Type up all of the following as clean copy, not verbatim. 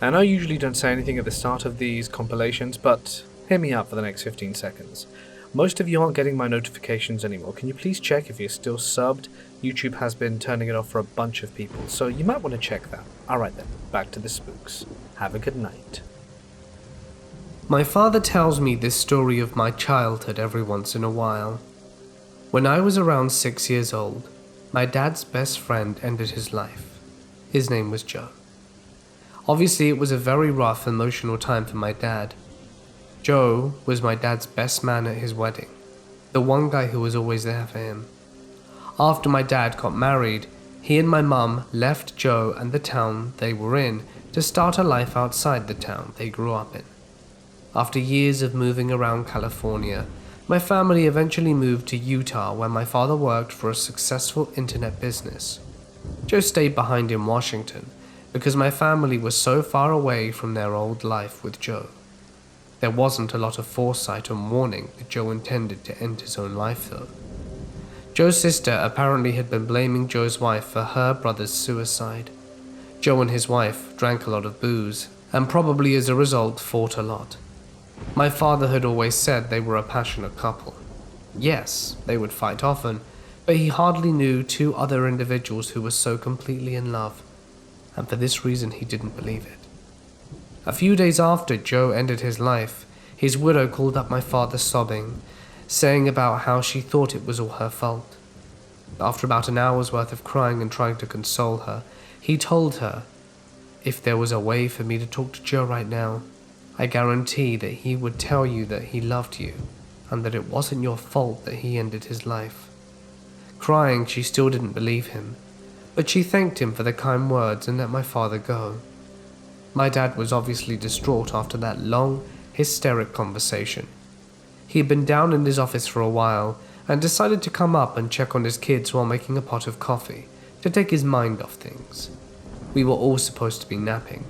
And I usually don't say anything at the start of these compilations, but hear me out for the next 15 seconds. Most of you aren't getting my notifications anymore. Can you please check if you're still subbed? YouTube has been turning it off for a bunch of people, so you might want to check that. Alright then, back to the spooks. Have a good night. My father tells me this story of my childhood every once in a while. When I was around 6 years old, my dad's best friend ended his life. His name was Joe. Obviously, it was a very rough, emotional time for my dad. Joe was my dad's best man at his wedding, the one guy who was always there for him. After my dad got married, he and my mum left Joe and the town they were in to start a life outside the town they grew up in. After years of moving around California, my family eventually moved to Utah, where my father worked for a successful internet business. Joe stayed behind in Washington because my family was so far away from their old life with Joe. There wasn't a lot of foresight and warning that Joe intended to end his own life though. Joe's sister apparently had been blaming Joe's wife for her brother's suicide. Joe and his wife drank a lot of booze, and probably as a result fought a lot. My father had always said they were a passionate couple. Yes, they would fight often, but he hardly knew two other individuals who were so completely in love, and for this reason he didn't believe it. A few days after Joe ended his life, his widow called up my father sobbing, saying about how she thought it was all her fault. After about an hour's worth of crying and trying to console her, he told her, "If there was a way for me to talk to Joe right now, I guarantee that he would tell you that he loved you, and that it wasn't your fault that he ended his life." Crying, she still didn't believe him, but she thanked him for the kind words and let my father go. My dad was obviously distraught after that long, hysteric conversation. He had been down in his office for a while and decided to come up and check on his kids while making a pot of coffee to take his mind off things. We were all supposed to be napping,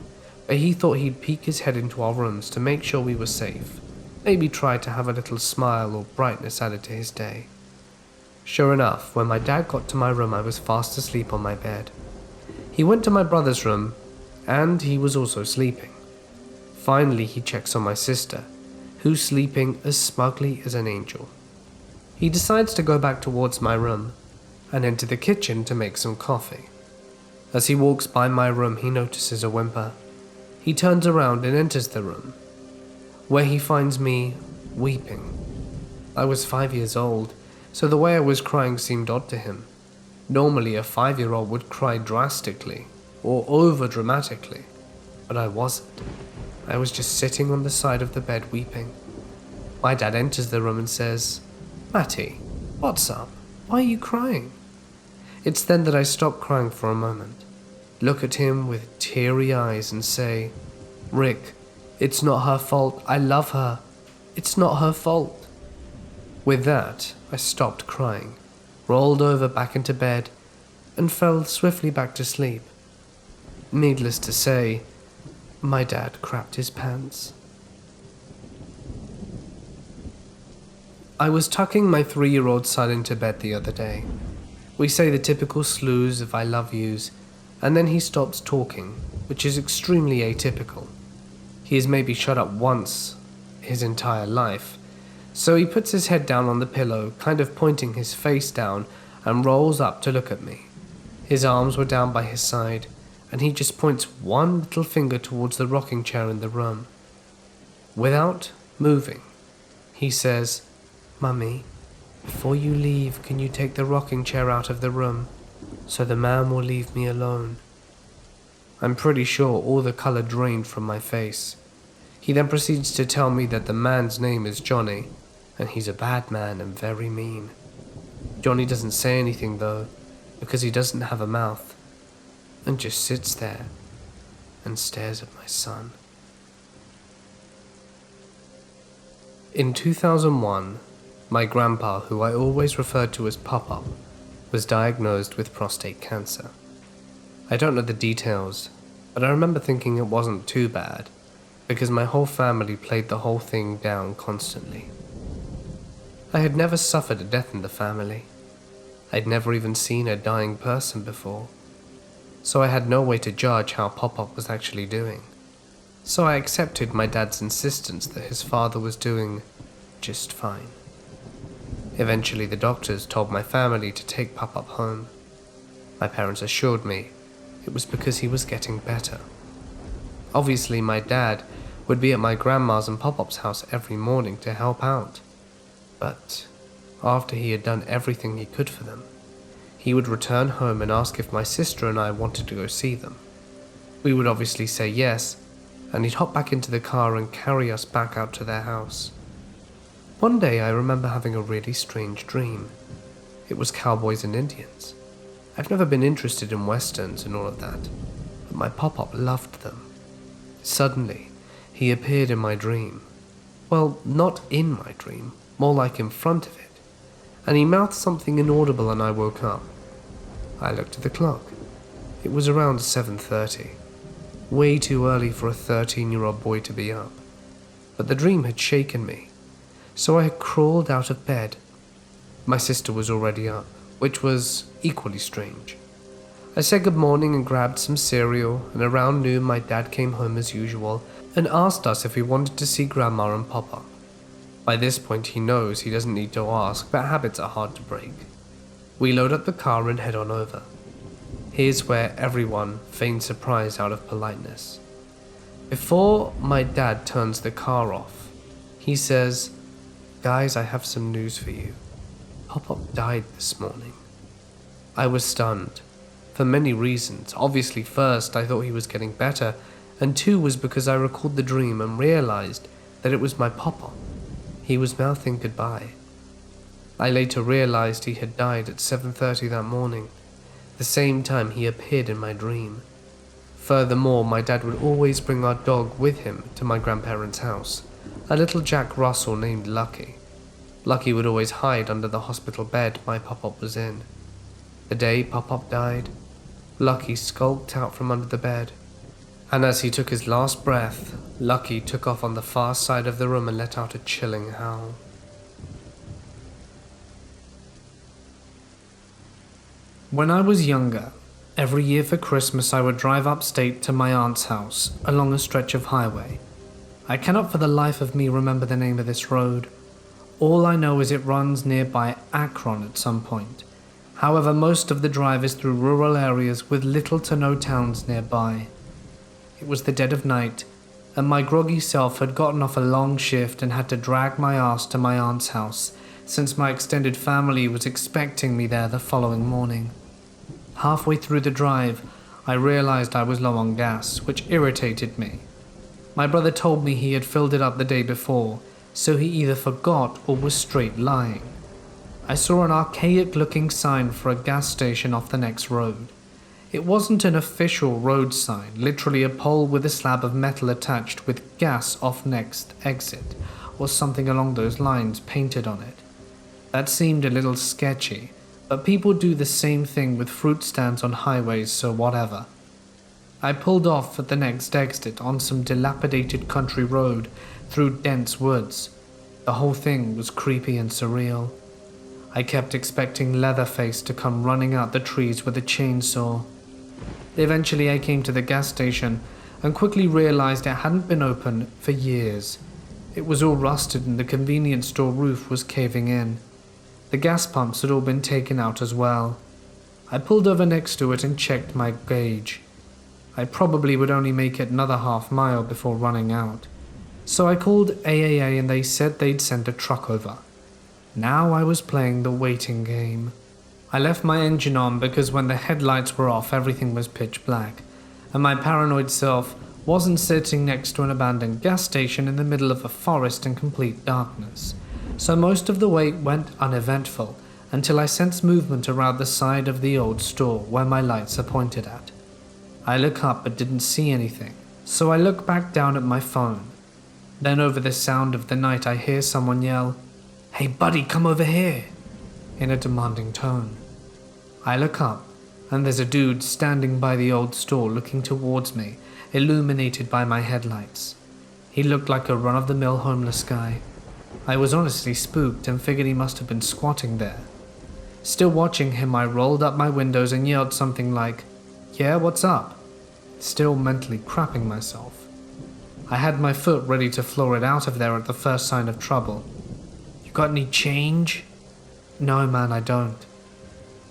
but he thought he'd peek his head into our rooms to make sure we were safe, maybe try to have a little smile or brightness added to his day. Sure enough, when my dad got to my room, I was fast asleep on my bed. He went to my brother's room, and he was also sleeping. Finally, he checks on my sister, who's sleeping as smugly as an angel. He decides to go back towards my room and enter the kitchen to make some coffee. As he walks by my room, he notices a whimper. He turns around and enters the room, where he finds me weeping. I was 5 years old, so the way I was crying seemed odd to him. Normally, a 5-year-old would cry drastically or over-dramatically, but I wasn't. I was just sitting on the side of the bed weeping. My dad enters the room and says, "Matty, what's up? Why are you crying?" It's then that I stop crying for a moment, look at him with teary eyes and say, "Rick, it's not her fault. I love her. It's not her fault." With that, I stopped crying, rolled over back into bed, and fell swiftly back to sleep. Needless to say, my dad crapped his pants. I was tucking my 3-year-old son into bed the other day. We say the typical slews of I love yous, and then he stops talking, which is extremely atypical. He has maybe shut up once his entire life, so he puts his head down on the pillow, kind of pointing his face down, and rolls up to look at me. His arms were down by his side, and he just points one little finger towards the rocking chair in the room. Without moving, he says, "Mummy, before you leave, can you take the rocking chair out of the room, so the man will leave me alone?" I'm pretty sure all the color drained from my face. He then proceeds to tell me that the man's name is Johnny, and he's a bad man and very mean. Johnny doesn't say anything though, because he doesn't have a mouth, and just sits there and stares at my son. In 2001, my grandpa, who I always referred to as Pop-Up, was diagnosed with prostate cancer. I don't know the details, but I remember thinking it wasn't too bad, because my whole family played the whole thing down constantly. I had never suffered a death in the family. I'd never even seen a dying person before, so I had no way to judge how Pop-Up was actually doing. so I accepted my dad's insistence that his father was doing just fine. Eventually, the doctors told my family to take Pop-Up home. My parents assured me it was because he was getting better. Obviously, my dad would be at my grandma's and Pop-Up's house every morning to help out. But after he had done everything he could for them, he would return home and ask if my sister and I wanted to go see them. We would obviously say yes, and he'd hop back into the car and carry us back out to their house. One day I remember having a really strange dream. It was cowboys and Indians. I've never been interested in westerns and all of that, but my Pop-Up loved them. Suddenly, he appeared in my dream. Well, not in my dream, more like in front of it, and he mouthed something inaudible and I woke up. I looked at the clock. It was around 7:30. Way too early for a 13-year-old boy to be up. But the dream had shaken me, so I had crawled out of bed. My sister was already up, which was equally strange. I said good morning and grabbed some cereal, and around noon my dad came home as usual and asked us if we wanted to see Grandma and Pop-Up. By this point he knows he doesn't need to ask, but habits are hard to break. We load up the car and head on over. Here's where everyone feigns surprise out of politeness. Before my dad turns the car off, he says, "Guys, I have some news for you. Pop-Up died this morning." I was stunned, for many reasons. Obviously, first, I thought he was getting better, and two was because I recalled the dream and realized that it was my Pop-Up. He was mouthing goodbye. I later realized he had died at 7:30 that morning, the same time he appeared in my dream. Furthermore, my dad would always bring our dog with him to my grandparents' house, a little Jack Russell named Lucky. Lucky would always hide under the hospital bed my Pop-Up was in. The day Pop-Up died, Lucky skulked out from under the bed, and as he took his last breath, Lucky took off on the far side of the room and let out a chilling howl. When I was younger, every year for Christmas I would drive upstate to my aunt's house along a stretch of highway. I cannot for the life of me remember the name of this road. All I know is it runs nearby Akron at some point. However, most of the drive is through rural areas with little to no towns nearby. It was the dead of night, and my groggy self had gotten off a long shift and had to drag my ass to my aunt's house, since my extended family was expecting me there the following morning. Halfway through the drive, I realized I was low on gas, which irritated me. My brother told me he had filled it up the day before, so he either forgot or was straight lying. I saw an archaic-looking sign for a gas station off the next road. It wasn't an official road sign, literally a pole with a slab of metal attached with "gas off next exit," or something along those lines painted on it. That seemed a little sketchy, but people do the same thing with fruit stands on highways, so whatever. I pulled off at the next exit on some dilapidated country road through dense woods. The whole thing was creepy and surreal. I kept expecting Leatherface to come running out the trees with a chainsaw. Eventually I came to the gas station and quickly realized it hadn't been open for years. It was all rusted and the convenience store roof was caving in. The gas pumps had all been taken out as well. I pulled over next to it and checked my gauge. I probably would only make it another half mile before running out. So I called AAA and they said they'd send a truck over. Now I was playing the waiting game. I left my engine on because when the headlights were off everything was pitch black, and my paranoid self wasn't sitting next to an abandoned gas station in the middle of a forest in complete darkness. So most of the wait went uneventful until I sensed movement around the side of the old store where my lights are pointed at. I look up but didn't see anything, so I look back down at my phone. Then over the sound of the night I hear someone yell, "Hey buddy, come over here," in a demanding tone. I look up, and there's a dude standing by the old store looking towards me, illuminated by my headlights. He looked like a run-of-the-mill homeless guy. I was honestly spooked and figured he must have been squatting there. Still watching him, I rolled up my windows and yelled something like, "Yeah, what's up?" Still mentally crapping myself. I had my foot ready to floor it out of there at the first sign of trouble. "You got any change?" "No, man, I don't."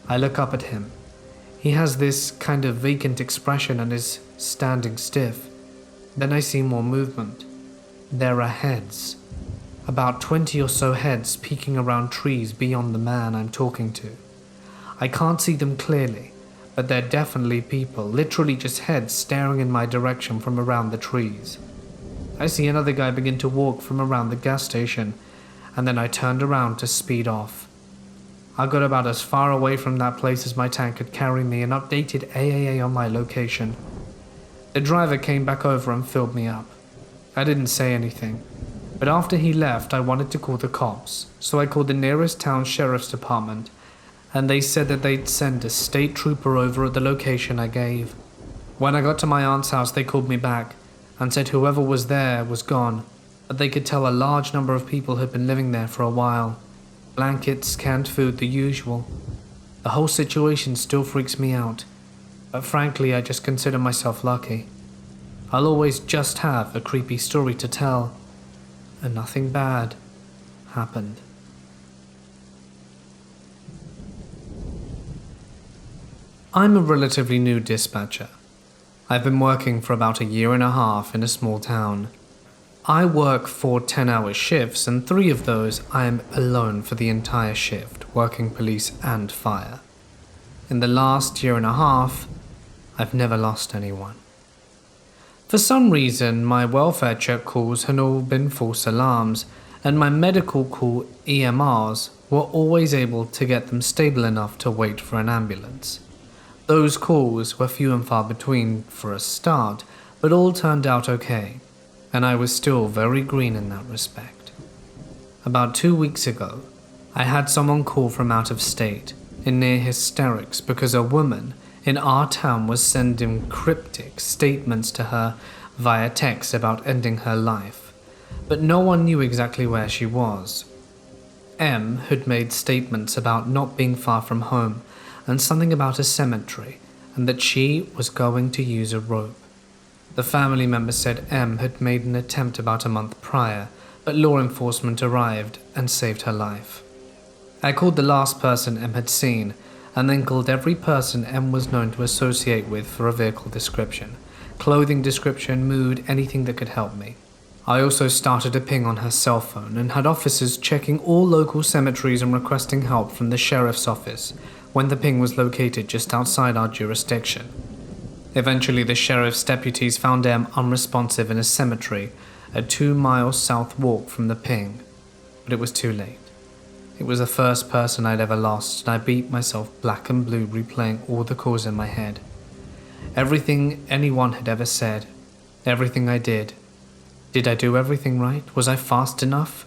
I look up at him. He has this kind of vacant expression and is standing stiff. Then I see more movement. There are heads. About 20 or so heads peeking around trees beyond the man I'm talking to. I can't see them clearly, but they're definitely people, literally just heads staring in my direction from around the trees. I see another guy begin to walk from around the gas station, and then I turned around to speed off. I got about as far away from that place as my tank could carry me and updated AAA on my location. The driver came back over and filled me up. I didn't say anything, but after he left I wanted to call the cops, so I called the nearest town sheriff's department, and they said that they'd send a state trooper over at the location I gave. When I got to my aunt's house they called me back and said whoever was there was gone, but they could tell a large number of people had been living there for a while. Blankets, canned food, the usual. The whole situation still freaks me out, but frankly I just consider myself lucky. I'll always just have a creepy story to tell, and nothing bad happened. I'm a relatively new dispatcher. I've been working for about a year and a half in a small town. I work 4 10-hour shifts, and 3 of those I am alone for the entire shift, working police and fire. In the last year and a half, I've never lost anyone. For some reason, my welfare check calls had all been false alarms, and my medical call EMRs were always able to get them stable enough to wait for an ambulance. Those calls were few and far between for a start, but all turned out okay, and I was still very green in that respect. About 2 weeks ago, I had someone call from out of state in near hysterics because a woman in our town was sending cryptic statements to her via text about ending her life, but no one knew exactly where she was. M had made statements about not being far from home and something about a cemetery, and that she was going to use a rope. The family member said M had made an attempt about a month prior, but law enforcement arrived and saved her life. I called the last person M had seen, and then called every person M was known to associate with for a vehicle description, clothing description, mood, anything that could help me. I also started a ping on her cell phone and had officers checking all local cemeteries and requesting help from the sheriff's office when the ping was located just outside our jurisdiction. Eventually, the sheriff's deputies found M unresponsive in a cemetery, a 2-mile south walk from the ping, but it was too late. It was the first person I'd ever lost, and I beat myself black and blue replaying all the calls in my head. Everything anyone had ever said, everything I did. Did I do everything right? Was I fast enough?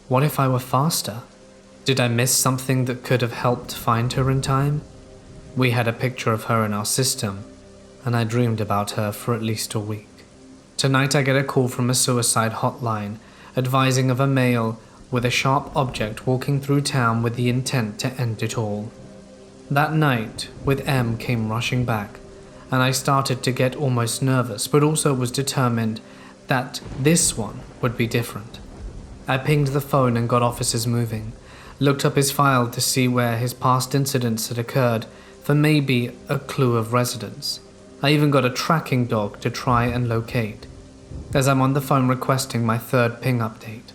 What if I were faster? Did I miss something that could have helped find her in time? We had a picture of her in our system, and I dreamed about her for at least a week. Tonight I get a call from a suicide hotline, advising of a male with a sharp object walking through town with the intent to end it all. That night, with M came rushing back, and I started to get almost nervous, but also was determined that this one would be different. I pinged the phone and got officers moving, looked up his file to see where his past incidents had occurred for maybe a clue of residence. I even got a tracking dog to try and locate. As I'm on the phone requesting my 3rd ping update,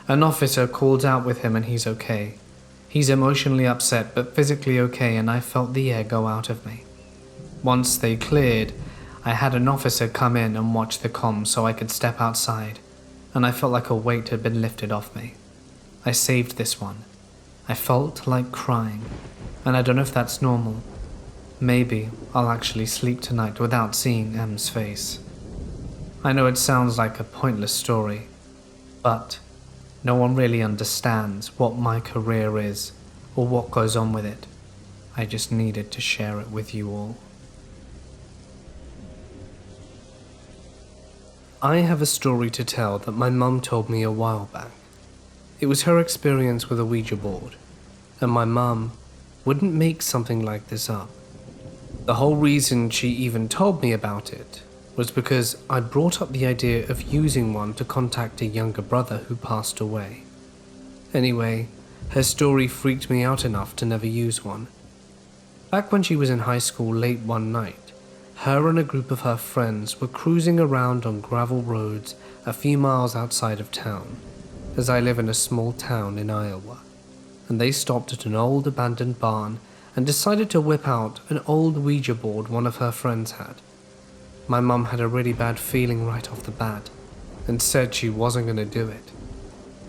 an officer called out with him and he's okay. He's emotionally upset but physically okay, and I felt the air go out of me. Once they cleared, I had an officer come in and watch the comms so I could step outside, and I felt like a weight had been lifted off me. I saved this one. I felt like crying, and I don't know if that's normal. Maybe I'll actually sleep tonight without seeing M's face. I know it sounds like a pointless story, but no one really understands what my career is or what goes on with it. I just needed to share it with you all. I have a story to tell that my mum told me a while back. It was her experience with a Ouija board, and my mum wouldn't make something like this up. The whole reason she even told me about it was because I'd brought up the idea of using one to contact a younger brother who passed away. Anyway, her story freaked me out enough to never use one. Back when she was in high school late one night, her and a group of her friends were cruising around on gravel roads a few miles outside of town, as I live in a small town in Iowa, and they stopped at an old abandoned barn and decided to whip out an old Ouija board one of her friends had. My mum had a really bad feeling right off the bat and said she wasn't going to do it.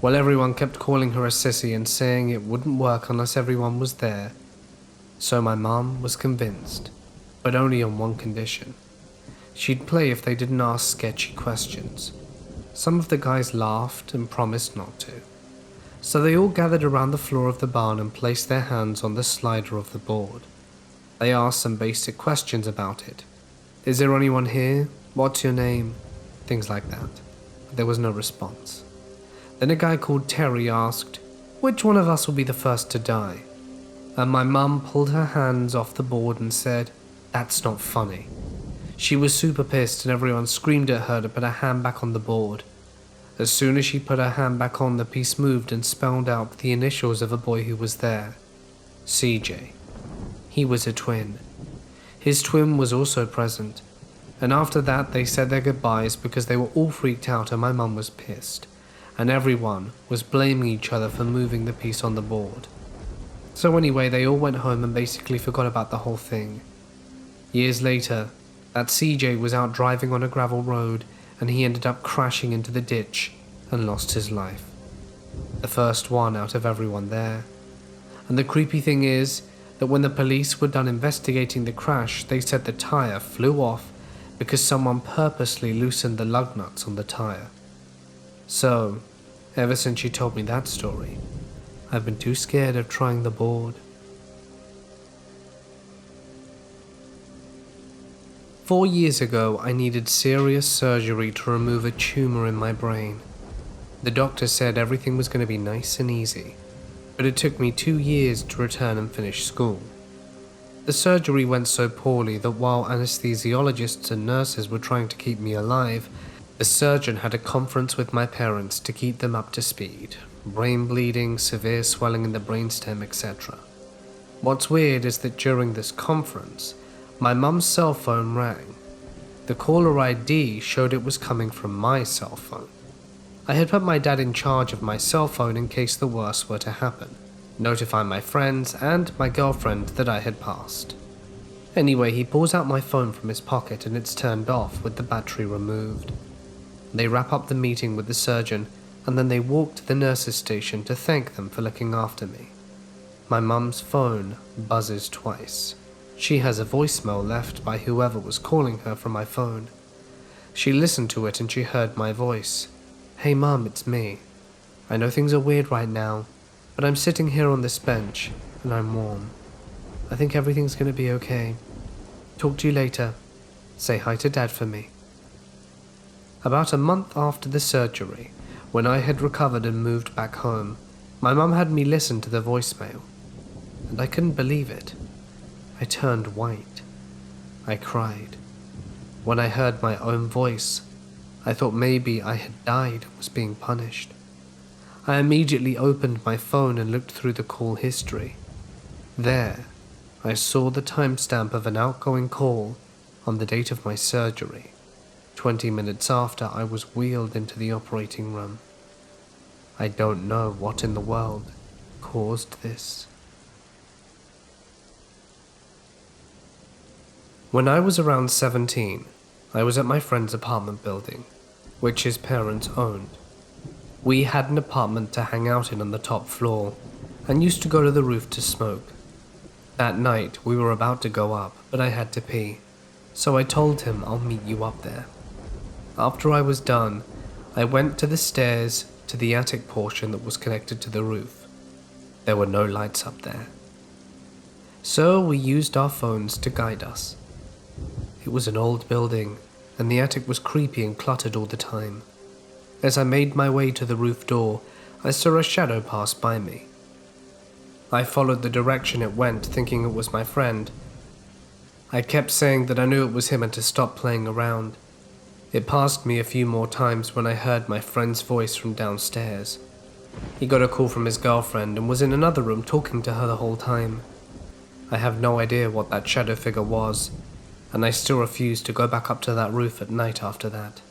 Well, everyone kept calling her a sissy and saying it wouldn't work unless everyone was there. So my mum was convinced, but only on one condition. She'd play if they didn't ask sketchy questions. Some of the guys laughed and promised not to. So they all gathered around the floor of the barn and placed their hands on the slider of the board. They asked some basic questions about it. Is there anyone here? What's your name? Things like that. But there was no response. Then a guy called Terry asked, which one of us will be the first to die? And my mum pulled her hands off the board and said, that's not funny. She was super pissed and everyone screamed at her to put her hand back on the board. As soon as she put her hand back on, the piece moved and spelled out the initials of a boy who was there. CJ. He was a twin. His twin was also present, and after that they said their goodbyes because they were all freaked out and my mum was pissed, and everyone was blaming each other for moving the piece on the board. So anyway, they all went home and basically forgot about the whole thing. Years later, that CJ was out driving on a gravel road and he ended up crashing into the ditch and lost his life. The first one out of everyone there. And the creepy thing is that when the police were done investigating the crash, they said the tire flew off because someone purposely loosened the lug nuts on the tire. So, ever since she told me that story, I've been too scared of trying the board. 4 years ago, I needed serious surgery to remove a tumor in my brain. The doctor said everything was going to be nice and easy, but it took me 2 years to return and finish school. The surgery went so poorly that while anesthesiologists and nurses were trying to keep me alive, the surgeon had a conference with my parents to keep them up to speed. Brain bleeding, severe swelling in the brainstem, etc. What's weird is that during this conference, my mum's cell phone rang. The caller ID showed it was coming from my cell phone. I had put my dad in charge of my cell phone in case the worst were to happen, notify my friends and my girlfriend that I had passed. Anyway, he pulls out my phone from his pocket and it's turned off with the battery removed. They wrap up the meeting with the surgeon and then they walk to the nurse's station to thank them for looking after me. My mum's phone buzzes twice. She has a voicemail left by whoever was calling her from my phone. She listened to it and she heard my voice. Hey Mum, it's me. I know things are weird right now, but I'm sitting here on this bench and I'm warm. I think everything's gonna be okay. Talk to you later. Say hi to Dad for me. About a month after the surgery, when I had recovered and moved back home, my mum had me listen to the voicemail, and I couldn't believe it. I turned white. I cried. When I heard my own voice, I thought maybe I had died and was being punished. I immediately opened my phone and looked through the call history. There, I saw the timestamp of an outgoing call on the date of my surgery, 20 minutes after I was wheeled into the operating room. I don't know what in the world caused this. When I was around 17, I was at my friend's apartment building, which his parents owned. We had an apartment to hang out in on the top floor, and used to go to the roof to smoke. That night, we were about to go up, but I had to pee, so I told him I'll meet you up there. After I was done, I went to the stairs to the attic portion that was connected to the roof. There were no lights up there. So we used our phones to guide us. It was an old building, and the attic was creepy and cluttered all the time. As I made my way to the roof door, I saw a shadow pass by me. I followed the direction it went, thinking it was my friend. I kept saying that I knew it was him and to stop playing around, It passed me a few more times when I heard my friend's voice from downstairs. He got a call from his girlfriend and was in another room talking to her the whole time. I have no idea what that shadow figure was, and I still refuse to go back up to that roof at night after that.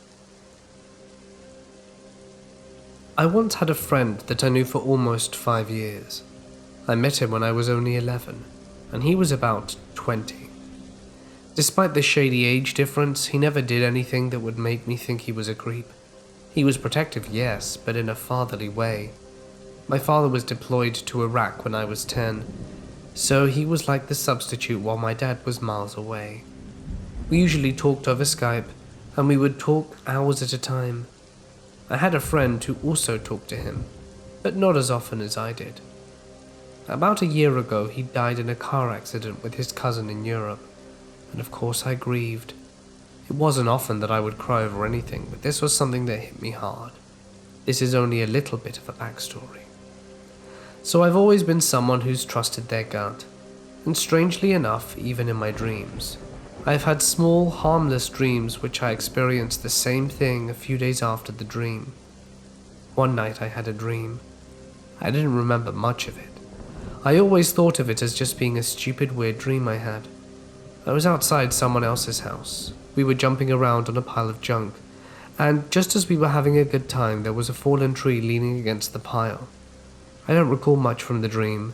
I once had a friend that I knew for almost 5 years. I met him when I was only 11, and he was about 20. Despite the shady age difference, he never did anything that would make me think he was a creep. He was protective, yes, but in a fatherly way. My father was deployed to Iraq when I was 10, so he was like the substitute while my dad was miles away. We usually talked over Skype, and we would talk hours at a time. I had a friend who also talked to him, but not as often as I did. About a year ago, he died in a car accident with his cousin in Europe, and of course I grieved. It wasn't often that I would cry over anything, but this was something that hit me hard. This is only a little bit of a backstory. So I've always been someone who's trusted their gut, and strangely enough, even in my dreams. I've had small, harmless dreams which I experienced the same thing a few days after the dream. One night I had a dream. I didn't remember much of it. I always thought of it as just being a stupid, weird dream I had. I was outside someone else's house. We were jumping around on a pile of junk, and just as we were having a good time, there was a fallen tree leaning against the pile. I don't recall much from the dream,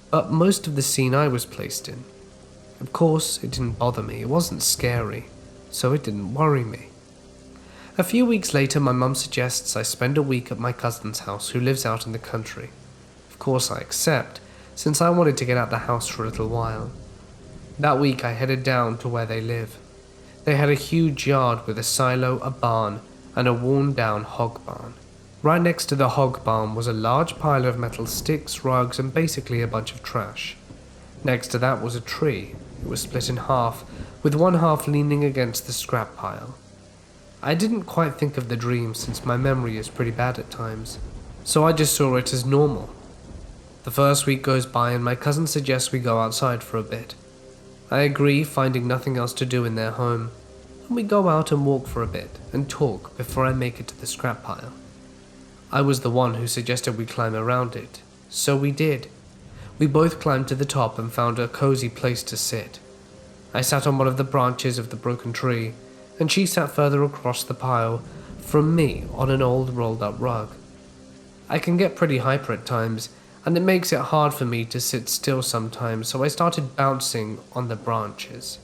but most of the scene I was placed in. Of course, it didn't bother me, it wasn't scary, so it didn't worry me. A few weeks later, my mum suggests I spend a week at my cousin's house who lives out in the country. Of course I accept, since I wanted to get out the house for a little while. That week I headed down to where they live. They had a huge yard with a silo, a barn, and a worn-down hog barn. Right next to the hog barn was a large pile of metal sticks, rugs, and basically a bunch of trash. Next to that was a tree. It was split in half, with one half leaning against the scrap pile. I didn't quite think of the dream since my memory is pretty bad at times, so I just saw it as normal. The first week goes by and my cousin suggests we go outside for a bit. I agree, finding nothing else to do in their home, and we go out and walk for a bit and talk before I make it to the scrap pile. I was the one who suggested we climb around it, so we did. We both climbed to the top and found a cozy place to sit. I sat on one of the branches of the broken tree, and she sat further across the pile from me on an old rolled-up rug. I can get pretty hyper at times, and it makes it hard for me to sit still sometimes, so I started bouncing on the branches.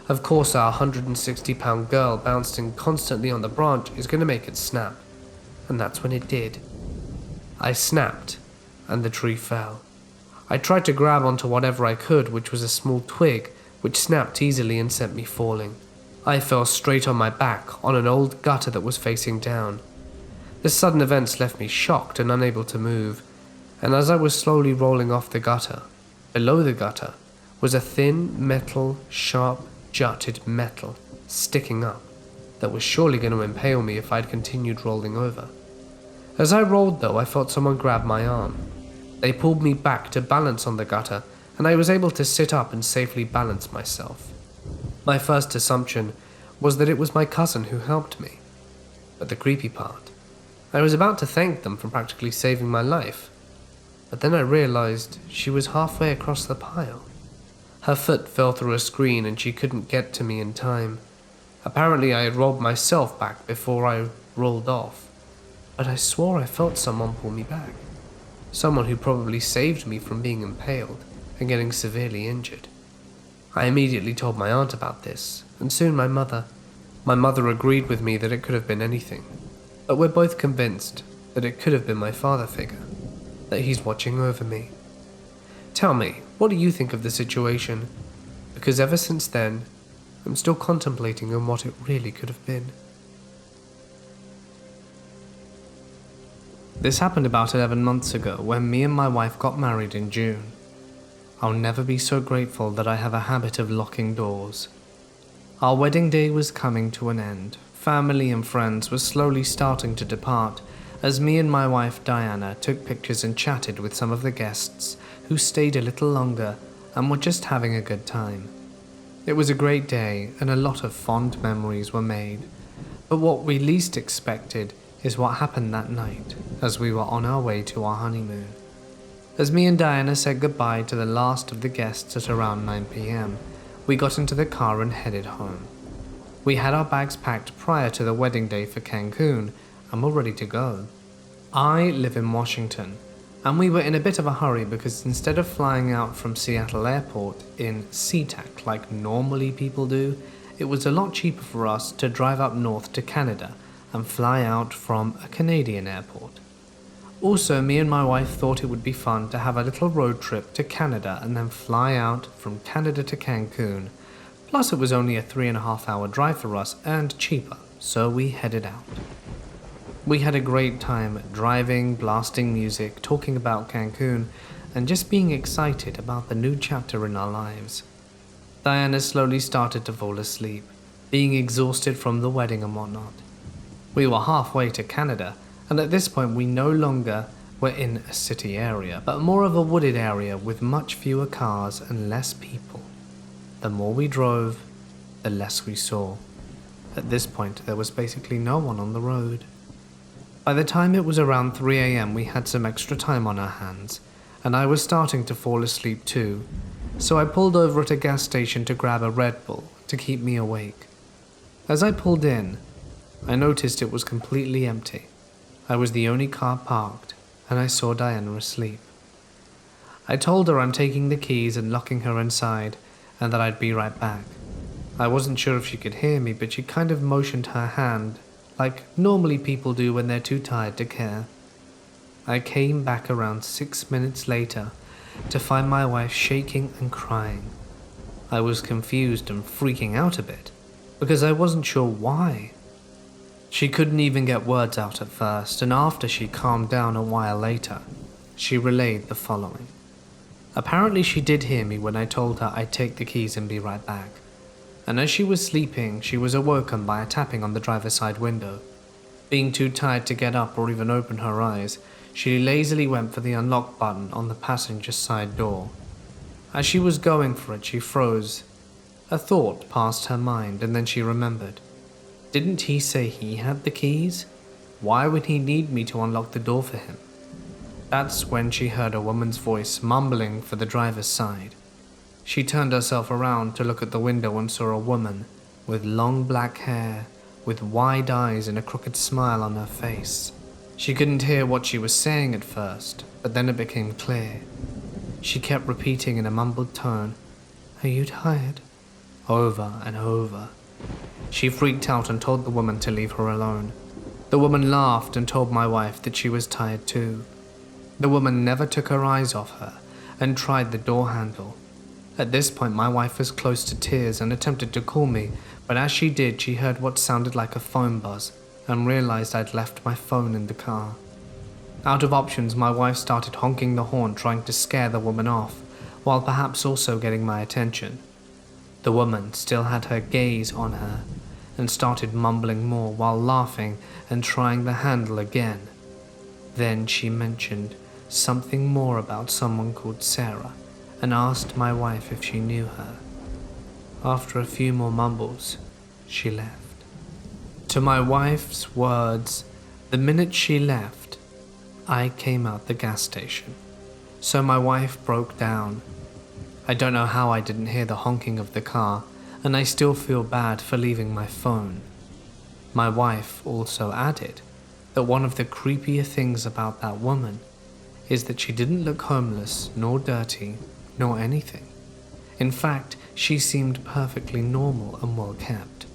Of course, our 160-pound girl bouncing constantly on the branch is going to make it snap, and that's when it did. I snapped, and the tree fell. I tried to grab onto whatever I could, which was a small twig, which snapped easily and sent me falling. I fell straight on my back on an old gutter that was facing down. The sudden events left me shocked and unable to move, and as I was slowly rolling off the gutter, below the gutter was a thin metal, sharp, jutted metal sticking up that was surely going to impale me if I'd continued rolling over. As I rolled though, I felt someone grab my arm. They pulled me back to balance on the gutter, and I was able to sit up and safely balance myself. My first assumption was that it was my cousin who helped me. But the creepy part, I was about to thank them for practically saving my life, but then I realized she was halfway across the pile. Her foot fell through a screen and she couldn't get to me in time. Apparently I had rolled myself back before I rolled off, but I swore I felt someone pull me back. Someone who probably saved me from being impaled and getting severely injured. I immediately told my aunt about this, and soon my mother. My mother agreed with me that it could have been anything, but we're both convinced that it could have been my father figure, that he's watching over me. Tell me, what do you think of the situation? Because ever since then, I'm still contemplating on what it really could have been. This happened about 11 months ago when me and my wife got married in June. I'll never be so grateful that I have a habit of locking doors. Our wedding day was coming to an end. Family and friends were slowly starting to depart as me and my wife Diana took pictures and chatted with some of the guests who stayed a little longer and were just having a good time. It was a great day and a lot of fond memories were made, But what we least expected is what happened that night as we were on our way to our honeymoon. As me and Diana said goodbye to the last of the guests at around 9 p.m, we got into the car and headed home. We had our bags packed prior to the wedding day for Cancun and were ready to go. I live in Washington, and we were in a bit of a hurry because instead of flying out from Seattle Airport in SeaTac like normally people do, it was a lot cheaper for us to drive up north to Canada and fly out from a Canadian airport. Also, me and my wife thought it would be fun to have a little road trip to Canada and then fly out from Canada to Cancun. Plus, it was only a 3.5-hour drive for us and cheaper, so we headed out. We had a great time driving, blasting music, talking about Cancun, and just being excited about the new chapter in our lives. Diana slowly started to fall asleep, being exhausted from the wedding and whatnot. We were halfway to Canada, and at this point we no longer were in a city area, but more of a wooded area with much fewer cars and less people. The more we drove, the less we saw. At this point, there was basically no one on the road. By the time it was around 3 a.m, we had some extra time on our hands, and I was starting to fall asleep too, so I pulled over at a gas station to grab a Red Bull to keep me awake. As I pulled in, I noticed it was completely empty. I was the only car parked, and I saw Diana asleep. I told her I'm taking the keys and locking her inside, and that I'd be right back. I wasn't sure if she could hear me, but she kind of motioned her hand, like normally people do when they're too tired to care. I came back around 6 minutes later to find my wife shaking and crying. I was confused and freaking out a bit, because I wasn't sure why. She couldn't even get words out at first, and after she calmed down a while later, she relayed the following. Apparently she did hear me when I told her I'd take the keys and be right back, and as she was sleeping, she was awoken by a tapping on the driver's side window. Being too tired to get up or even open her eyes, she lazily went for the unlock button on the passenger side door. As she was going for it, she froze. A thought passed her mind, and then she remembered. Didn't he say he had the keys? Why would he need me to unlock the door for him? That's when she heard a woman's voice mumbling for the driver's side. She turned herself around to look at the window and saw a woman with long black hair, with wide eyes and a crooked smile on her face. She couldn't hear what she was saying at first, but then it became clear. She kept repeating in a mumbled tone, "Are you tired?" over and over. She freaked out and told the woman to leave her alone. The woman laughed and told my wife that she was tired too. The woman never took her eyes off her and tried the door handle. At this point, my wife was close to tears and attempted to call me, but as she did, she heard what sounded like a phone buzz and realized I'd left my phone in the car. Out of options, my wife started honking the horn, trying to scare the woman off, while perhaps also getting my attention. The woman still had her gaze on her and started mumbling more while laughing and trying the handle again. Then she mentioned something more about someone called Sarah and asked my wife if she knew her. After a few more mumbles, she left. To my wife's words, the minute she left, I came out the gas station. So my wife broke down. I don't know how I didn't hear the honking of the car, and I still feel bad for leaving my phone. My wife also added that one of the creepier things about that woman is that she didn't look homeless, nor dirty, nor anything. In fact, she seemed perfectly normal and well kept.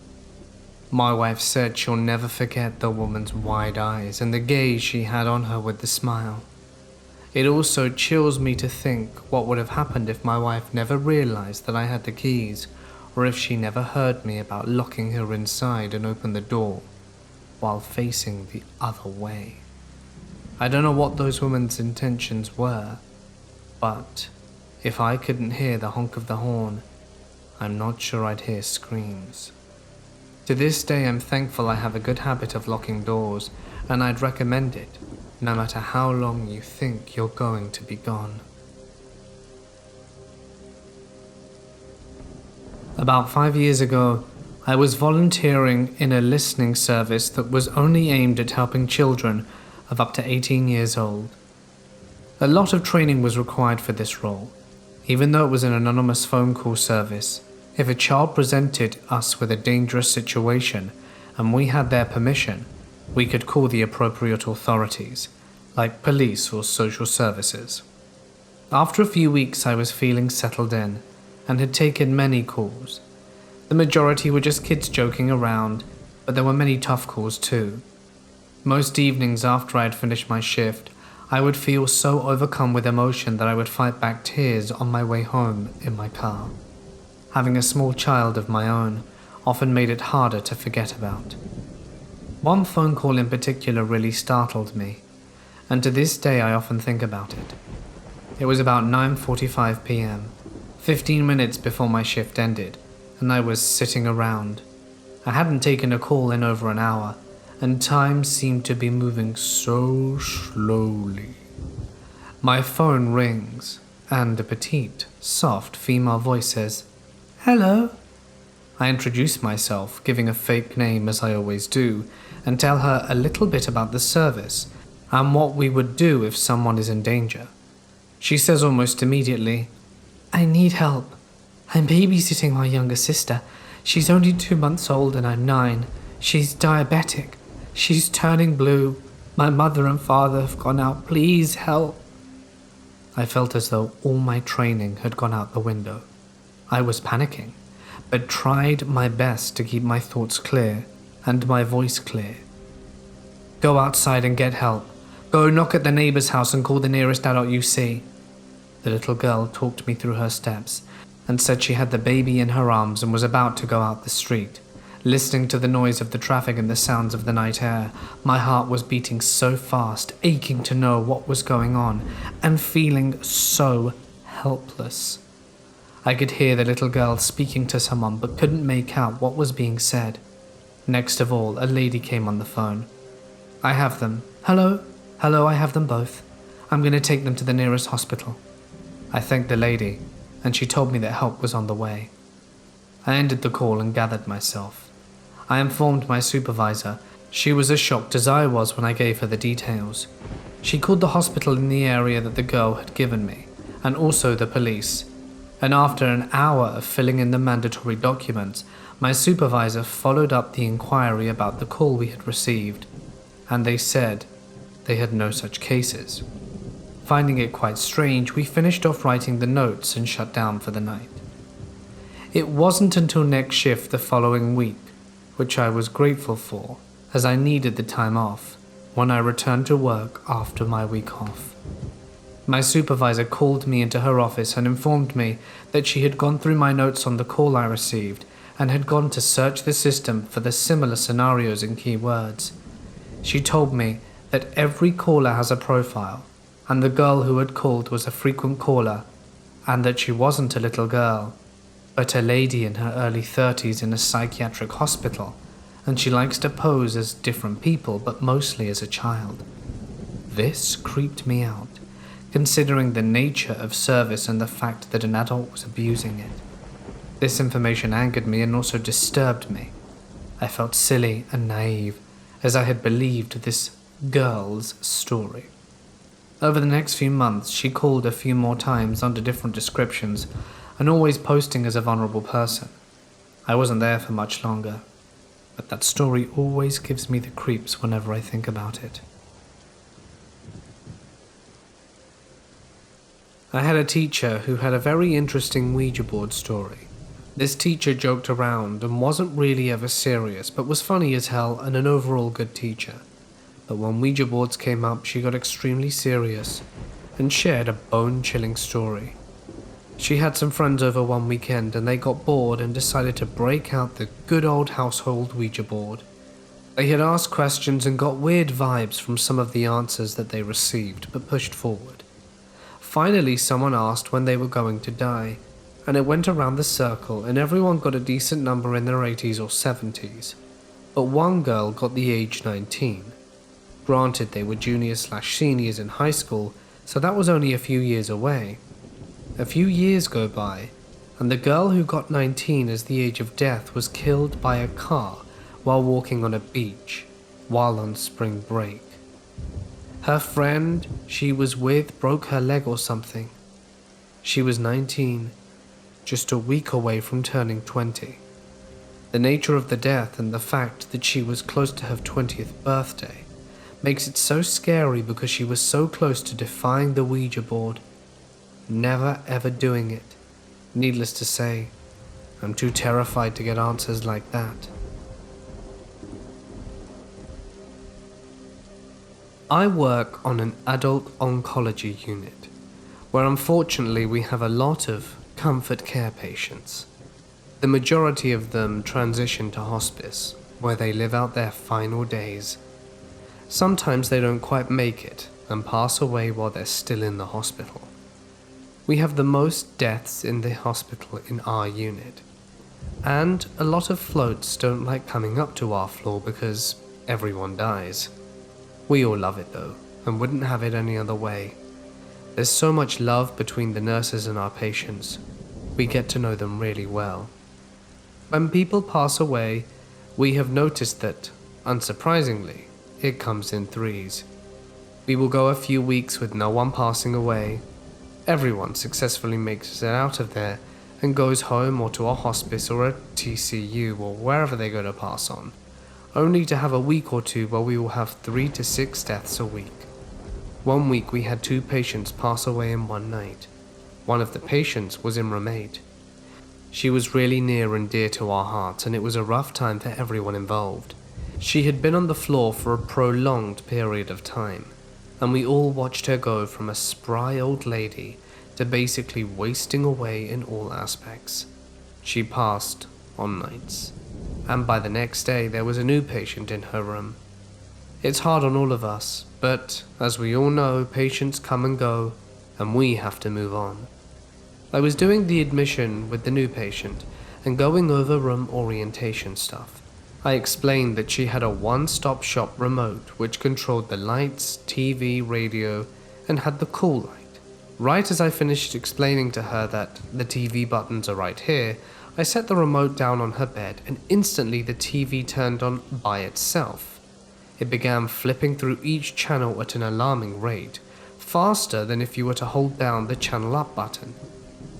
My wife said she'll never forget the woman's wide eyes and the gaze she had on her with the smile. It also chills me to think what would have happened if my wife never realized that I had the keys, or if she never heard me about locking her inside and opened the door while facing the other way. I don't know what those women's intentions were, but if I couldn't hear the honk of the horn, I'm not sure I'd hear screams. To this day, I'm thankful I have a good habit of locking doors, and I'd recommend it, no matter how long you think you're going to be gone. About 5 years ago, I was volunteering in a listening service that was only aimed at helping children of up to 18 years old. A lot of training was required for this role. Even though it was an anonymous phone call service, if a child presented us with a dangerous situation and we had their permission, we could call the appropriate authorities, like police or social services. After a few weeks, I was feeling settled in and had taken many calls. The majority were just kids joking around, but there were many tough calls too. Most evenings after I had finished my shift, I would feel so overcome with emotion that I would fight back tears on my way home in my car. Having a small child of my own often made it harder to forget about. One phone call in particular really startled me, and to this day I often think about it. It was about 9:45 p.m., 15 minutes before my shift ended, and I was sitting around. I hadn't taken a call in over an hour, and time seemed to be moving so slowly. My phone rings, and a petite, soft female voice says, "Hello." I introduce myself, giving a fake name as I always do, and tell her a little bit about the service and what we would do if someone is in danger. She says almost immediately, "I need help. I'm babysitting my younger sister. She's only 2 months old and I'm 9. She's diabetic. She's turning blue. My mother and father have gone out. Please help." I felt as though all my training had gone out the window. I was panicking, but tried my best to keep my thoughts clear and my voice clear. "Go outside and get help. Go knock at the neighbor's house and call the nearest adult you see." The little girl talked me through her steps and said she had the baby in her arms and was about to go out the street. Listening to the noise of the traffic and the sounds of the night air, my heart was beating so fast, aching to know what was going on, and feeling so helpless. I could hear the little girl speaking to someone but couldn't make out what was being said. Next of all, a lady came on the phone. "I have them. Hello? Hello, I have them both. I'm going to take them to the nearest hospital." I thanked the lady, and she told me that help was on the way. I ended the call and gathered myself. I informed my supervisor. She was as shocked as I was when I gave her the details. She called the hospital in the area that the girl had given me, and also the police. And after an hour of filling in the mandatory documents, my supervisor followed up the inquiry about the call we had received, and they said they had no such cases. Finding it quite strange, we finished off writing the notes and shut down for the night. It wasn't until next shift the following week, which I was grateful for, as I needed the time off, when I returned to work after my week off. My supervisor called me into her office and informed me that she had gone through my notes on the call I received and had gone to search the system for the similar scenarios and keywords. She told me that every caller has a profile, and the girl who had called was a frequent caller, and that she wasn't a little girl, but a lady in her early 30s in a psychiatric hospital, and she likes to pose as different people, but mostly as a child. This creeped me out, considering the nature of service and the fact that an adult was abusing it. This information angered me and also disturbed me. I felt silly and naive, as I had believed this girl's story. Over the next few months, she called a few more times under different descriptions, and always posting as a vulnerable person. I wasn't there for much longer, but that story always gives me the creeps whenever I think about it. I had a teacher who had a very interesting Ouija board story. This teacher joked around and wasn't really ever serious, but was funny as hell and an overall good teacher. But when Ouija boards came up, she got extremely serious and shared a bone-chilling story. She had some friends over one weekend and they got bored and decided to break out the good old household Ouija board. They had asked questions and got weird vibes from some of the answers that they received, but pushed forward. Finally, someone asked when they were going to die, and it went around the circle and everyone got a decent number in their 80s or 70s. But one girl got the age 19. Granted, they were juniors/seniors in high school, so that was only a few years away. A few years go by, and the girl who got 19 as the age of death was killed by a car while walking on a beach while on spring break. Her friend she was with broke her leg or something. She was 19, just a week away from turning 20. The nature of the death and the fact that she was close to her 20th birthday makes it so scary because she was so close to defying the Ouija board. Never ever doing it. Needless to say, I'm too terrified to get answers like that. I work on an adult oncology unit, where unfortunately we have a lot of comfort care patients. The majority of them transition to hospice, where they live out their final days. Sometimes they don't quite make it and pass away while they're still in the hospital. We have the most deaths in the hospital in our unit, and a lot of floats don't like coming up to our floor because everyone dies. We all love it though, and wouldn't have it any other way. There's so much love between the nurses and our patients. We get to know them really well. When people pass away, we have noticed that, unsurprisingly, it comes in threes. We will go a few weeks with no one passing away. Everyone successfully makes it out of there and goes home or to a hospice or a TCU or wherever they go to pass on, only to have a week or two where we will have 3 to 6 deaths a week. One week we had 2 patients pass away in one night. One of the patients was in room 8. She was really near and dear to our hearts, and it was a rough time for everyone involved. She had been on the floor for a prolonged period of time, and we all watched her go from a spry old lady to basically wasting away in all aspects. She passed on nights, and by the next day there was a new patient in her room. It's hard on all of us, but as we all know, patients come and go, and we have to move on. I was doing the admission with the new patient and going over room orientation stuff. I explained that she had a one-stop shop remote which controlled the lights, TV, radio, and had the cool light. Right as I finished explaining to her that the TV buttons are right here, I set the remote down on her bed and instantly the TV turned on by itself. It began flipping through each channel at an alarming rate, faster than if you were to hold down the channel up button.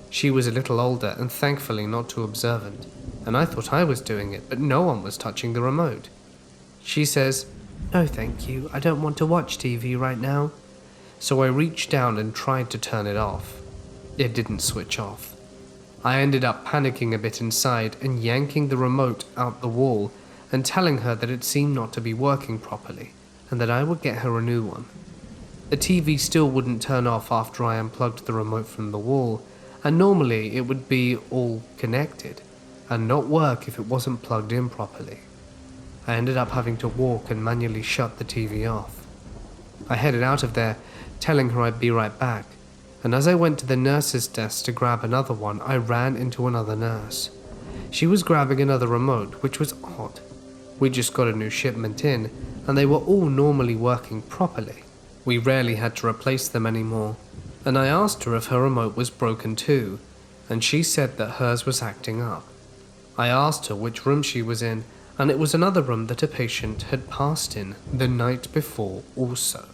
She was a little older and thankfully not too observant, and I thought I was doing it, but no one was touching the remote. She says, "No thank you, I don't want to watch TV right now." So I reached down and tried to turn it off. It didn't switch off. I ended up panicking a bit inside and yanking the remote out the wall and telling her that it seemed not to be working properly and that I would get her a new one. The TV still wouldn't turn off after I unplugged the remote from the wall, and normally it would be all connected and not work if it wasn't plugged in properly. I ended up having to walk and manually shut the TV off. I headed out of there, telling her I'd be right back, and as I went to the nurse's desk to grab another one, I ran into another nurse. She was grabbing another remote, which was odd. We just got a new shipment in, and they were all normally working properly. We rarely had to replace them anymore, and I asked her if her remote was broken too, and she said that hers was acting up. I asked her which room she was in, and it was another room that a patient had passed in the night before also.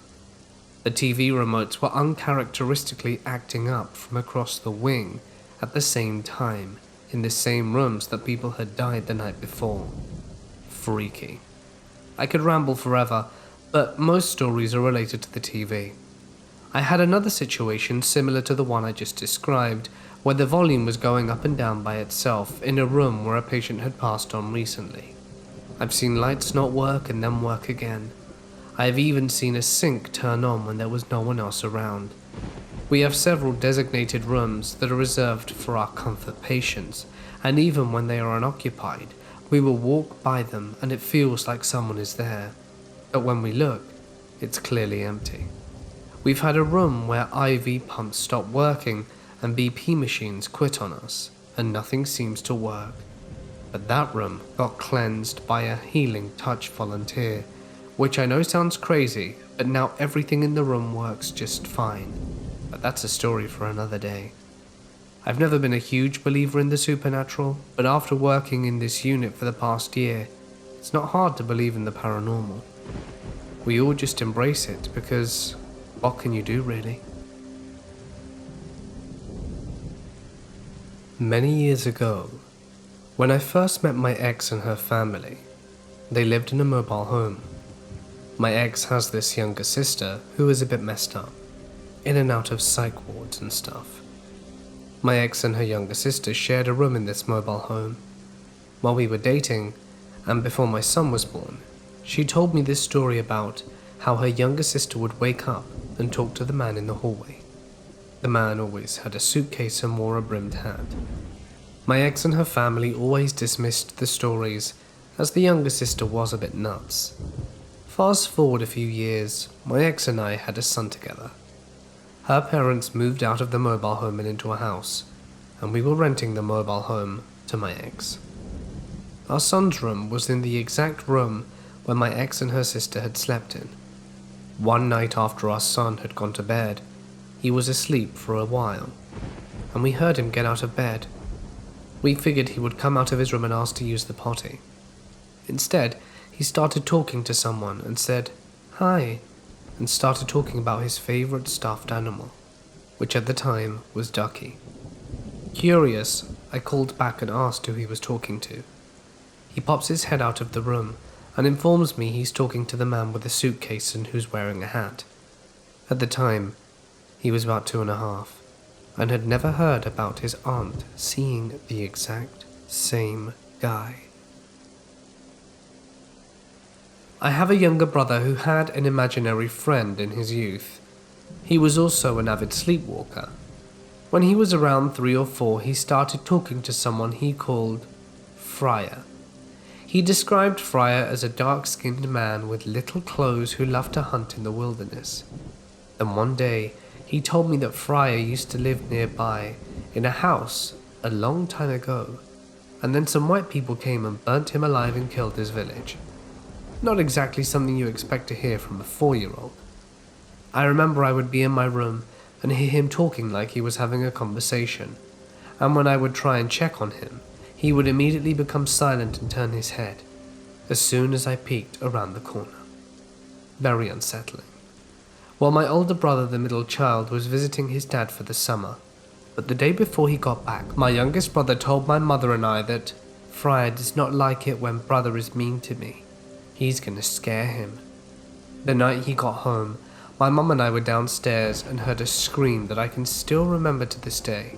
The TV remotes were uncharacteristically acting up from across the wing at the same time, in the same rooms that people had died the night before. Freaky. I could ramble forever, but most stories are related to the TV. I had another situation similar to the one I just described, where the volume was going up and down by itself in a room where a patient had passed on recently. I've seen lights not work and then work again. I have even seen a sink turn on when there was no one else around. We have several designated rooms that are reserved for our comfort patients, and even when they are unoccupied, we will walk by them and it feels like someone is there. But when we look, it's clearly empty. We've had a room where IV pumps stopped working and BP machines quit on us, and nothing seems to work. But that room got cleansed by a healing touch volunteer, which I know sounds crazy, but now everything in the room works just fine. But that's a story for another day. I've never been a huge believer in the supernatural, but after working in this unit for the past year, it's not hard to believe in the paranormal. We all just embrace it because what can you do really? Many years ago, when I first met my ex and her family, they lived in a mobile home. My ex has this younger sister who is a bit messed up, in and out of psych wards and stuff. My ex and her younger sister shared a room in this mobile home. While we were dating, and before my son was born, she told me this story about how her younger sister would wake up and talk to the man in the hallway. The man always had a suitcase and wore a brimmed hat. My ex and her family always dismissed the stories as the younger sister was a bit nuts. Fast forward a few years, my ex and I had a son together. Her parents moved out of the mobile home and into a house, and we were renting the mobile home to my ex. Our son's room was in the exact room where my ex and her sister had slept in. One night after our son had gone to bed, he was asleep for a while, and we heard him get out of bed. We figured he would come out of his room and ask to use the potty. Instead, he started talking to someone and said, "Hi," and started talking about his favorite stuffed animal, which at the time was Ducky. Curious, I called back and asked who he was talking to. He pops his head out of the room and informs me he's talking to the man with the suitcase and who's wearing a hat. At the time, he was about 2.5, and had never heard about his aunt seeing the exact same guy. I have a younger brother who had an imaginary friend in his youth. He was also an avid sleepwalker. When he was around 3 or 4, he started talking to someone he called Friar. He described Friar as a dark-skinned man with little clothes who loved to hunt in the wilderness. Then one day, he told me that Friar used to live nearby in a house a long time ago, and then some white people came and burnt him alive and killed his village. Not exactly something you expect to hear from a 4-year-old. I remember I would be in my room and hear him talking like he was having a conversation, and when I would try and check on him, he would immediately become silent and turn his head as soon as I peeked around the corner. Very unsettling. While my older brother, the middle child, was visiting his dad for the summer, but the day before he got back, my youngest brother told my mother and I that Friar does not like it when brother is mean to me. He's gonna scare him. The night he got home, my mum and I were downstairs and heard a scream that I can still remember to this day.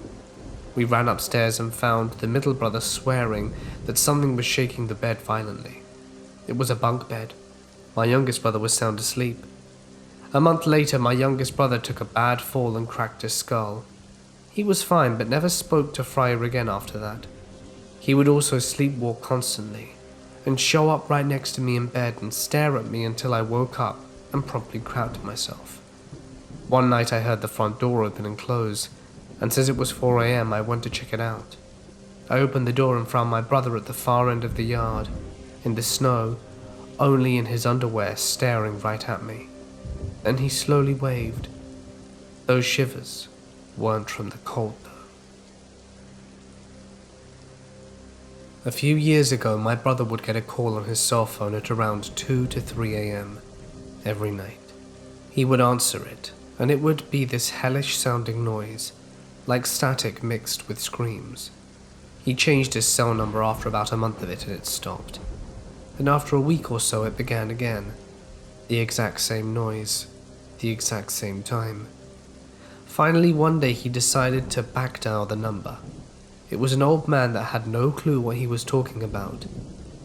We ran upstairs and found the middle brother swearing that something was shaking the bed violently. It was a bunk bed. My youngest brother was sound asleep. A month later, my youngest brother took a bad fall and cracked his skull. He was fine but never spoke to Friar again after that. He would also sleepwalk constantly and show up right next to me in bed and stare at me until I woke up and promptly crapped myself. One night I heard the front door open and close, and since it was 4 a.m. I went to check it out. I opened the door and found my brother at the far end of the yard, in the snow, only in his underwear, staring right at me. Then he slowly waved. Those shivers weren't from the cold though. A few years ago, my brother would get a call on his cell phone at around 2 to 3 a.m. every night. He would answer it, and it would be this hellish sounding noise, like static mixed with screams. He changed his cell number after about a month of it and it stopped. And after a week or so it began again. The exact same noise, the exact same time. Finally one day he decided to backdial the number. It was an old man that had no clue what he was talking about,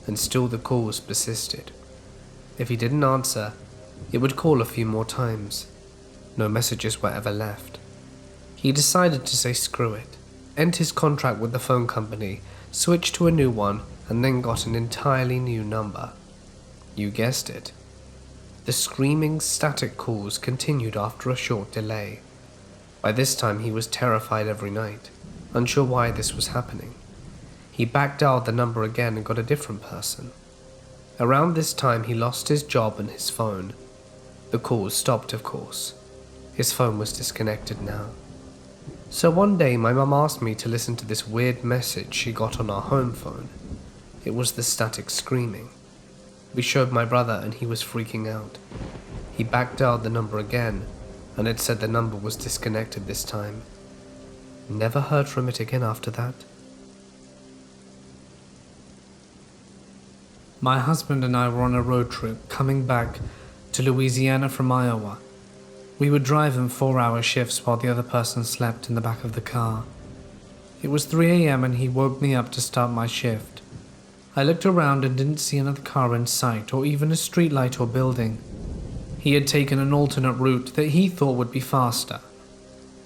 and still the calls persisted. If he didn't answer, it would call a few more times. No messages were ever left. He decided to say screw it, end his contract with the phone company, switched to a new one, and then got an entirely new number. You guessed it. The screaming static calls continued after a short delay. By this time he was terrified every night, unsure why this was happening. He backdialed the number again and got a different person. Around this time he lost his job and his phone. The calls stopped, of course. His phone was disconnected now. So one day my mum asked me to listen to this weird message she got on our home phone. It was the static screaming. We showed my brother and he was freaking out. He backdialed the number again and it said the number was disconnected this time. Never heard from it again after that. My husband and I were on a road trip coming back to Louisiana from Iowa. We were driving 4-hour shifts while the other person slept in the back of the car. It was 3 a.m. and he woke me up to start my shift. I looked around and didn't see another car in sight or even a streetlight or building. He had taken an alternate route that he thought would be faster.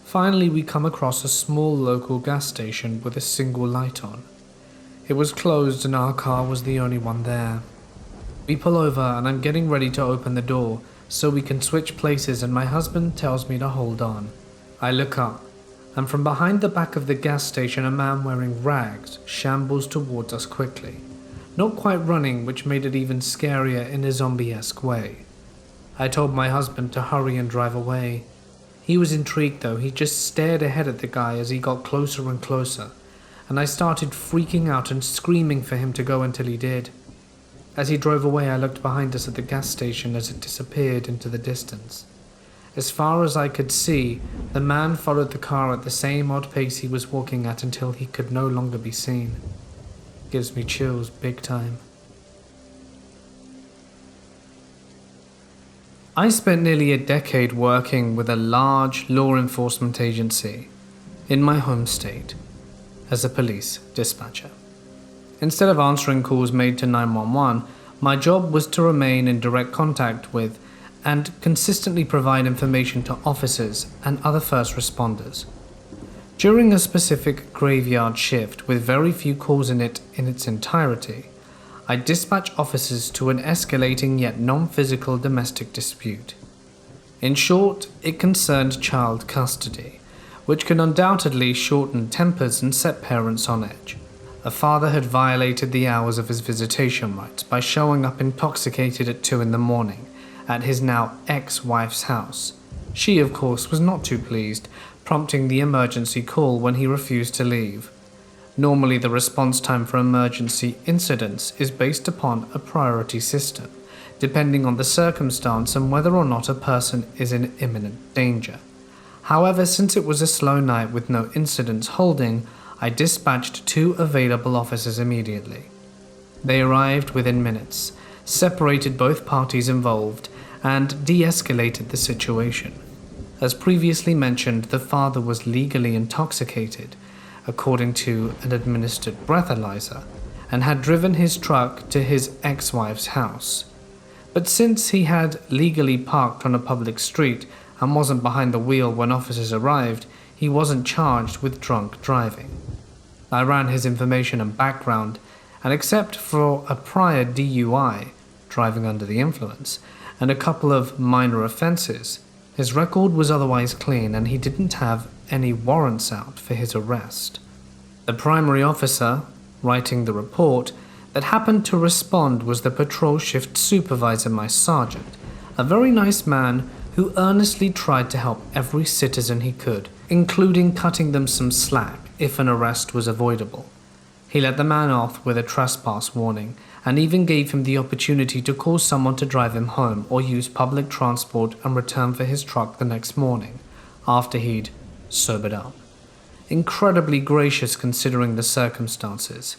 Finally, we come across a small local gas station with a single light on. It was closed and our car was the only one there. We pull over and I'm getting ready to open the door so we can switch places, and my husband tells me to hold on. I look up, and from behind the back of the gas station a man wearing rags shambles towards us quickly. Not quite running, which made it even scarier in a zombie-esque way. I told my husband to hurry and drive away. He was intrigued though. He just stared ahead at the guy as he got closer and closer, and I started freaking out and screaming for him to go until he did. As he drove away, I looked behind us at the gas station as it disappeared into the distance. As far as I could see, the man followed the car at the same odd pace he was walking at until he could no longer be seen. Gives me chills big time. I spent nearly a decade working with a large law enforcement agency in my home state as a police dispatcher. Instead of answering calls made to 911, my job was to remain in direct contact with and consistently provide information to officers and other first responders. During a specific graveyard shift with very few calls in its entirety, I dispatch officers to an escalating yet non-physical domestic dispute. In short, it concerned child custody, which can undoubtedly shorten tempers and set parents on edge. A father had violated the hours of his visitation rights by showing up intoxicated at 2 a.m. at his now ex-wife's house. She, of course, was not too pleased, prompting the emergency call when he refused to leave. Normally, the response time for emergency incidents is based upon a priority system, depending on the circumstance and whether or not a person is in imminent danger. However, since it was a slow night with no incidents holding, I dispatched 2 available officers immediately. They arrived within minutes, separated both parties involved, and de-escalated the situation. As previously mentioned, the father was legally intoxicated, according to an administered breathalyzer, and had driven his truck to his ex-wife's house. But since he had legally parked on a public street and wasn't behind the wheel when officers arrived, he wasn't charged with drunk driving. I ran his information and background, and except for a prior DUI, driving under the influence, and a couple of minor offenses, his record was otherwise clean and he didn't have any warrants out for his arrest. The primary officer, writing the report, that happened to respond was the patrol shift supervisor, my sergeant, a very nice man who earnestly tried to help every citizen he could, including cutting them some slack if an arrest was avoidable. He let the man off with a trespass warning and even gave him the opportunity to call someone to drive him home or use public transport and return for his truck the next morning, after he'd sobered up. Incredibly gracious considering the circumstances.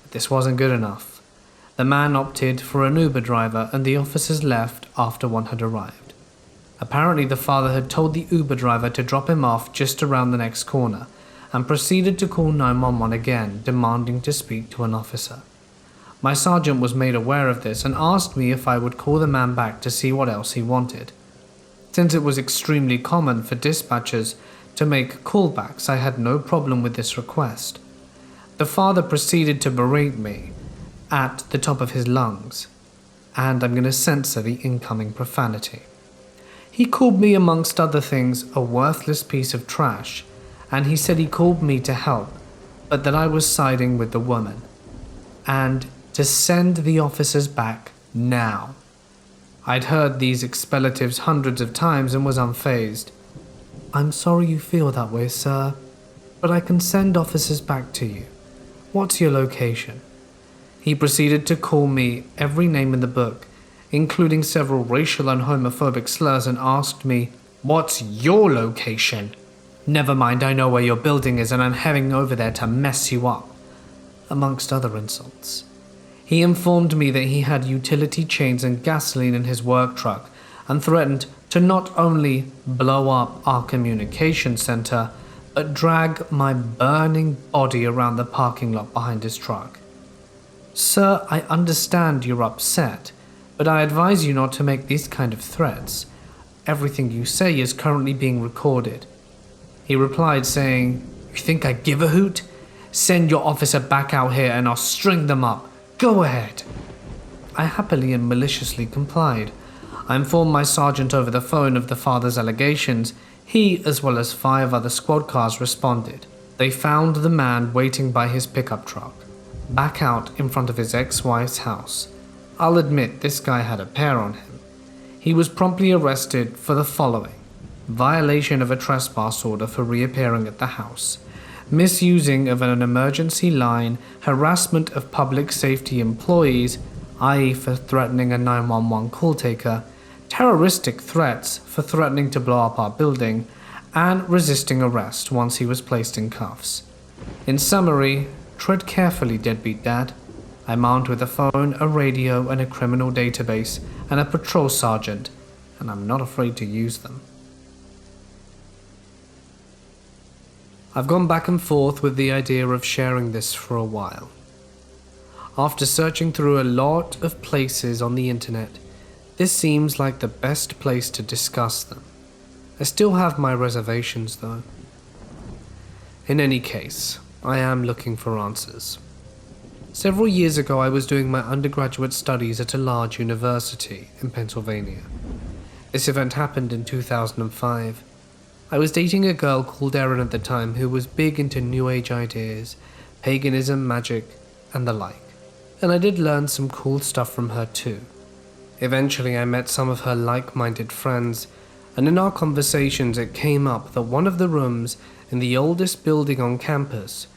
But this wasn't good enough. The man opted for an Uber driver and the officers left after one had arrived. Apparently the father had told the Uber driver to drop him off just around the next corner and proceeded to call 911 again, demanding to speak to an officer. My sergeant was made aware of this and asked me if I would call the man back to see what else he wanted. Since it was extremely common for dispatchers to make callbacks, I had no problem with this request. The father proceeded to berate me at the top of his lungs, and I'm going to censor the incoming profanity. He called me, amongst other things, a worthless piece of trash, and he said he called me to help, but that I was siding with the woman, and to send the officers back now. I'd heard these expellatives hundreds of times and was unfazed. "I'm sorry you feel that way, sir," but I can send officers back to you. What's your location?" He proceeded to call me every name in the book, including several racial and homophobic slurs, and asked me, "What's your location?" "Never mind, I know where your building is and I'm heading over there to mess you up," amongst other insults. He informed me that he had utility chains and gasoline in his work truck and threatened to not only blow up our communication center, but drag my burning body around the parking lot behind his truck. "Sir, I understand you're upset, but I advise you not to make these kind of threats. Everything you say is currently being recorded." He replied saying, "You think I give a hoot? Send your officer back out here and I'll string them up. Go ahead." I happily and maliciously complied. I informed my sergeant over the phone of the father's allegations. He, as well as 5 other squad cars, responded. They found the man waiting by his pickup truck, back out in front of his ex-wife's house. I'll admit this guy had a pair on him. He was promptly arrested for the following: violation of a trespass order for reappearing at the house, misusing of an emergency line, harassment of public safety employees, i.e. for threatening a 911 call taker, terroristic threats for threatening to blow up our building, and resisting arrest once he was placed in cuffs. In summary, tread carefully, deadbeat dad. I'm armed with a phone, a radio, and a criminal database, and a patrol sergeant, and I'm not afraid to use them. I've gone back and forth with the idea of sharing this for a while. After searching through a lot of places on the internet, this seems like the best place to discuss them. I still have my reservations though. In any case, I am looking for answers. Several years ago, I was doing my undergraduate studies at a large university in Pennsylvania. This event happened in 2005. I was dating a girl called Erin at the time who was big into New Age ideas, paganism, magic, and the like. And I did learn some cool stuff from her too. Eventually I met some of her like-minded friends, and in our conversations it came up that one of the rooms in the oldest building on campus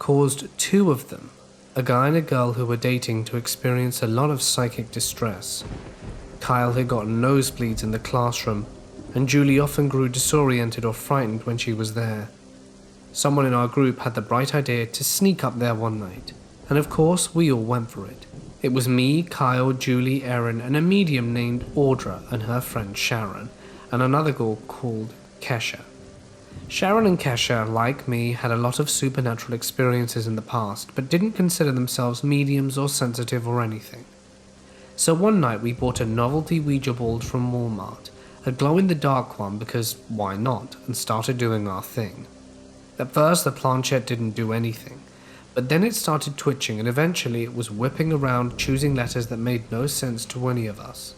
caused 2 of them, a guy and a girl who were dating, to experience a lot of psychic distress. Kyle had gotten nosebleeds in the classroom, and Julie often grew disoriented or frightened when she was there. Someone in our group had the bright idea to sneak up there one night, and of course we all went for it. It was me, Kyle, Julie, Erin, and a medium named Audra and her friend Sharon, and another girl called Kesha. Sharon and Kesha, like me, had a lot of supernatural experiences in the past, but didn't consider themselves mediums or sensitive or anything. So one night we bought a novelty Ouija board from Walmart, a glow-in-the-dark one because why not, and started doing our thing. At first the planchette didn't do anything, but then it started twitching and eventually it was whipping around choosing letters that made no sense to any of us.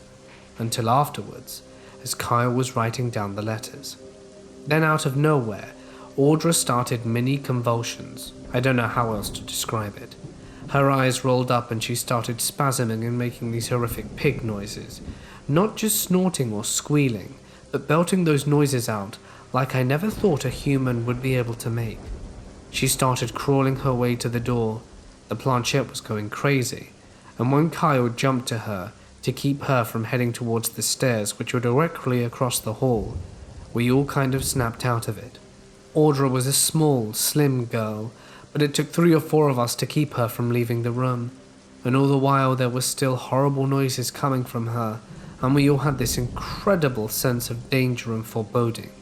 Until afterwards, as Kyle was writing down the letters. Then out of nowhere, Audra started mini convulsions. I don't know how else to describe it. Her eyes rolled up and she started spasming and making these horrific pig noises. Not just snorting or squealing, but belting those noises out like I never thought a human would be able to make. She started crawling her way to the door. The planchette was going crazy, and when Kyle jumped to her to keep her from heading towards the stairs which were directly across the hall, we all kind of snapped out of it. Audra was a small, slim girl, but it took 3 or 4 of us to keep her from leaving the room, and all the while there was still horrible noises coming from her, and we all had this incredible sense of danger and foreboding.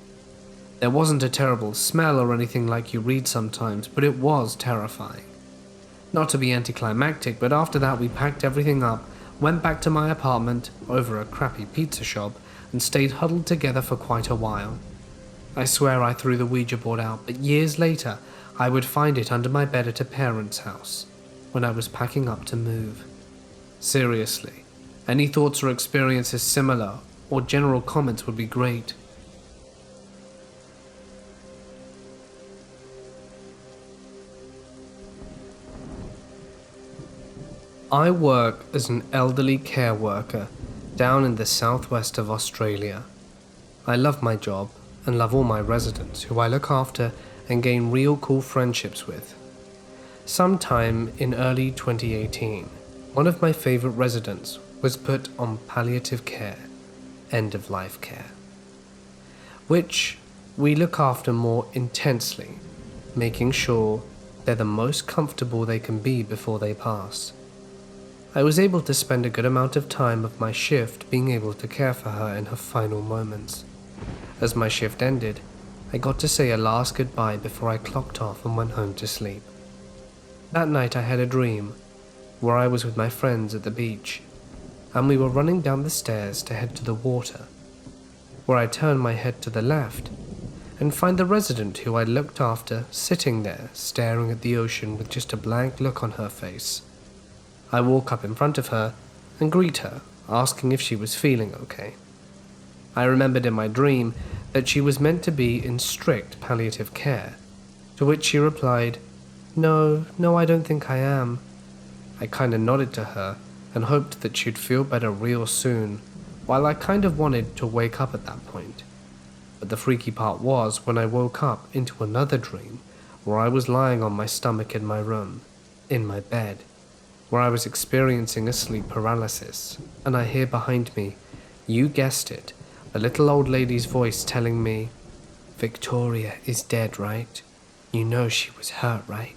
There wasn't a terrible smell or anything like you read sometimes, but it was terrifying. Not to be anticlimactic, but after that we packed everything up, went back to my apartment over a crappy pizza shop, and stayed huddled together for quite a while. I swear I threw the Ouija board out, but years later I would find it under my bed at a parent's house when I was packing up to move. Seriously, any thoughts or experiences similar or general comments would be great. I work as an elderly care worker down in the southwest of Australia. I love my job and love all my residents who I look after and gain real cool friendships with. Sometime in early 2018, one of my favorite residents was put on palliative care, end-of-life care, which we look after more intensely, making sure they're the most comfortable they can be before they pass. I was able to spend a good amount of time of my shift being able to care for her in her final moments. As my shift ended, I got to say a last goodbye before I clocked off and went home to sleep. That night I had a dream where I was with my friends at the beach, and we were running down the stairs to head to the water, where I turned my head to the left and find the resident who I looked after sitting there staring at the ocean with just a blank look on her face. I walk up in front of her and greet her, asking if she was feeling okay. I remembered in my dream that she was meant to be in strict palliative care, to which she replied, No, I don't think I am." I kinda nodded to her and hoped that she'd feel better real soon, while I kind of wanted to wake up at that point. But the freaky part was when I woke up into another dream where I was lying on my stomach in my room, in my bed, where I was experiencing a sleep paralysis, and I hear behind me, you guessed it, a little old lady's voice telling me, "Victoria is dead, right? You know she was hurt, right?"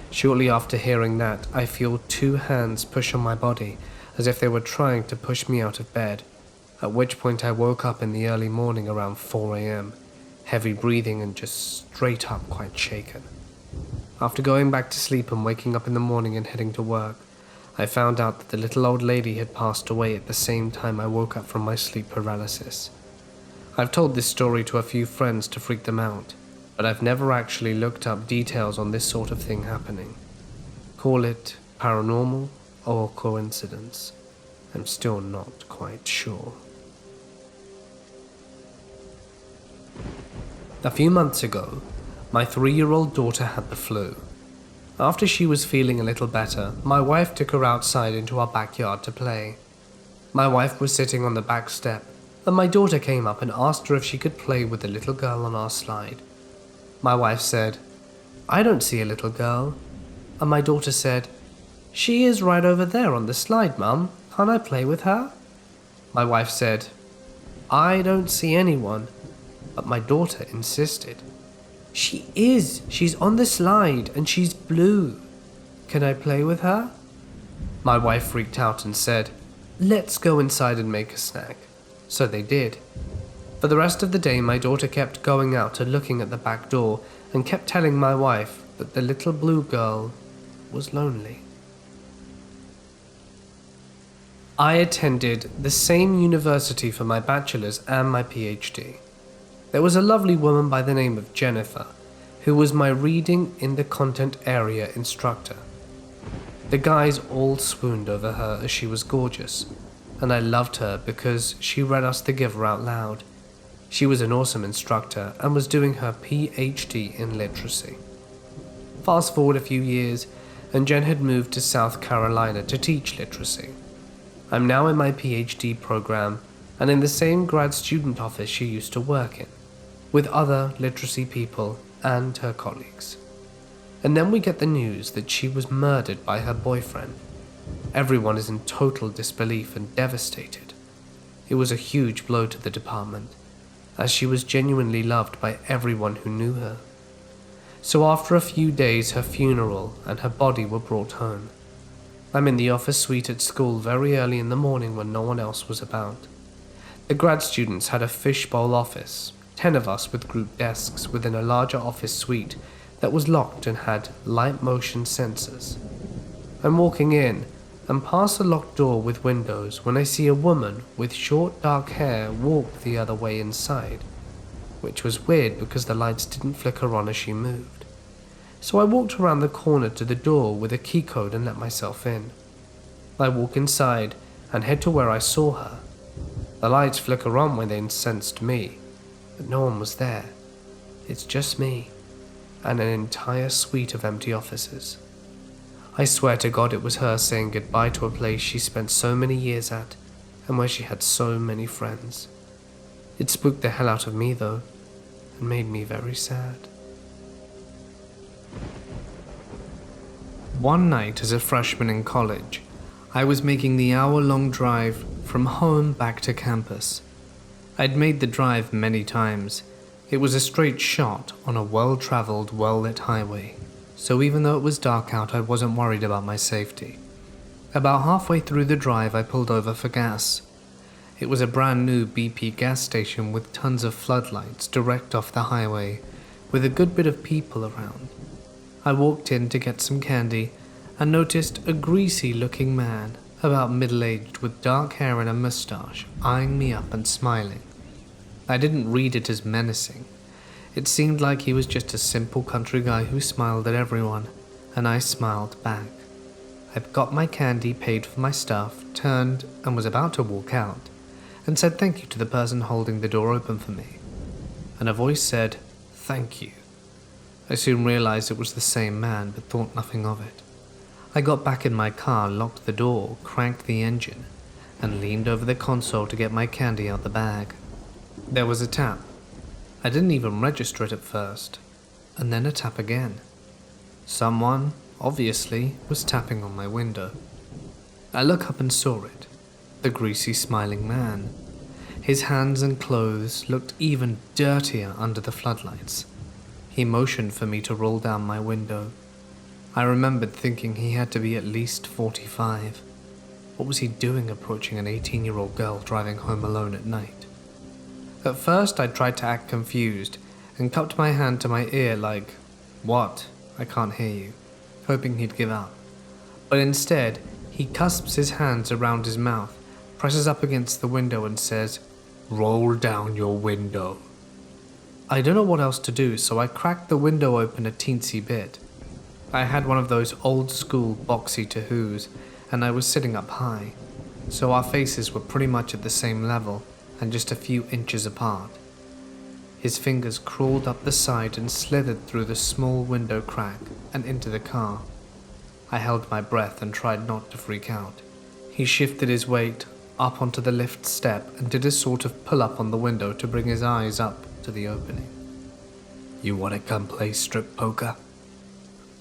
Shortly after hearing that, I feel 2 hands push on my body as if they were trying to push me out of bed, at which point I woke up in the early morning around 4 a.m., heavy breathing and just straight up quite shaken. After going back to sleep and waking up in the morning and heading to work, I found out that the little old lady had passed away at the same time I woke up from my sleep paralysis. I've told this story to a few friends to freak them out, but I've never actually looked up details on this sort of thing happening. Call it paranormal or coincidence. I'm still not quite sure. A few months ago, my 3-year-old daughter had the flu. After she was feeling a little better, my wife took her outside into our backyard to play. My wife was sitting on the back step, and my daughter came up and asked her if she could play with the little girl on our slide. My wife said, "I don't see a little girl." And my daughter said, "She is right over there on the slide, Mum. Can't I play with her?" My wife said, "I don't see anyone." But my daughter insisted. "She is. She's on the slide and she's blue. Can I play with her?" My wife freaked out and said, "Let's go inside and make a snack." So they did. For the rest of the day, my daughter kept going out and looking at the back door and kept telling my wife that the little blue girl was lonely. I attended the same university for my bachelor's and my PhD. There was a lovely woman by the name of Jennifer, who was my reading in the content area instructor. The guys all swooned over her as she was gorgeous, and I loved her because she read us The Giver out loud. She was an awesome instructor and was doing her PhD in literacy. Fast forward a few years, and Jen had moved to South Carolina to teach literacy. I'm now in my PhD program and in the same grad student office she used to work in, with other literacy people and her colleagues. And then we get the news that she was murdered by her boyfriend. Everyone is in total disbelief and devastated. It was a huge blow to the department, as she was genuinely loved by everyone who knew her. So after a few days, her funeral and her body were brought home. I'm in the office suite at school very early in the morning when no one else was about. The grad students had a fishbowl office, 10 of us with group desks within a larger office suite that was locked and had light motion sensors. I'm walking in and past a locked door with windows when I see a woman with short dark hair walk the other way inside, which was weird because the lights didn't flicker on as she moved. So I walked around the corner to the door with a key code and let myself in. I walk inside and head to where I saw her. The lights flicker on when they sensed me, but no one was there. It's just me and an entire suite of empty offices. I swear to God it was her saying goodbye to a place she spent so many years at and where she had so many friends. It spooked the hell out of me though, and made me very sad. One night as a freshman in college, I was making the hour-long drive from home back to campus. I'd made the drive many times. It was a straight shot on a well-traveled, well-lit highway, so even though it was dark out, I wasn't worried about my safety. About halfway through the drive, I pulled over for gas. It was a brand new BP gas station with tons of floodlights direct off the highway, with a good bit of people around. I walked in to get some candy and noticed a greasy-looking man, about middle-aged with dark hair and a mustache, eyeing me up and smiling. I didn't read it as menacing. It seemed like he was just a simple country guy who smiled at everyone, and I smiled back. I got my candy, paid for my stuff, turned and was about to walk out, and said thank you to the person holding the door open for me. And a voice said, "Thank you." I soon realized it was the same man, but thought nothing of it. I got back in my car, locked the door, cranked the engine, and leaned over the console to get my candy out the bag. There was a tap. I didn't even register it at first, and then a tap again. Someone, obviously, was tapping on my window. I looked up and saw it, the greasy smiling man. His hands and clothes looked even dirtier under the floodlights. He motioned for me to roll down my window. I remembered thinking he had to be at least 45. What was he doing approaching an 18-year-old girl driving home alone at night? At first I tried to act confused and cupped my hand to my ear like, "What? I can't hear you," hoping he'd give up. But instead, he cusps his hands around his mouth, presses up against the window and says, "Roll down your window." I don't know what else to do, so I cracked the window open a teensy bit. I had one of those old-school boxy Tahoos, and I was sitting up high, so our faces were pretty much at the same level and just a few inches apart. His fingers crawled up the side and slithered through the small window crack and into the car. I held my breath and tried not to freak out. He shifted his weight up onto the lift step and did a sort of pull-up on the window to bring his eyes up to the opening. "You want to come play strip poker?"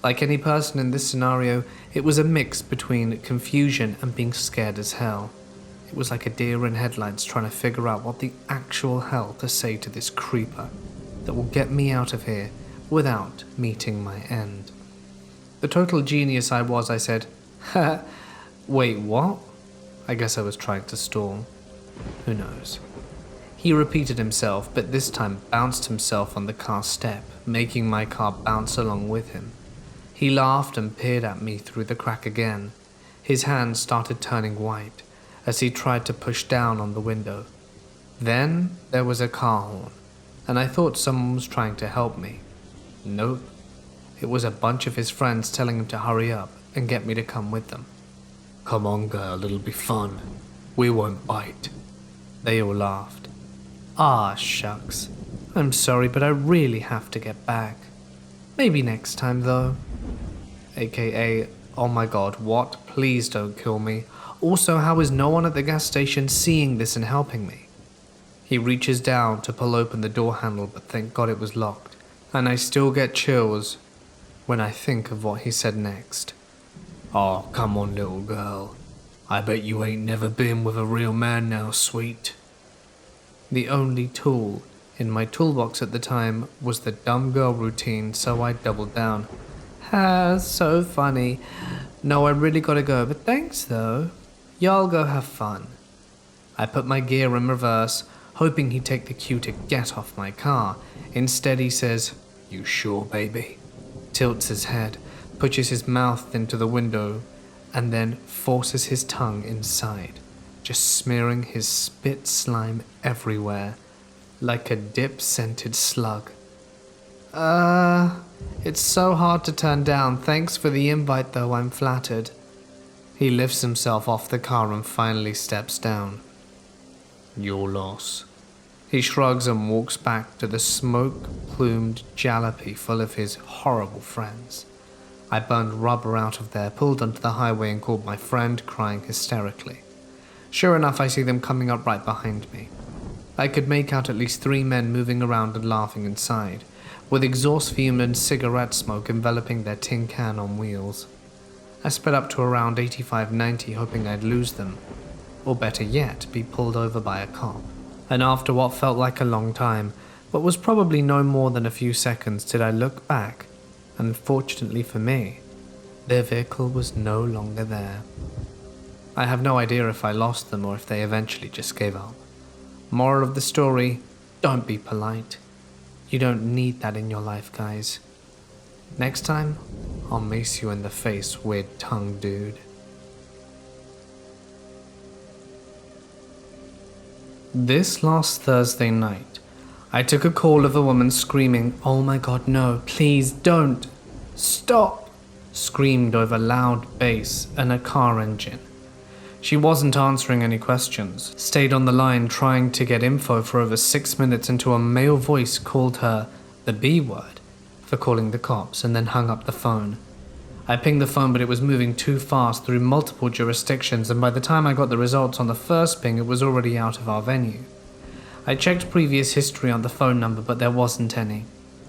Like any person in this scenario, it was a mix between confusion and being scared as hell. It was like a deer in headlights trying to figure out what the actual hell to say to this creeper that will get me out of here without meeting my end. The total genius I was, I said, "Ha, wait, what?" I guess I was trying to stall. Who knows? He repeated himself, but this time bounced himself on the car step, making my car bounce along with him. He laughed and peered at me through the crack again. His hands started turning white as he tried to push down on the window. Then there was a car horn, and I thought someone was trying to help me. Nope. It was a bunch of his friends telling him to hurry up and get me to come with them. "Come on, girl, it'll be fun. We won't bite." They all laughed. "Ah, shucks. I'm sorry, but I really have to get back. Maybe next time, though." AKA, "Oh my god, what? Please don't kill me. Also, how is no one at the gas station seeing this and helping me?" He reaches down to pull open the door handle, but thank god it was locked. And I still get chills when I think of what he said next. "Oh, come on, little girl. I bet you ain't never been with a real man now, sweet." The only tool in my toolbox at the time was the dumb girl routine, so I doubled down. "Ha, so funny. No, I really gotta go, but thanks though. Y'all go have fun." I put my gear in reverse, hoping he'd take the cue to get off my car. Instead he says, "You sure, baby?" Tilts his head, pushes his mouth into the window, and then forces his tongue inside, just smearing his spit slime everywhere, like a dip-scented slug. It's so hard to turn down. Thanks for the invite though, I'm flattered." He lifts himself off the car and finally steps down. "Your loss." He shrugs and walks back to the smoke-plumed jalopy full of his horrible friends. I burned rubber out of there, pulled onto the highway and called my friend, crying hysterically. Sure enough, I see them coming up right behind me. I could make out at least 3 men moving around and laughing inside, with exhaust fume and cigarette smoke enveloping their tin can on wheels. I sped up to around 85-90, hoping I'd lose them, or better yet, be pulled over by a cop. And after what felt like a long time, but was probably no more than a few seconds, did I look back, and unfortunately for me, their vehicle was no longer there. I have no idea if I lost them or if they eventually just gave up. Moral of the story, don't be polite. You don't need that in your life, guys. Next time, I'll mace you in the face, weird tongue dude. This last Thursday night, I took a call of a woman screaming, "Oh my god, no, please don't, stop," screamed over loud bass and a car engine. She wasn't answering any questions, stayed on the line trying to get info for over 6 minutes until a male voice called her the B word for calling the cops and then hung up the phone. I pinged the phone, but it was moving too fast through multiple jurisdictions, and by the time I got the results on the first ping, it was already out of our venue. I checked previous history on the phone number, but there wasn't any.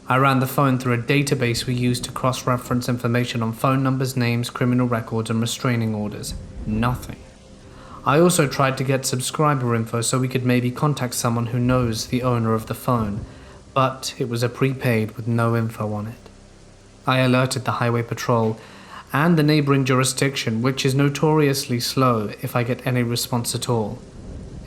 I ran the phone through a database we used to cross-reference information on phone numbers, names, criminal records, and restraining orders. Nothing. I also tried to get subscriber info so we could maybe contact someone who knows the owner of the phone, but it was a prepaid with no info on it. I alerted the highway patrol and the neighboring jurisdiction, which is notoriously slow if I get any response at all.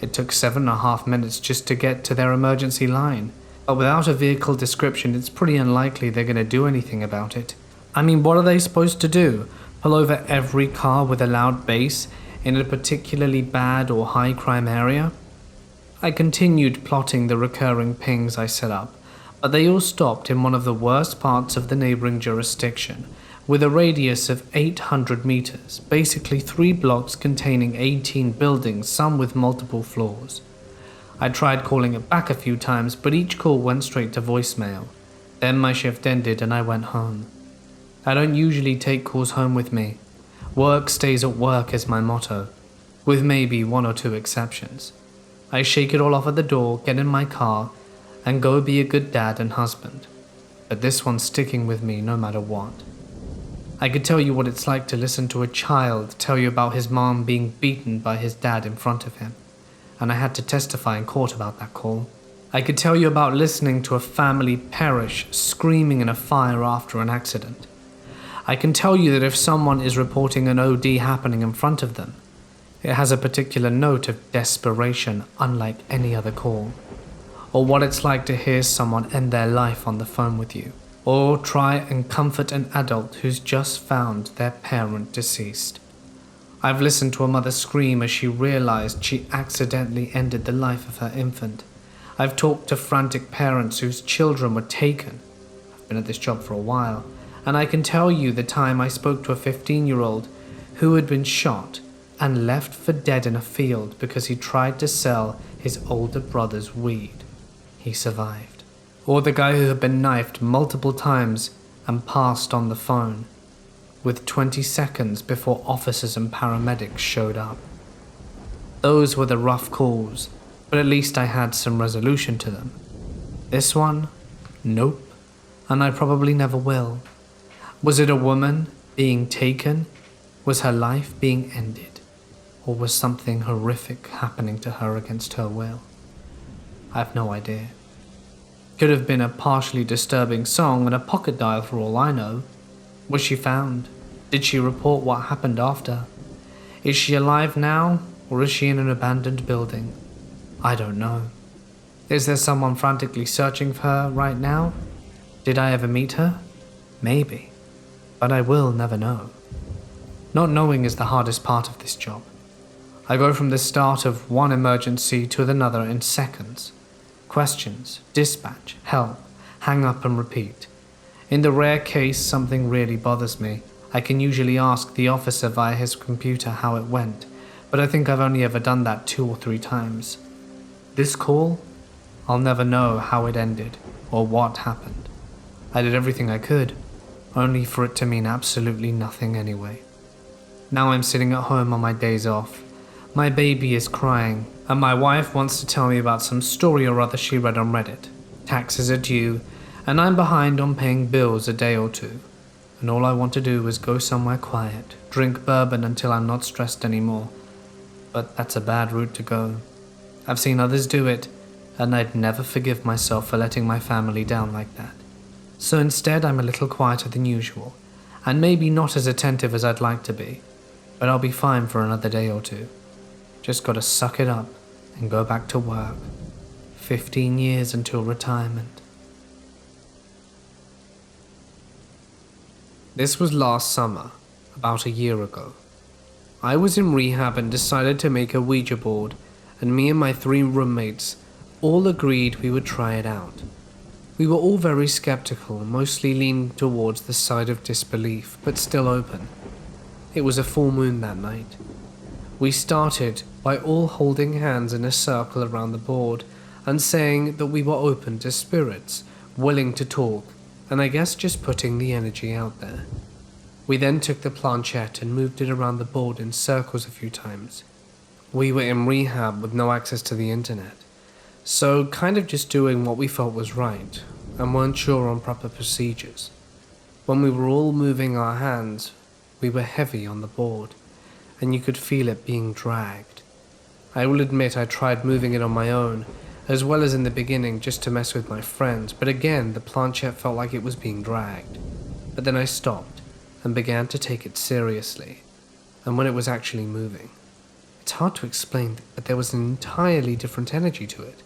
It took 7.5 minutes just to get to their emergency line, but without a vehicle description, it's pretty unlikely they're going to do anything about it. I mean, what are they supposed to do? Pull over every car with a loud bass in a particularly bad or high crime area? I continued plotting the recurring pings I set up, but they all stopped in one of the worst parts of the neighboring jurisdiction, with a radius of 800 meters, basically 3 blocks containing 18 buildings, some with multiple floors. I tried calling it back a few times, but each call went straight to voicemail. Then my shift ended and I went home. I don't usually take calls home with me. Work stays at work is my motto, with maybe 1 or 2 exceptions. I shake it all off at the door, get in my car, and go be a good dad and husband. But this one's sticking with me no matter what. I could tell you what it's like to listen to a child tell you about his mom being beaten by his dad in front of him, and I had to testify in court about that call. I could tell you about listening to a family perish screaming in a fire after an accident. I can tell you that if someone is reporting an OD happening in front of them, it has a particular note of desperation unlike any other call. Or what it's like to hear someone end their life on the phone with you. Or try and comfort an adult who's just found their parent deceased. I've listened to a mother scream as she realized she accidentally ended the life of her infant. I've talked to frantic parents whose children were taken. I've been at this job for a while, and I can tell you the time I spoke to a 15-year-old who had been shot and left for dead in a field because he tried to sell his older brother's weed. He survived. Or the guy who had been knifed multiple times and passed on the phone, with 20 seconds before officers and paramedics showed up. Those were the rough calls, but at least I had some resolution to them. This one? Nope. And I probably never will. Was it a woman being taken? Was her life being ended? Or was something horrific happening to her against her will? I have no idea. Could have been a partially disturbing song and a pocket dial for all I know. Was she found? Did she report what happened after? Is she alive now, or is she in an abandoned building? I don't know. Is there someone frantically searching for her right now? Did I ever meet her? Maybe. But I will never know. Not knowing is the hardest part of this job. I go from the start of one emergency to another in seconds. Questions, dispatch, help, hang up and repeat. In the rare case something really bothers me, I can usually ask the officer via his computer how it went, but I think I've only ever done that 2 or 3 times. This call? I'll never know how it ended or what happened. I did everything I could, only for it to mean absolutely nothing anyway. Now I'm sitting at home on my days off. My baby is crying, and my wife wants to tell me about some story or other she read on Reddit. Taxes are due, and I'm behind on paying bills a day or 2. and all I want to do is go somewhere quiet, drink bourbon until I'm not stressed anymore. But that's a bad route to go. I've seen others do it, and I'd never forgive myself for letting my family down like that. So instead, I'm a little quieter than usual, and maybe not as attentive as I'd like to be, but I'll be fine for another day or two. Just gotta suck it up and go back to work. 15 years until retirement. This was last summer, about a year ago. I was in rehab and decided to make a Ouija board, and me and my 3 roommates all agreed we would try it out. We were all very skeptical, mostly leaning towards the side of disbelief, but still open. It was a full moon that night. We started by all holding hands in a circle around the board and saying that we were open to spirits, willing to talk, and I guess just putting the energy out there. We then took the planchette and moved it around the board in circles a few times. We were in rehab with no access to the internet, so kind of just doing what we felt was right, and weren't sure on proper procedures. When we were all moving our hands, we were heavy on the board, and you could feel it being dragged. I will admit I tried moving it on my own, as well as in the beginning just to mess with my friends, but again the planchette felt like it was being dragged. But then I stopped and began to take it seriously, and when it was actually moving. It's hard to explain, but there was an entirely different energy to it.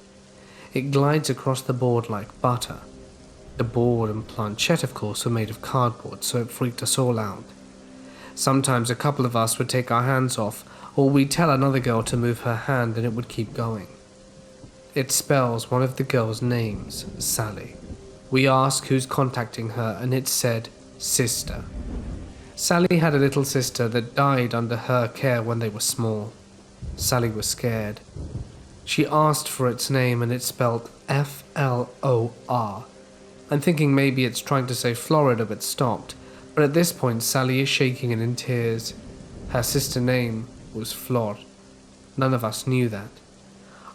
It glides across the board like butter. The board and planchette, of course, were made of cardboard, so it freaked us all out. Sometimes a couple of us would take our hands off, or we'd tell another girl to move her hand and it would keep going. It spells one of the girls' names, Sally. We asked who's contacting her, and it said, sister. Sally had a little sister that died under her care when they were small. Sally was scared. She asked for its name, and it spelled F-L-O-R. I'm thinking maybe it's trying to say Florida, but stopped. But at this point, Sally is shaking and in tears. Her sister's name was Flor. None of us knew that.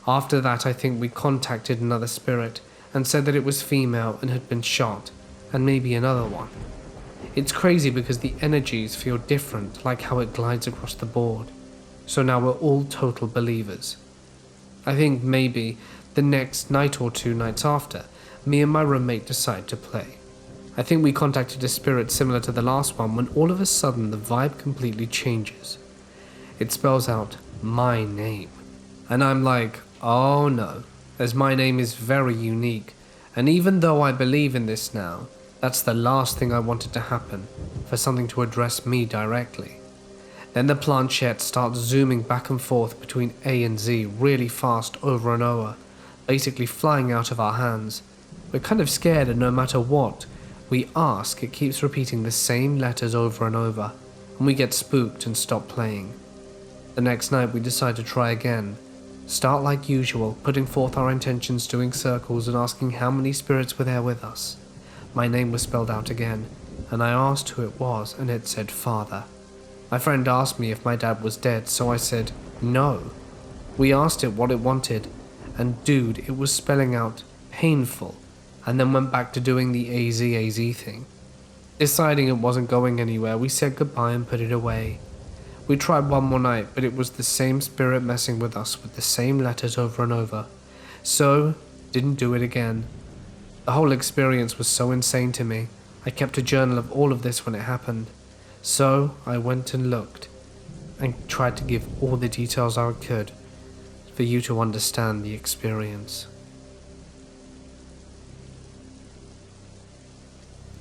After that, I think we contacted another spirit and said that it was female and had been shot, and maybe another one. It's crazy because the energies feel different, like how it glides across the board. So now we're all total believers. I think maybe the next night or 2 nights after, me and my roommate decide to play. I think we contacted a spirit similar to the last one when all of a sudden the vibe completely changes. It spells out my name. And I'm like, oh no, as my name is very unique, and even though I believe in this now, that's the last thing I wanted to happen, for something to address me directly. Then the planchette starts zooming back and forth between A and Z really fast over and over, basically flying out of our hands. We're kind of scared, and no matter what we ask, it keeps repeating the same letters over and over, and we get spooked and stop playing. The next night we decide to try again. Start like usual, putting forth our intentions, doing circles and asking how many spirits were there with us. My name was spelled out again, and I asked who it was, and it said father. My friend asked me if my dad was dead, so I said no. We asked it what it wanted, and dude, it was spelling out painful, and then went back to doing the AZ thing. Deciding it wasn't going anywhere, we said goodbye and put it away. We tried one more night, but it was the same spirit messing with us with the same letters over and over. So, didn't do it again. The whole experience was so insane to me. I kept a journal of all of this when it happened. So, I went and looked, and tried to give all the details I could for you to understand the experience.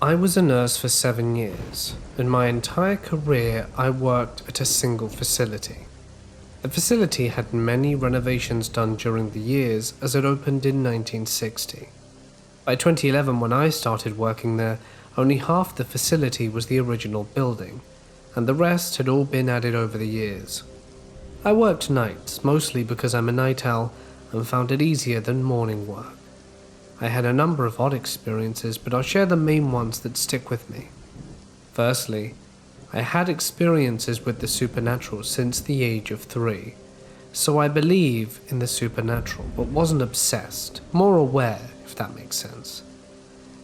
I was a nurse for 7 years. In my entire career, I worked at a single facility. The facility had many renovations done during the years as it opened in 1960. By 2011, when I started working there, only half the facility was the original building, and the rest had all been added over the years. I worked nights, mostly because I'm a night owl and found it easier than morning work. I had a number of odd experiences, but I'll share the main ones that stick with me. Firstly, I had experiences with the supernatural since the age of 3, so I believe in the supernatural, but wasn't obsessed, more aware, if that makes sense.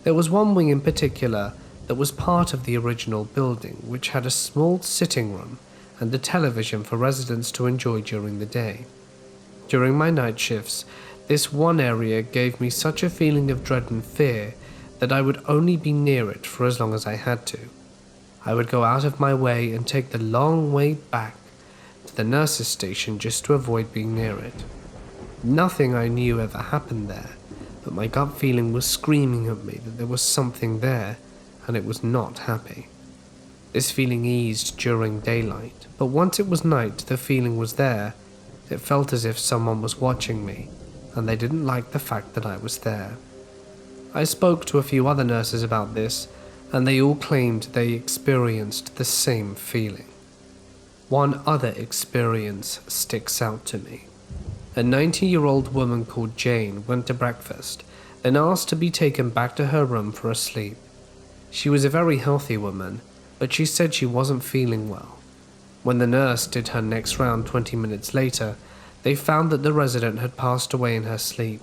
There was one wing in particular that was part of the original building, which had a small sitting room and a television for residents to enjoy during the day. During my night shifts, this one area gave me such a feeling of dread and fear that I would only be near it for as long as I had to. I would go out of my way and take the long way back to the nurse's station just to avoid being near it. Nothing I knew ever happened there, but my gut feeling was screaming at me that there was something there, and it was not happy. This feeling eased during daylight, but once it was night, the feeling was there. It felt as if someone was watching me, and they didn't like the fact that I was there. I spoke to a few other nurses about this, and they all claimed they experienced the same feeling. One other experience sticks out to me. A 90-year-old woman called Jane went to breakfast and asked to be taken back to her room for a sleep. She was a very healthy woman, but she said she wasn't feeling well. When the nurse did her next round 20 minutes later, they found that the resident had passed away in her sleep.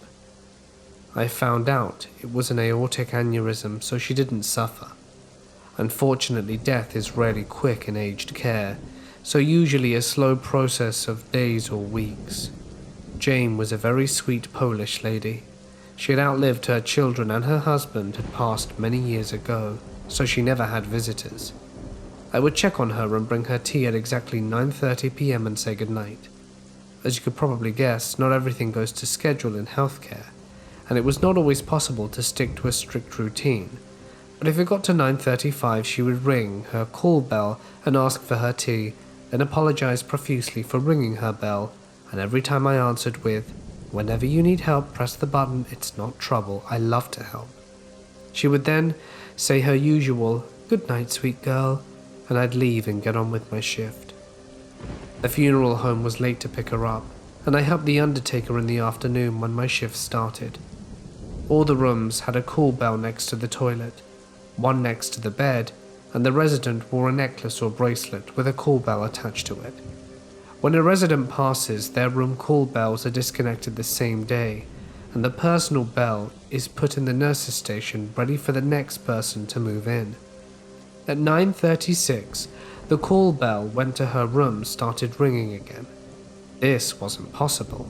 I found out it was an aortic aneurysm, so she didn't suffer. Unfortunately, death is rarely quick in aged care, so usually a slow process of days or weeks. Jane was a very sweet Polish lady. She had outlived her children and her husband had passed many years ago, so she never had visitors. I would check on her and bring her tea at exactly 9:30 p.m. and say goodnight. As you could probably guess, not everything goes to schedule in healthcare, and it was not always possible to stick to a strict routine. But if it got to 9:35, she would ring her call bell and ask for her tea, then apologize profusely for ringing her bell, and every time I answered with, "Whenever you need help, press the button, it's not trouble, I love to help." She would then say her usual, "Good night, sweet girl," and I'd leave and get on with my shift. The funeral home was late to pick her up, and I helped the undertaker in the afternoon when my shift started. All the rooms had a call bell next to the toilet, one next to the bed, and the resident wore a necklace or bracelet with a call bell attached to it. When a resident passes, their room call bells are disconnected the same day, and the personal bell is put in the nurse's station ready for the next person to move in. At 9:36, the call bell went to her room started ringing again. This wasn't possible.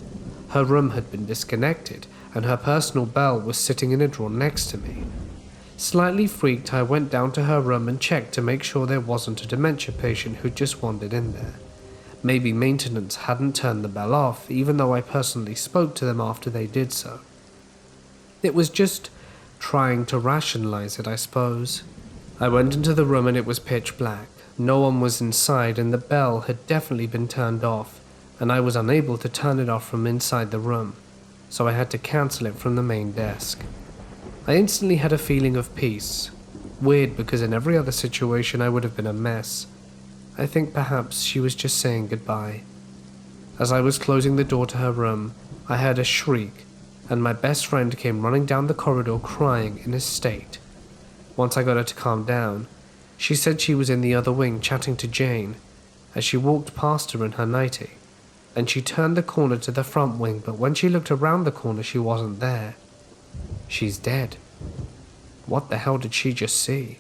Her room had been disconnected, and her personal bell was sitting in a drawer next to me. Slightly freaked, I went down to her room and checked to make sure there wasn't a dementia patient who just wandered in there. Maybe maintenance hadn't turned the bell off, even though I personally spoke to them after they did so. It was just trying to rationalize it, I suppose. I went into the room and it was pitch black. No one was inside and the bell had definitely been turned off, and I was unable to turn it off from inside the room, so I had to cancel it from the main desk. I instantly had a feeling of peace. Weird, because in every other situation I would have been a mess. I think perhaps she was just saying goodbye. As I was closing the door to her room, I heard a shriek, and my best friend came running down the corridor crying in a state. Once I got her to calm down, she said she was in the other wing chatting to Jane as she walked past her in her nightie, and she turned the corner to the front wing, but when she looked around the corner she wasn't there. She's dead. What the hell did she just see?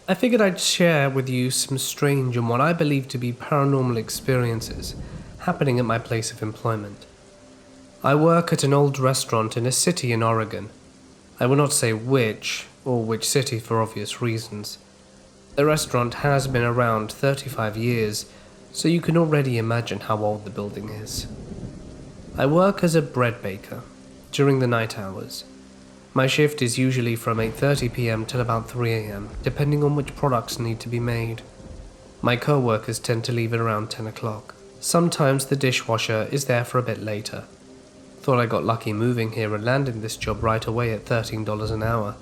I figured I'd share with you some strange and what I believe to be paranormal experiences happening at my place of employment. I work at an old restaurant in a city in Oregon. I will not say which or which city for obvious reasons. The restaurant has been around 35 years, so you can already imagine how old the building is. I work as a bread baker during the night hours. My shift is usually from 8:30 p.m. till about 3 a.m., depending on which products need to be made. My co-workers tend to leave at around 10 o'clock. Sometimes the dishwasher is there for a bit later. Thought I got lucky moving here and landing this job right away at $13 an hour,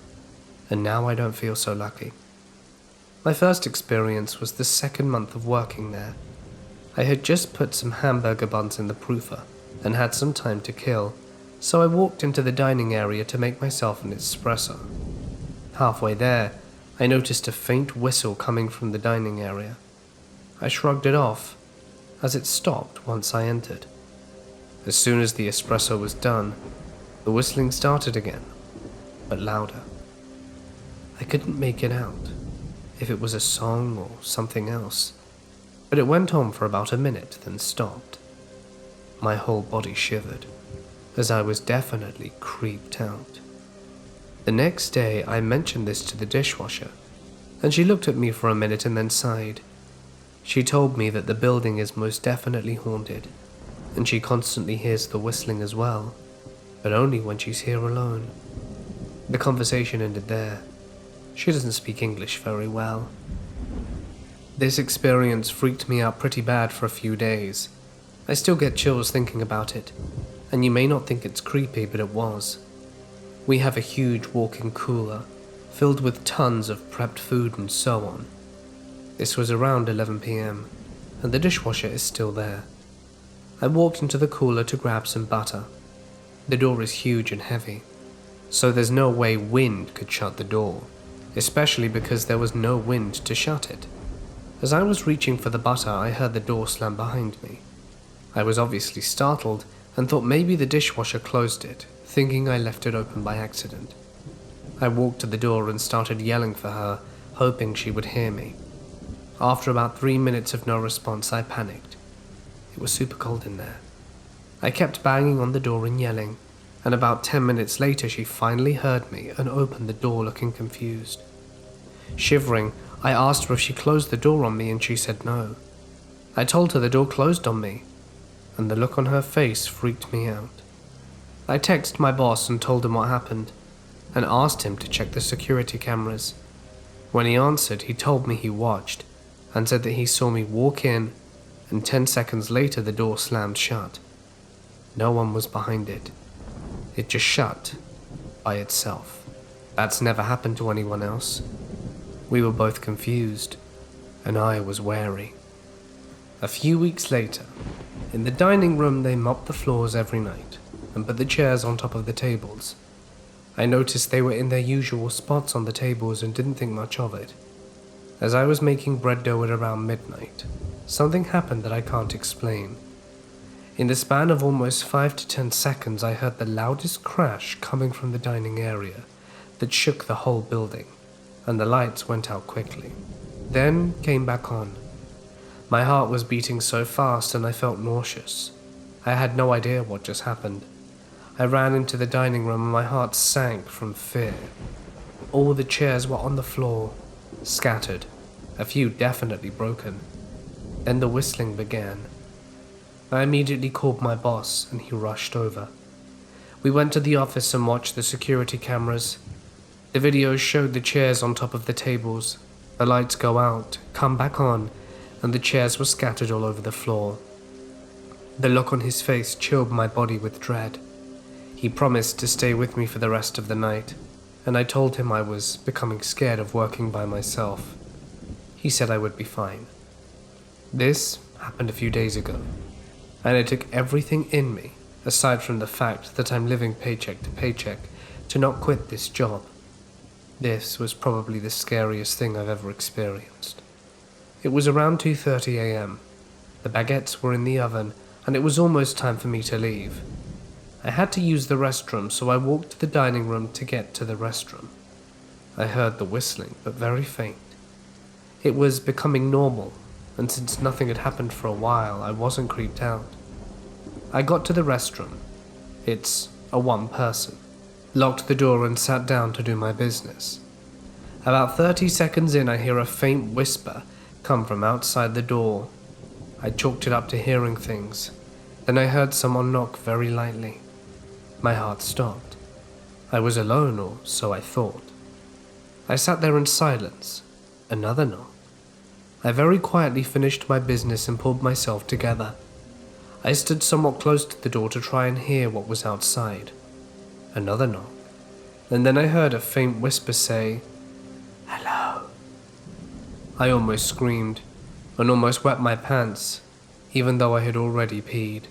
and now I don't feel so lucky. My first experience was the second month of working there. I had just put some hamburger buns in the proofer and had some time to kill, so I walked into the dining area to make myself an espresso. Halfway there, I noticed a faint whistle coming from the dining area. I shrugged it off, as it stopped once I entered. As soon as the espresso was done, the whistling started again, but louder. I couldn't make it out, if it was a song or something else, but it went on for about a minute, then stopped. My whole body shivered, as I was definitely creeped out. The next day, I mentioned this to the dishwasher, and she looked at me for a minute and then sighed. She told me that the building is most definitely haunted, and she constantly hears the whistling as well, but only when she's here alone. The conversation ended there. She doesn't speak English very well. This experience freaked me out pretty bad for a few days. I still get chills thinking about it, and you may not think it's creepy, but it was. We have a huge walk-in cooler, filled with tons of prepped food and so on. This was around 11 p.m, and the dishwasher is still there. I walked into the cooler to grab some butter. The door is huge and heavy, so there's no way wind could shut the door, especially because there was no wind to shut it. As I was reaching for the butter, I heard the door slam behind me. I was obviously startled and thought maybe the dishwasher closed it, thinking I left it open by accident. I walked to the door and started yelling for her, hoping she would hear me. After about 3 minutes of no response, I panicked. It was super cold in there. I kept banging on the door and yelling, and about 10 minutes later she finally heard me and opened the door looking confused. Shivering, I asked her if she closed the door on me and she said no. I told her the door closed on me, and the look on her face freaked me out. I texted my boss and told him what happened, and asked him to check the security cameras. When he answered, he told me he watched, and said that he saw me walk in, and 10 seconds later the door slammed shut. No one was behind it. It just shut by itself. That's never happened to anyone else. We were both confused, and I was wary. A few weeks later, in the dining room they mopped the floors every night and put the chairs on top of the tables. I noticed they were in their usual spots on the tables and didn't think much of it. As I was making bread dough at around midnight, something happened that I can't explain. In the span of almost 5 to 10 seconds, I heard the loudest crash coming from the dining area that shook the whole building, and the lights went out quickly, then came back on. My heart was beating so fast and I felt nauseous. I had no idea what just happened. I ran into the dining room and my heart sank from fear. All the chairs were on the floor, scattered, a few definitely broken. Then the whistling began. I immediately called my boss and he rushed over. We went to the office and watched the security cameras. The videos showed the chairs on top of the tables, the lights go out, come back on, and the chairs were scattered all over the floor. The look on his face chilled my body with dread. He promised to stay with me for the rest of the night, and I told him I was becoming scared of working by myself. He said I would be fine. This happened a few days ago, and it took everything in me, aside from the fact that I'm living paycheck to paycheck, to not quit this job. This was probably the scariest thing I've ever experienced. It was around 2:30 a.m. The baguettes were in the oven, and it was almost time for me to leave. I had to use the restroom, so I walked to the dining room to get to the restroom. I heard the whistling, but very faint. It was becoming normal, and since nothing had happened for a while, I wasn't creeped out. I got to the restroom. It's a one-person. Locked the door and sat down to do my business. About 30 seconds in, I hear a faint whisper come from outside the door. I chalked it up to hearing things. Then I heard someone knock very lightly. My heart stopped. I was alone, or so I thought. I sat there in silence. Another knock. I very quietly finished my business and pulled myself together. I stood somewhat close to the door to try and hear what was outside. Another knock. And then I heard a faint whisper say, "Hello." I almost screamed, and almost wet my pants, even though I had already peed.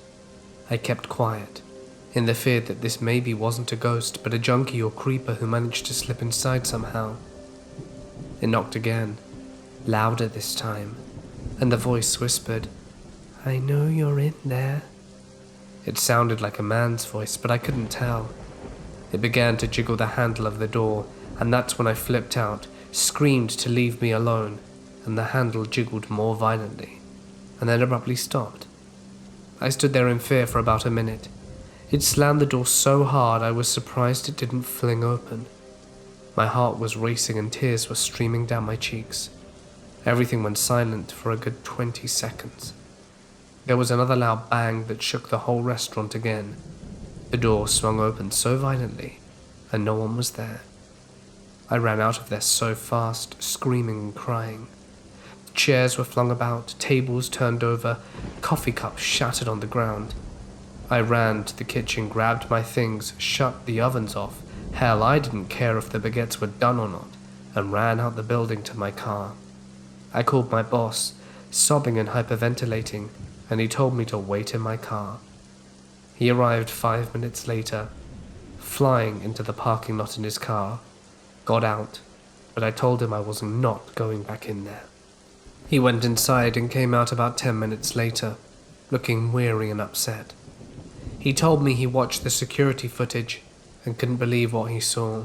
I kept quiet, in the fear that this maybe wasn't a ghost, but a junkie or creeper who managed to slip inside somehow. It knocked again, louder this time, and the voice whispered, "I know you're in there." It sounded like a man's voice, but I couldn't tell. It began to jiggle the handle of the door, and that's when I flipped out, screamed to leave me alone, and the handle jiggled more violently, and then abruptly stopped. I stood there in fear for about a minute. It slammed the door so hard I was surprised it didn't fling open. My heart was racing and tears were streaming down my cheeks. Everything went silent for a good 20 seconds. There was another loud bang that shook the whole restaurant again. The door swung open so violently, and no one was there. I ran out of there so fast, screaming and crying. Chairs were flung about, tables turned over, coffee cups shattered on the ground. I ran to the kitchen, grabbed my things, shut the ovens off. Hell, I didn't care if the baguettes were done or not, and ran out the building to my car. I called my boss, sobbing and hyperventilating, and he told me to wait in my car. He arrived 5 minutes later, flying into the parking lot in his car, got out, but I told him I was not going back in there. He went inside and came out about 10 minutes later, looking weary and upset. He told me he watched the security footage and couldn't believe what he saw.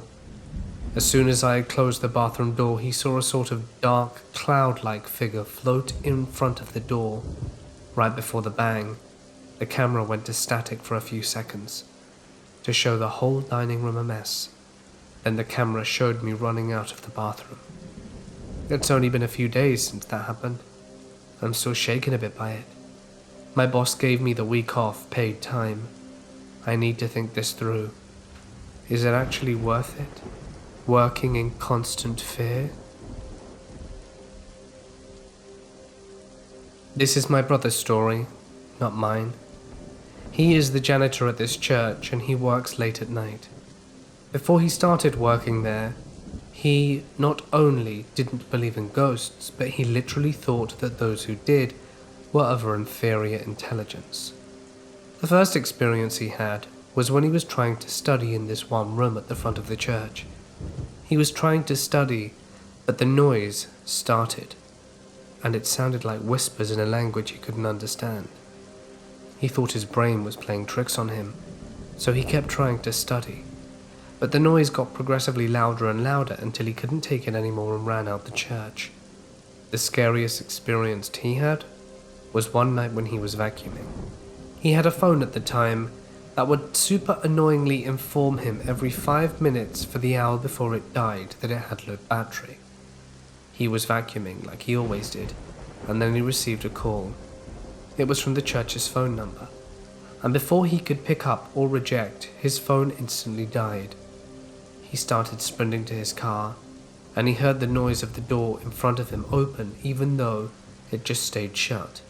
As soon as I had closed the bathroom door, he saw a sort of dark, cloud-like figure float in front of the door. Right before the bang, the camera went to static for a few seconds, to show the whole dining room a mess. Then the camera showed me running out of the bathroom. It's only been a few days since that happened. I'm still shaken a bit by it. My boss gave me the week off, paid time. I need to think this through. Is it actually worth it? Working in constant fear? This is my brother's story, not mine. He is the janitor at this church and he works late at night. Before he started working there, he not only didn't believe in ghosts, but he literally thought that those who did were of an inferior intelligence. The first experience he had was when he was trying to study in this one room at the front of the church. He was trying to study, but the noise started, and it sounded like whispers in a language he couldn't understand. He thought his brain was playing tricks on him, so he kept trying to study. But the noise got progressively louder and louder until he couldn't take it anymore and ran out the church. The scariest experience he had was one night when he was vacuuming. He had a phone at the time that would super annoyingly inform him every 5 minutes for the hour before it died that it had low battery. He was vacuuming like he always did, and then he received a call. It was from the church's phone number, and before he could pick up or reject, his phone instantly died. He started sprinting to his car, and he heard the noise of the door in front of him open even though it just stayed shut.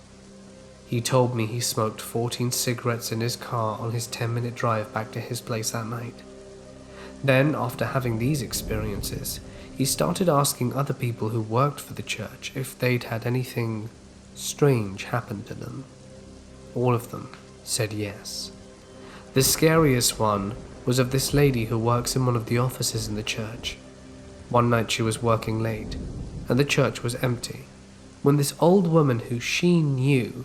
He told me he smoked 14 cigarettes in his car on his 10-minute drive back to his place that night. Then, after having these experiences, he started asking other people who worked for the church if they'd had anything strange happen to them. All of them said yes. The scariest one was of this lady who works in one of the offices in the church. One night she was working late, and the church was empty, when this old woman who she knew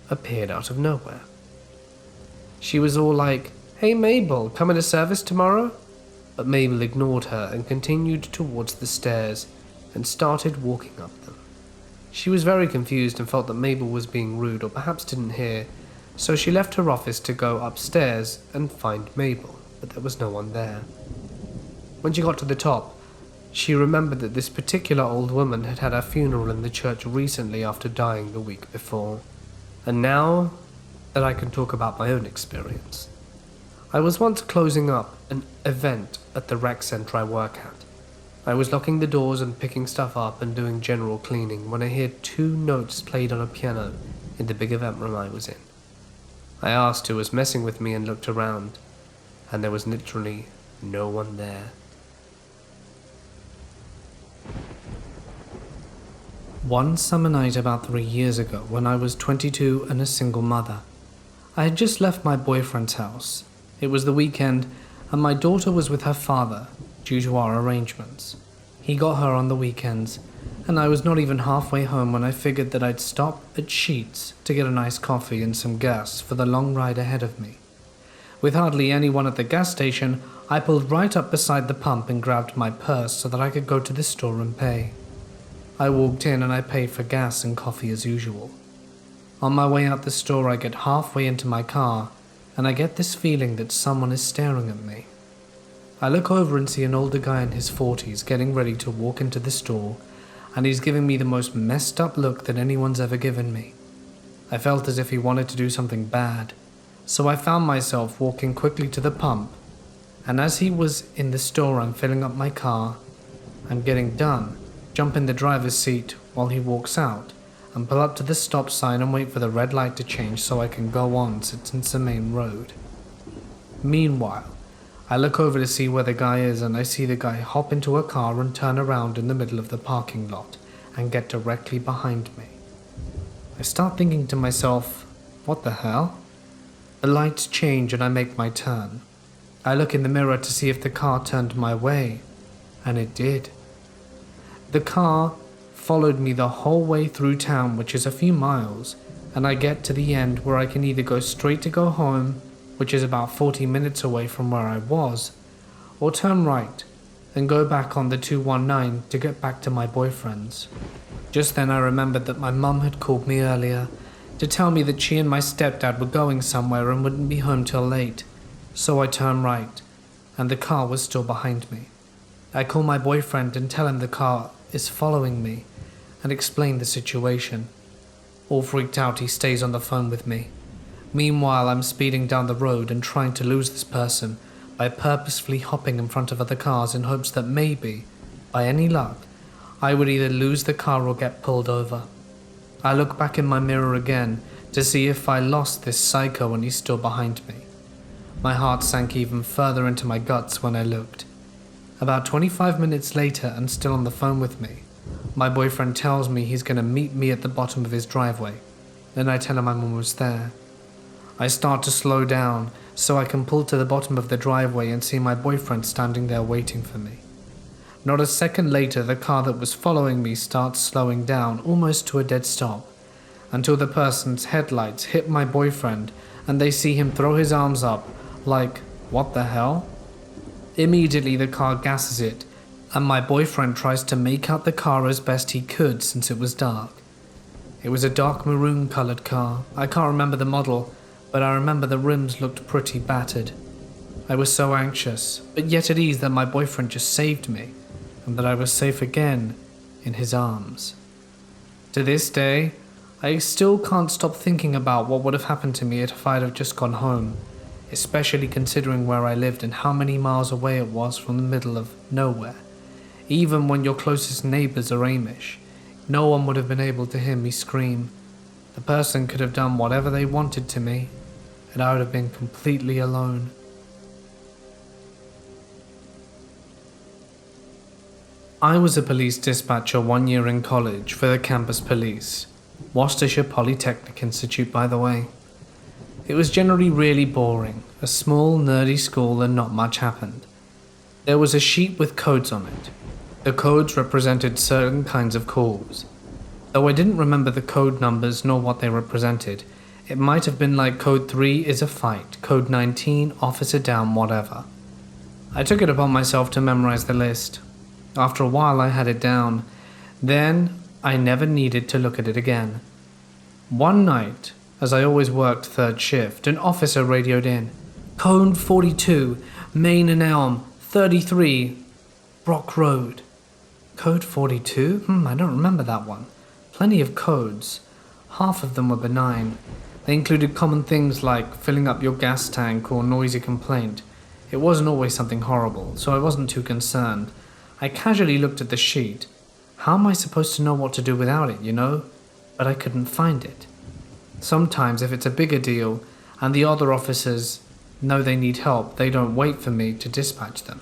appeared out of nowhere. She was all like, "Hey Mabel, coming to service tomorrow?" But Mabel ignored her and continued towards the stairs and started walking up them. She was very confused and felt that Mabel was being rude or perhaps didn't hear, so she left her office to go upstairs and find Mabel, but there was no one there. When she got to the top, she remembered that this particular old woman had had her funeral in the church recently after dying the week before. And now that I can talk about my own experience, I was once closing up an event at the rec center I work at. I was locking the doors and picking stuff up and doing general cleaning when I heard 2 notes played on a piano in the big event room I was in. I asked who was messing with me and looked around, and there was literally no one there. One summer night about 3 years ago, when I was 22 and a single mother, I had just left my boyfriend's house. It was the weekend, and my daughter was with her father, due to our arrangements. He got her on the weekends, and I was not even halfway home when I figured that I'd stop at Sheets to get a nice coffee and some gas for the long ride ahead of me. With hardly anyone at the gas station, I pulled right up beside the pump and grabbed my purse so that I could go to the store and pay. I walked in and I paid for gas and coffee as usual. On my way out the store, I get halfway into my car and I get this feeling that someone is staring at me. I look over and see an older guy in his 40s getting ready to walk into the store, and he's giving me the most messed up look that anyone's ever given me. I felt as if he wanted to do something bad, so I found myself walking quickly to the pump, and as he was in the store, I'm filling up my car. I'm getting done, jump in the driver's seat while he walks out, and pull up to the stop sign and wait for the red light to change so I can go on since it's the main road. Meanwhile, I look over to see where the guy is, and I see the guy hop into a car and turn around in the middle of the parking lot and get directly behind me. I start thinking to myself, what the hell? The lights change and I make my turn. I look in the mirror to see if the car turned my way, and it did. The car followed me the whole way through town, which is a few miles, and I get to the end where I can either go straight to go home, which is about 40 minutes away from where I was, or turn right and go back on the 219 to get back to my boyfriend's. Just then I remembered that my mum had called me earlier to tell me that she and my stepdad were going somewhere and wouldn't be home till late, so I turn right, and the car was still behind me. I call my boyfriend and tell him the car is following me and explain the situation. All freaked out, he stays on the phone with me. Meanwhile, I'm speeding down the road and trying to lose this person by purposefully hopping in front of other cars in hopes that maybe, by any luck, I would either lose the car or get pulled over. I look back in my mirror again to see if I lost this psycho and he's still behind me. My heart sank even further into my guts when I looked. About 25 minutes later, and still on the phone with me, my boyfriend tells me he's going to meet me at the bottom of his driveway. Then I tell him I'm almost there. I start to slow down so I can pull to the bottom of the driveway and see my boyfriend standing there waiting for me. Not a second later, the car that was following me starts slowing down almost to a dead stop, until the person's headlights hit my boyfriend and they see him throw his arms up like, what the hell? Immediately the car gasses it, and my boyfriend tries to make out the car as best he could since it was dark. It was a dark maroon colored car. I can't remember the model, but I remember the rims looked pretty battered. I was so anxious, but yet at ease that my boyfriend just saved me, and that I was safe again in his arms. To this day, I still can't stop thinking about what would have happened to me if I'd have just gone home, especially considering where I lived and how many miles away it was from the middle of nowhere. Even when your closest neighbors are Amish, no one would have been able to hear me scream. The person could have done whatever they wanted to me, and I would have been completely alone. I was a police dispatcher 1 year in college for the campus police, Worcestershire Polytechnic Institute, by the way. It was generally really boring, a small, nerdy school, and not much happened. There was a sheet with codes on it. The codes represented certain kinds of calls. Though I didn't remember the code numbers nor what they represented, it might have been like code 3 is a fight, code 19, officer down, whatever. I took it upon myself to memorize the list. After a while I had it down. Then I never needed to look at it again. One night, as I always worked third shift, an officer radioed in. Code 42, Main and Elm, 33, Brock Road. Code 42? I don't remember that one. Plenty of codes. Half of them were benign. They included common things like filling up your gas tank or noisy complaint. It wasn't always something horrible, so I wasn't too concerned. I casually looked at the sheet. How am I supposed to know what to do without it, you know? But I couldn't find it. Sometimes if it's a bigger deal and the other officers know they need help, they don't wait for me to dispatch them.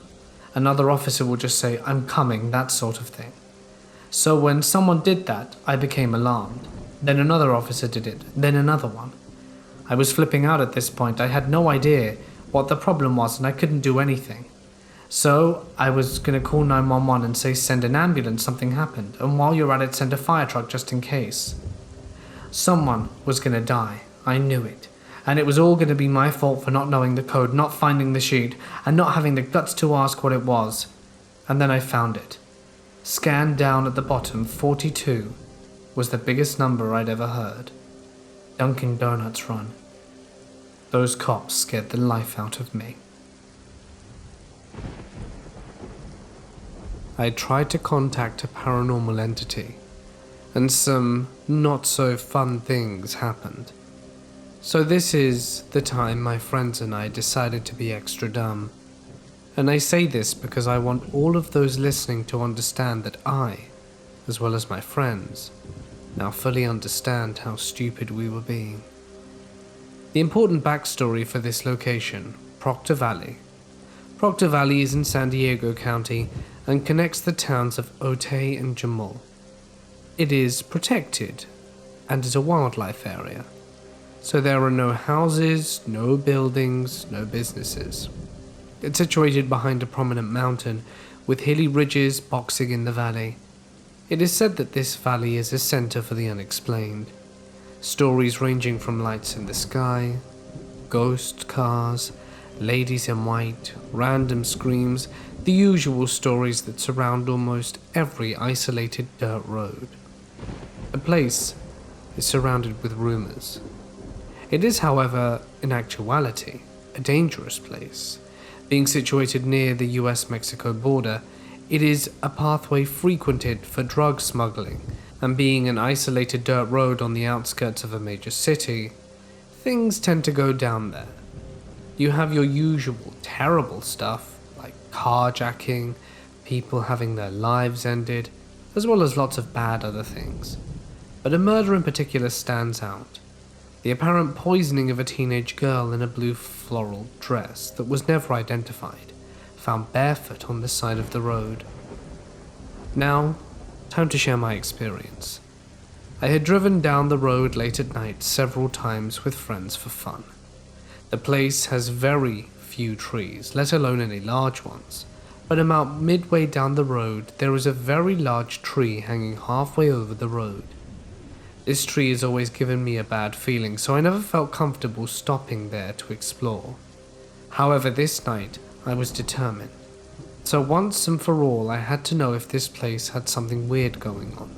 Another officer will just say, I'm coming, that sort of thing. So when someone did that, I became alarmed. Then another officer did it, then another one. I was flipping out at this point. I had no idea what the problem was and I couldn't do anything. So I was going to call 911 and say send an ambulance, something happened, and while you're at it send a fire truck just in case. Someone was going to die, I knew it. and it was all going to be my fault for not knowing the code, not finding the sheet, and not having the guts to ask what it was. And then I found it. Scanned down at the bottom, 42 was the biggest number I'd ever heard. Dunkin' Donuts run. Those cops scared the life out of me. I tried to contact a paranormal entity, and some not-so-fun things happened. So this is the time my friends and I decided to be extra dumb. And I say this because I want all of those listening to understand that I, as well as my friends, now fully understand how stupid we were being. The important backstory for this location, Proctor Valley. Proctor Valley is in San Diego County and connects the towns of Otay and Jamal. It is protected and is a wildlife area, so there are no houses, no buildings, no businesses. It's situated behind a prominent mountain with hilly ridges boxing in the valley. It is said that this valley is a center for the unexplained. Stories ranging from lights in the sky, ghost cars, ladies in white, random screams, the usual stories that surround almost every isolated dirt road. The place is surrounded with rumors. It is, however, in actuality, a dangerous place. Being situated near the US-Mexico border, it is a pathway frequented for drug smuggling, and being an isolated dirt road on the outskirts of a major city, things tend to go down there. You have your usual terrible stuff, like carjacking, people having their lives ended, as well as lots of bad other things. But a murder in particular stands out. The apparent poisoning of a teenage girl in a blue floral dress that was never identified, found barefoot on the side of the road. Now, time to share my experience. I had driven down the road late at night several times with friends for fun. The place has very few trees, let alone any large ones, but about midway down the road there is a very large tree hanging halfway over the road. This tree has always given me a bad feeling, so I never felt comfortable stopping there to explore. However, this night I was determined. So once and for all, I had to know if this place had something weird going on.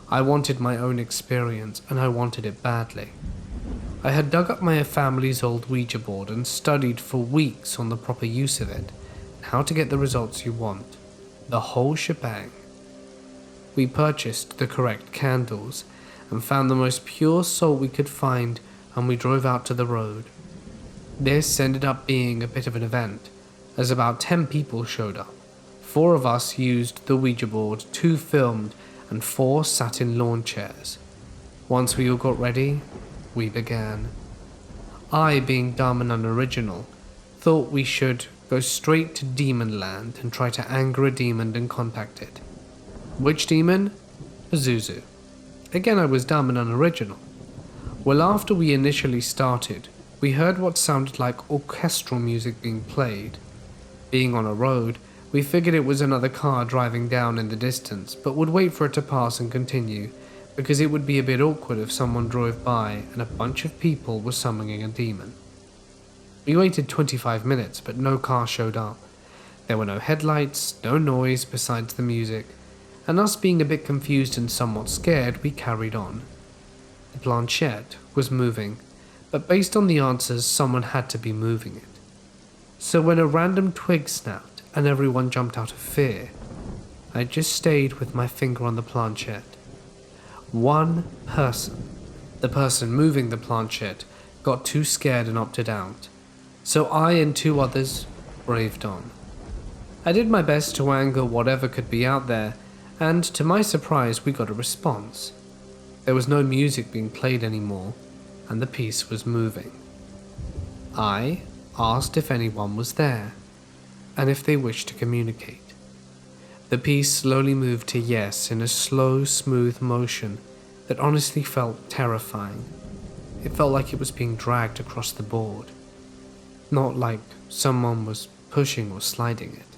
I wanted my own experience, and I wanted it badly. I had dug up my family's old Ouija board and studied for weeks on the proper use of it, and how to get the results you want. The whole shebang. We purchased the correct candles, and found the most pure salt we could find, and we drove out to the road. This ended up being a bit of an event, as about 10 people showed up. 4 of us used the Ouija board, 2 filmed, and 4 sat in lawn chairs. Once we all got ready, we began. I, being dumb and unoriginal, thought we should go straight to Demon Land and try to anger a demon and contact it. Which demon? Pazuzu. Again, I was dumb and unoriginal. Well, after we initially started, we heard what sounded like orchestral music being played. Being on a road, we figured it was another car driving down in the distance, but would wait for it to pass and continue, because it would be a bit awkward if someone drove by and a bunch of people were summoning a demon. We waited 25 minutes, but no car showed up. There were no headlights, no noise besides the music, and us being a bit confused and somewhat scared, we carried on. The planchette was moving, but based on the answers, someone had to be moving it. So when a random twig snapped and everyone jumped out of fear, I just stayed with my finger on the planchette. One person, the person moving the planchette, got too scared and opted out, so I and 2 others braved on. I did my best to anger whatever could be out there, and to my surprise we got a response. There was no music being played anymore, and the piece was moving. I asked if anyone was there, and if they wished to communicate. The piece slowly moved to yes in a slow, smooth motion that honestly felt terrifying. It felt like it was being dragged across the board, not like someone was pushing or sliding it.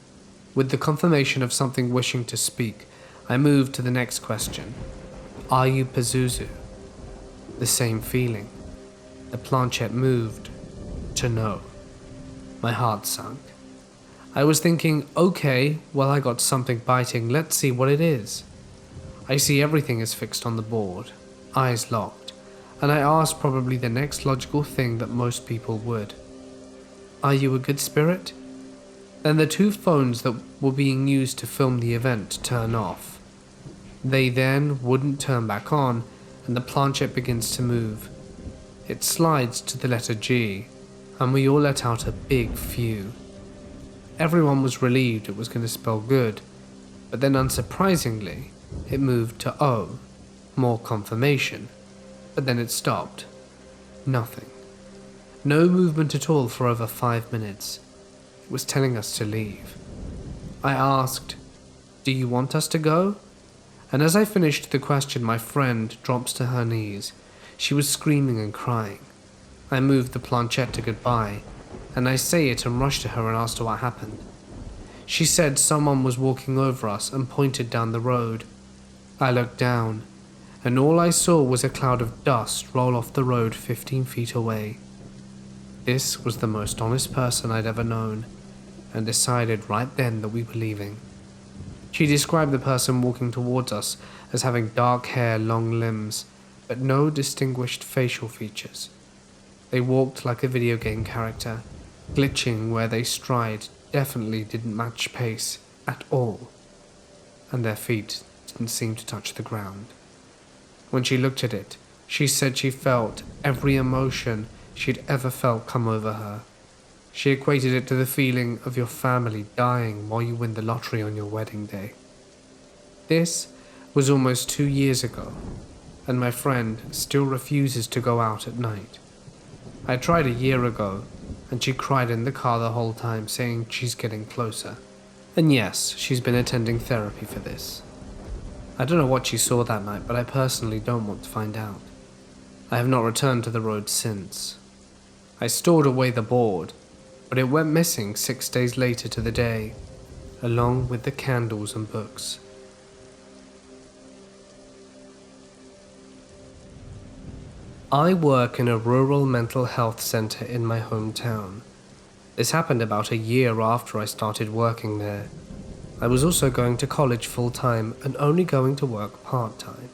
With the confirmation of something wishing to speak, I moved to the next question. Are you Pazuzu? The same feeling. The planchette moved to no. My heart sunk. I was thinking, okay, well, I got something biting, let's see what it is. I see everything is fixed on the board, eyes locked, and I asked probably the next logical thing that most people would. Are you a good spirit? Then the two phones that were being used to film the event turn off. They then wouldn't turn back on, and the planchette begins to move. It slides to the letter G, and we all let out a big phew. Everyone was relieved it was going to spell good, but then unsurprisingly, it moved to O, more confirmation, but then it stopped. Nothing. No movement at all for over 5 minutes. It was telling us to leave. I asked, "Do you want us to go?" And as I finished the question, my friend drops to her knees. She was screaming and crying. I moved the planchette to goodbye, and I say it and rushed to her and asked her what happened. She said someone was walking over us and pointed down the road. I looked down, and all I saw was a cloud of dust roll off the road 15 feet away. This was the most honest person I'd ever known, and decided right then that we were leaving. She described the person walking towards us as having dark hair, long limbs, but no distinguished facial features. They walked like a video game character, glitching where they stride definitely didn't match pace at all, and their feet didn't seem to touch the ground. When she looked at it, she said she felt every emotion she'd ever felt come over her. She equated it to the feeling of your family dying while you win the lottery on your wedding day. This was almost 2 years ago, and my friend still refuses to go out at night. I tried a year ago, and she cried in the car the whole time, saying she's getting closer. And yes, she's been attending therapy for this. I don't know what she saw that night, but I personally don't want to find out. I have not returned to the road since. I stored away the board, but it went missing 6 days later to the day, along with the candles and books. I work in a rural mental health center in my hometown. This happened about a year after I started working there. I was also going to college full-time and only going to work part-time.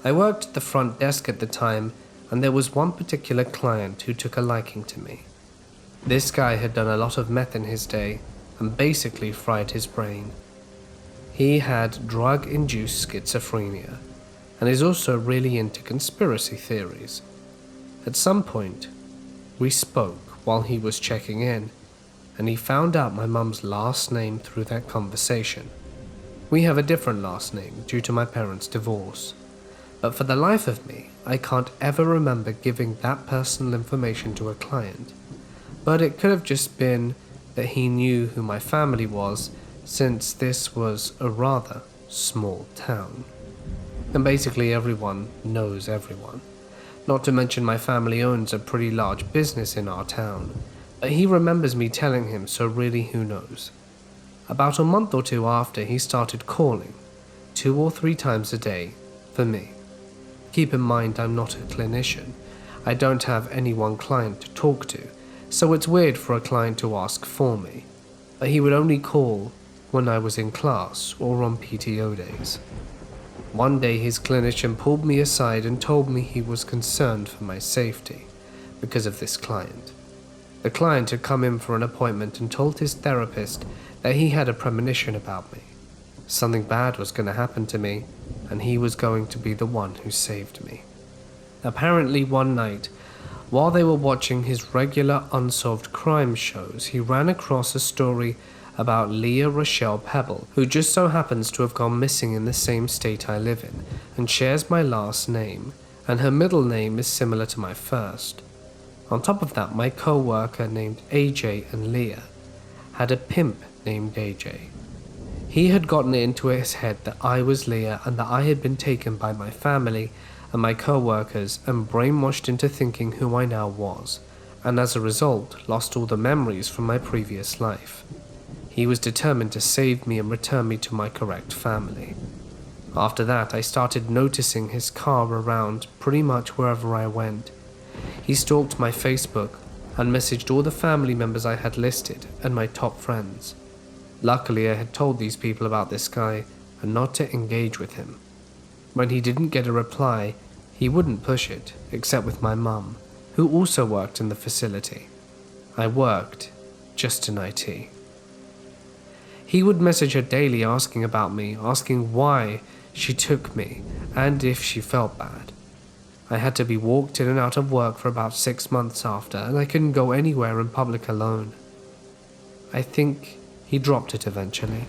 I worked at the front desk at the time, and there was one particular client who took a liking to me. This guy had done a lot of meth in his day and basically fried his brain. He had drug-induced schizophrenia and is also really into conspiracy theories. At some point, we spoke while he was checking in, and he found out my mum's last name through that conversation. We have a different last name due to my parents' divorce, but for the life of me, I can't ever remember giving that personal information to a client. But it could have just been that he knew who my family was, since this was a rather small town. And basically everyone knows everyone. Not to mention my family owns a pretty large business in our town. But he remembers me telling him, so really who knows. About a month or two after, he started calling, 2 or 3 times a day, for me. Keep in mind I'm not a clinician. I don't have any one client to talk to, so it's weird for a client to ask for me. But he would only call when I was in class or on PTO days. One day his clinician pulled me aside and told me he was concerned for my safety because of this client. The client had come in for an appointment and told his therapist that he had a premonition about me. Something bad was going to happen to me, and he was going to be the one who saved me. Apparently one night, while they were watching his regular unsolved crime shows, he ran across a story about Leah Rochelle Pebble, who just so happens to have gone missing in the same state I live in, and shares my last name, and her middle name is similar to my first. On top of that, my co-worker named AJ and Leah had a pimp named AJ. He had gotten it into his head that I was Leah and that I had been taken by my family and my co-workers and brainwashed into thinking who I now was, and as a result lost all the memories from my previous life. He was determined to save me and return me to my correct family. After that, I started noticing his car around pretty much wherever I went. He He stalked my Facebook and messaged all the family members I had listed and my top friends. Luckily, I had told these people about this guy and not to engage with him. When he didn't get a reply, he wouldn't push it, except with my mum, who also worked in the facility. I worked just in IT. He would message her daily asking about me, asking why she took me, and if she felt bad. I had to be walked in and out of work for about 6 months after, and I couldn't go anywhere in public alone. I think he dropped it eventually.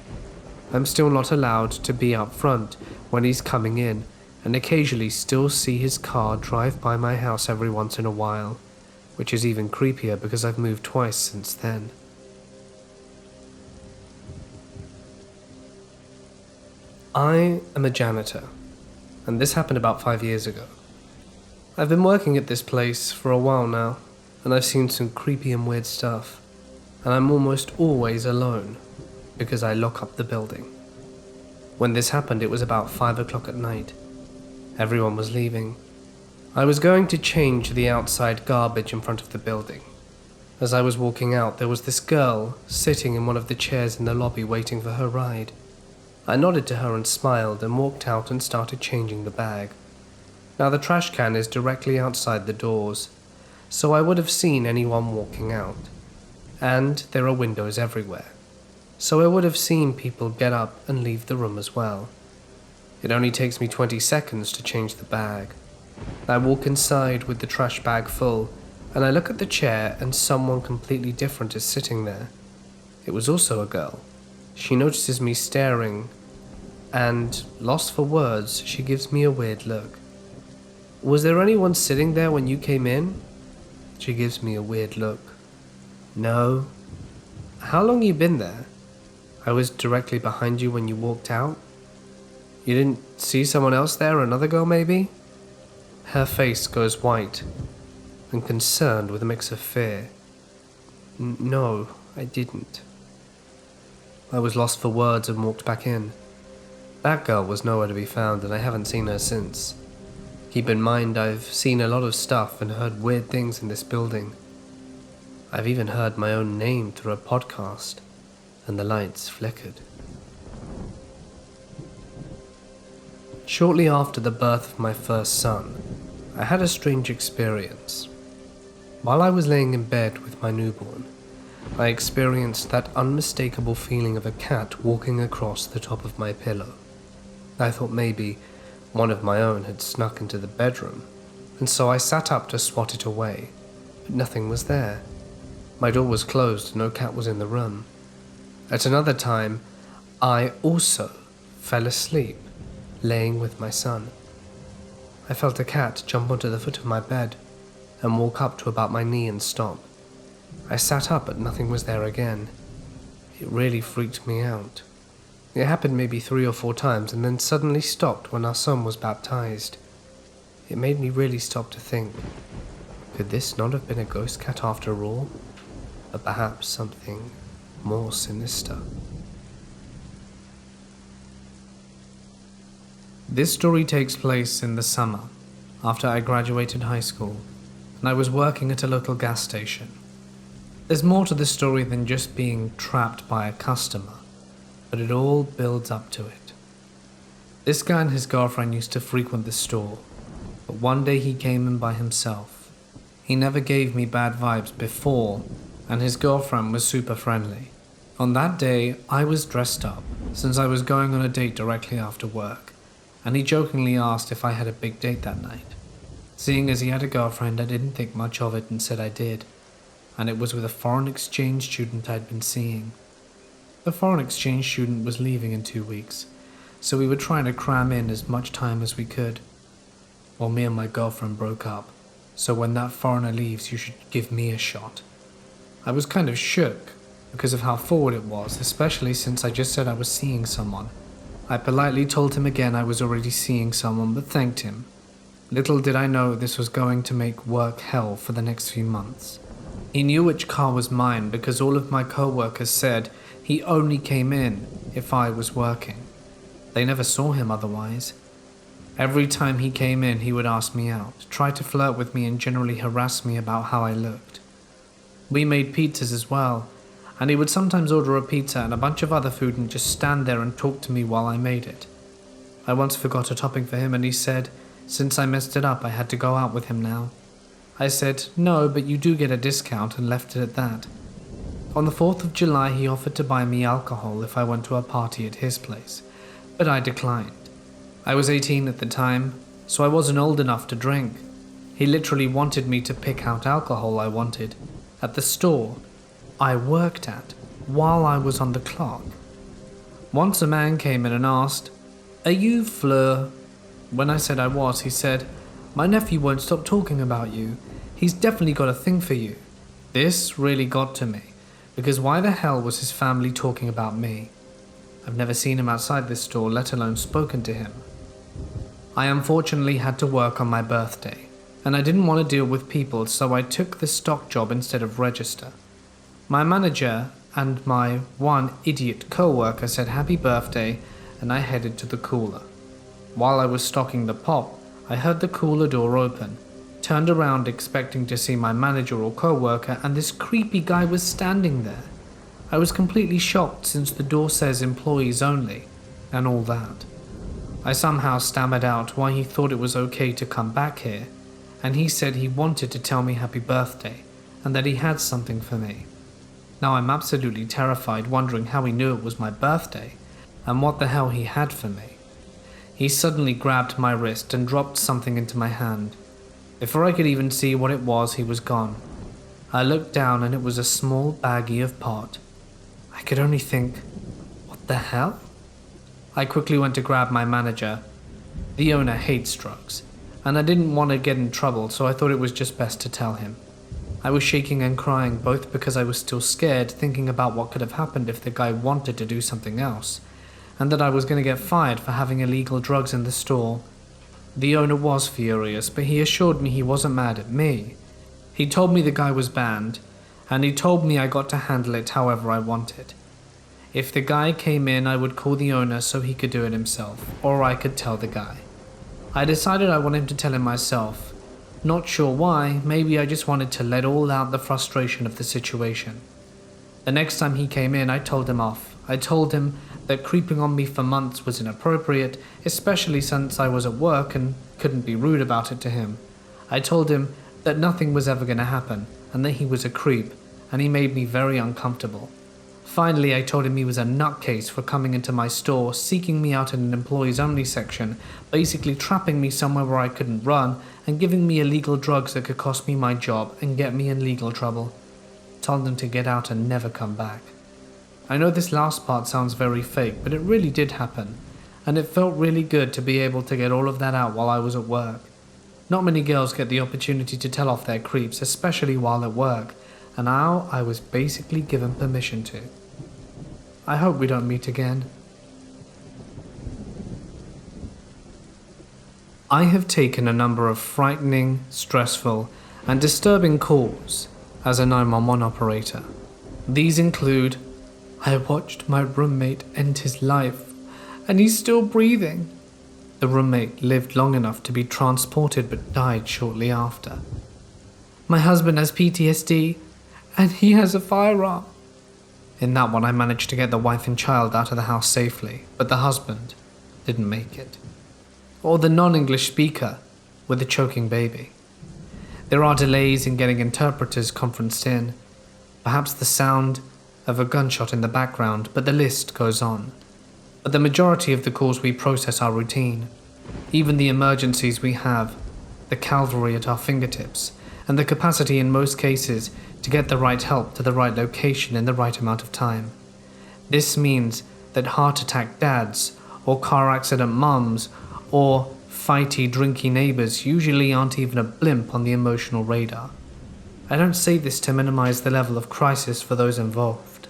I'm still not allowed to be up front when he's coming in, and occasionally still see his car drive by my house every once in a while, which is even creepier because I've moved twice since then. I am a janitor, and this happened about 5 years ago. I've been working at this place for a while now, and I've seen some creepy and weird stuff, and I'm almost always alone, because I lock up the building. When this happened, it was about 5 o'clock at night. Everyone was leaving. I was going to change the outside garbage in front of the building. As I was walking out, there was this girl sitting in one of the chairs in the lobby waiting for her ride. I nodded to her and smiled and walked out and started changing the bag. Now the trash can is directly outside the doors, so I would have seen anyone walking out. And there are windows everywhere, so I would have seen people get up and leave the room as well. It only takes me 20 seconds to change the bag. I walk inside with the trash bag full, and I look at the chair and someone completely different is sitting there. It was also a girl. She notices me staring, and, lost for words, she gives me a weird look. "Was there anyone sitting there when you came in?" She gives me a weird look. "No." "How long you been there?" "I was directly behind you when you walked out." "You didn't see someone else there, another girl maybe?" Her face goes white and concerned with a mix of fear. "No, I didn't." I was lost for words and walked back in. That girl was nowhere to be found, and I haven't seen her since. Keep in mind, I've seen a lot of stuff and heard weird things in this building. I've even heard my own name through a podcast, and the lights flickered. Shortly after the birth of my first son, I had a strange experience. While I was laying in bed with my newborn, I experienced that unmistakable feeling of a cat walking across the top of my pillow. I thought maybe one of my own had snuck into the bedroom, and so I sat up to swat it away, but nothing was there. My door was closed and no cat was in the room. At another time, I also fell asleep, laying with my son. I felt a cat jump onto the foot of my bed and walk up to about my knee and stop. I sat up, but nothing was there again. It really freaked me out. It happened maybe 3 or 4 times and then suddenly stopped when our son was baptized. It made me really stop to think, could this not have been a ghost cat after all? But perhaps something more sinister. This story takes place in the summer, after I graduated high school, and I was working at a local gas station. There's more to this story than just being trapped by a customer, but it all builds up to it. This guy and his girlfriend used to frequent the store, but one day he came in by himself. He never gave me bad vibes before, and his girlfriend was super friendly. On that day, I was dressed up, since I was going on a date directly after work, and he jokingly asked if I had a big date that night. Seeing as he had a girlfriend, I didn't think much of it and said I did, and it was with a foreign exchange student I'd been seeing. The foreign exchange student was leaving in 2 weeks, so we were trying to cram in as much time as we could. Well, me and my girlfriend broke up, so when that foreigner leaves, you should give me a shot. I was kind of shook because of how forward it was, especially since I just said I was seeing someone. I politely told him again I was already seeing someone, but thanked him. Little did I know this was going to make work hell for the next few months. He knew which car was mine because all of my co-workers said he only came in if I was working. They never saw him otherwise. Every time he came in, he would ask me out, try to flirt with me and generally harass me about how I looked. We made pizzas as well, and he would sometimes order a pizza and a bunch of other food and just stand there and talk to me while I made it. I once forgot a topping for him and he said, since I messed it up, I had to go out with him now. I said, no, but you do get a discount, and left it at that. On the 4th of July, he offered to buy me alcohol if I went to a party at his place, but I declined. I was 18 at the time, so I wasn't old enough to drink. He literally wanted me to pick out alcohol I wanted at the store I worked at while I was on the clock. Once a man came in and asked, "Are you Fleur?" When I said I was, he said, "My nephew won't stop talking about you. He's definitely got a thing for you." This really got to me, because why the hell was his family talking about me? I've never seen him outside this store, let alone spoken to him. I unfortunately had to work on my birthday, and I didn't want to deal with people, so I took the stock job instead of register. My manager and my one idiot co-worker said happy birthday, and I headed to the cooler. While I was stocking the pop, I heard the cooler door open, turned around expecting to see my manager or co-worker, and this creepy guy was standing there. I was completely shocked since the door says employees only, and all that. I somehow stammered out why he thought it was okay to come back here, and he said he wanted to tell me happy birthday, and that he had something for me. Now I'm absolutely terrified, wondering how he knew it was my birthday, and what the hell he had for me. He suddenly grabbed my wrist and dropped something into my hand. Before I could even see what it was, he was gone. I looked down and it was a small baggie of pot. I could only think, what the hell? I quickly went to grab my manager. The owner hates drugs, and I didn't want to get in trouble, so I thought it was just best to tell him. I was shaking and crying, both because I was still scared, thinking about what could have happened if the guy wanted to do something else, and that I was going to get fired for having illegal drugs in the store. The owner was furious, but he assured me he wasn't mad at me. He told me the guy was banned, and he told me I got to handle it however I wanted. If the guy came in, I would call the owner so he could do it himself, or I could tell the guy. I decided I wanted to tell him myself. Not sure why, maybe I just wanted to let all out the frustration of the situation. The next time he came in, I told him off. I told him that creeping on me for months was inappropriate, especially since I was at work and couldn't be rude about it to him. I told him that nothing was ever going to happen, and that he was a creep, and he made me very uncomfortable. Finally, I told him he was a nutcase for coming into my store, seeking me out in an employees-only section, basically trapping me somewhere where I couldn't run, and giving me illegal drugs that could cost me my job and get me in legal trouble. Told him to get out and never come back. I know this last part sounds very fake, but it really did happen, and it felt really good to be able to get all of that out while I was at work. Not many girls get the opportunity to tell off their creeps, especially while at work, and now I was basically given permission to. I hope we don't meet again. I have taken a number of frightening, stressful, and disturbing calls as a 911 operator. These include, I watched my roommate end his life, and he's still breathing. The roommate lived long enough to be transported but died shortly after. My husband has PTSD, and he has a firearm. In that one, I managed to get the wife and child out of the house safely, but the husband didn't make it. Or the non-English speaker with a choking baby. There are delays in getting interpreters conferenced in, perhaps the sound of a gunshot in the background, but the list goes on. But the majority of the calls we process are routine. Even the emergencies we have, the cavalry at our fingertips, and the capacity in most cases to get the right help to the right location in the right amount of time. This means that heart attack dads, or car accident mums, or fighty, drinky neighbors usually aren't even a blimp on the emotional radar. I don't say this to minimize the level of crisis for those involved,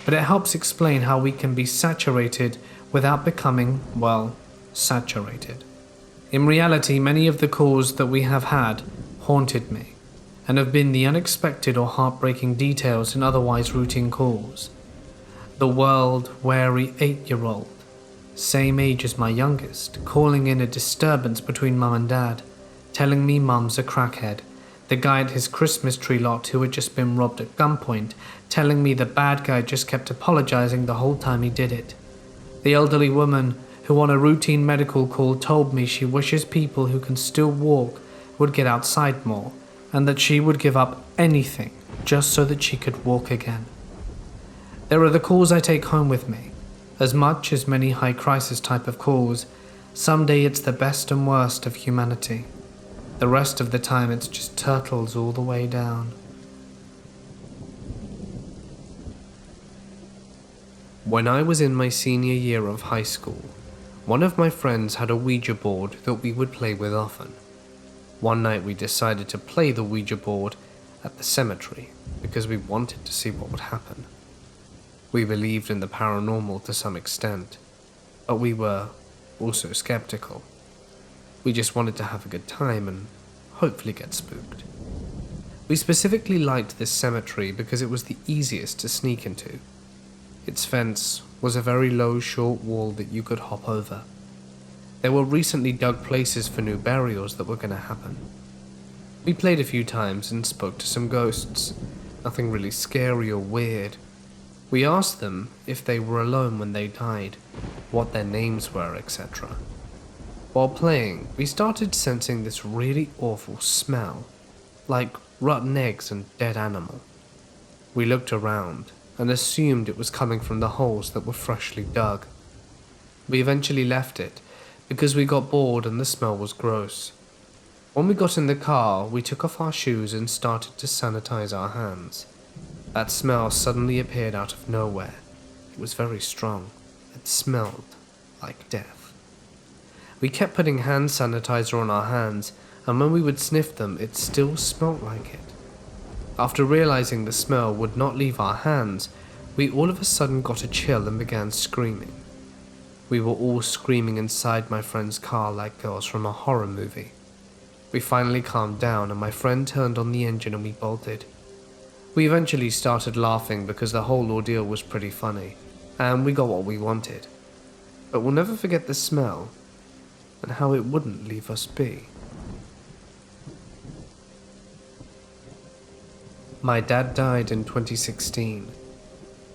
but it helps explain how we can be saturated without becoming, well, saturated. In reality, many of the calls that we have had haunted me, and have been the unexpected or heartbreaking details in otherwise routine calls. The world-weary 8-year-old same age as my youngest, calling in a disturbance between Mum and Dad, telling me Mum's a crackhead, the guy at his Christmas tree lot who had just been robbed at gunpoint, telling me the bad guy just kept apologizing the whole time he did it. The elderly woman who on a routine medical call told me she wishes people who can still walk would get outside more, and that she would give up anything just so that she could walk again. There are the calls I take home with me. As much as many high crisis type of calls, someday it's the best and worst of humanity. The rest of the time it's just turtles all the way down. When I was in my senior year of high school, one of my friends had a Ouija board that we would play with often. One night we decided to play the Ouija board at the cemetery because we wanted to see what would happen. We believed in the paranormal to some extent, but we were also skeptical. We just wanted to have a good time and hopefully get spooked. We specifically liked this cemetery because it was the easiest to sneak into. Its fence was a very low, short wall that you could hop over. There were recently dug places for new burials that were going to happen. We played a few times and spoke to some ghosts, nothing really scary or weird. We asked them if they were alone when they died, what their names were, etc. While playing, we started sensing this really awful smell, like rotten eggs and dead animal. We looked around and assumed it was coming from the holes that were freshly dug. We eventually left it because we got bored and the smell was gross. When we got in the car, we took off our shoes and started to sanitize our hands. That smell suddenly appeared out of nowhere. It was very strong. It smelled like death. We kept putting hand sanitizer on our hands, and when we would sniff them, it still smelled like it. After realizing the smell would not leave our hands, we all of a sudden got a chill and began screaming. We were all screaming inside my friend's car like girls from a horror movie. We finally calmed down and my friend turned on the engine and we bolted. We eventually started laughing because the whole ordeal was pretty funny, and we got what we wanted. But we'll never forget the smell and how it wouldn't leave us be. My dad died in 2016.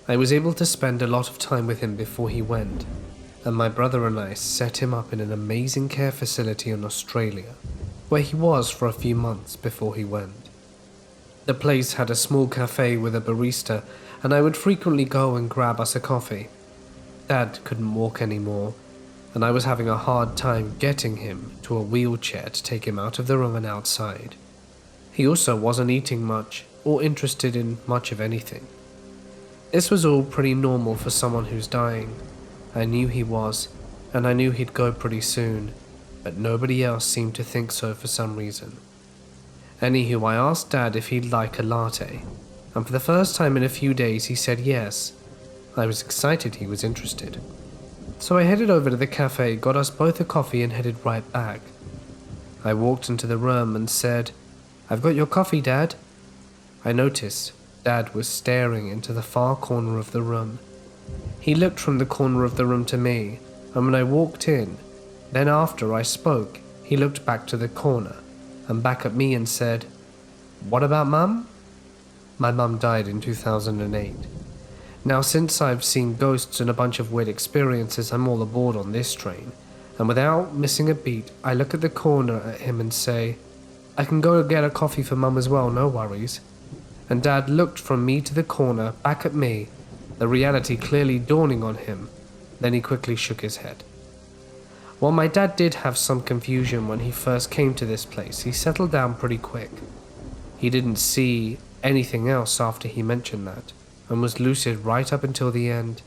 I was able to spend a lot of time with him before he went, and my brother and I set him up in an amazing care facility in Australia, where he was for a few months before he went. The place had a small cafe with a barista, and I would frequently go and grab us a coffee. Dad couldn't walk anymore, and I was having a hard time getting him to a wheelchair to take him out of the room and outside. He also wasn't eating much or interested in much of anything. This was all pretty normal for someone who's dying. I knew he was, and I knew he'd go pretty soon, but nobody else seemed to think so for some reason. Anywho, I asked Dad if he'd like a latte, and for the first time in a few days he said yes. I was excited he was interested. So I headed over to the cafe, got us both a coffee and headed right back. I walked into the room and said, "I've got your coffee, Dad." I noticed Dad was staring into the far corner of the room. He looked from the corner of the room to me, and when I walked in, then after I spoke, he looked back to the corner and back at me and said, "What about Mum?" My mum died in 2008. Now, since I've seen ghosts and a bunch of weird experiences, I'm all aboard on this train, and without missing a beat, I look at the corner at him and say, "I can go get a coffee for Mum as well, no worries." And Dad looked from me to the corner, back at me, the reality clearly dawning on him. Then he quickly shook his head. While my dad did have some confusion when he first came to this place, he settled down pretty quick. He didn't see anything else after he mentioned that, and was lucid right up until the end.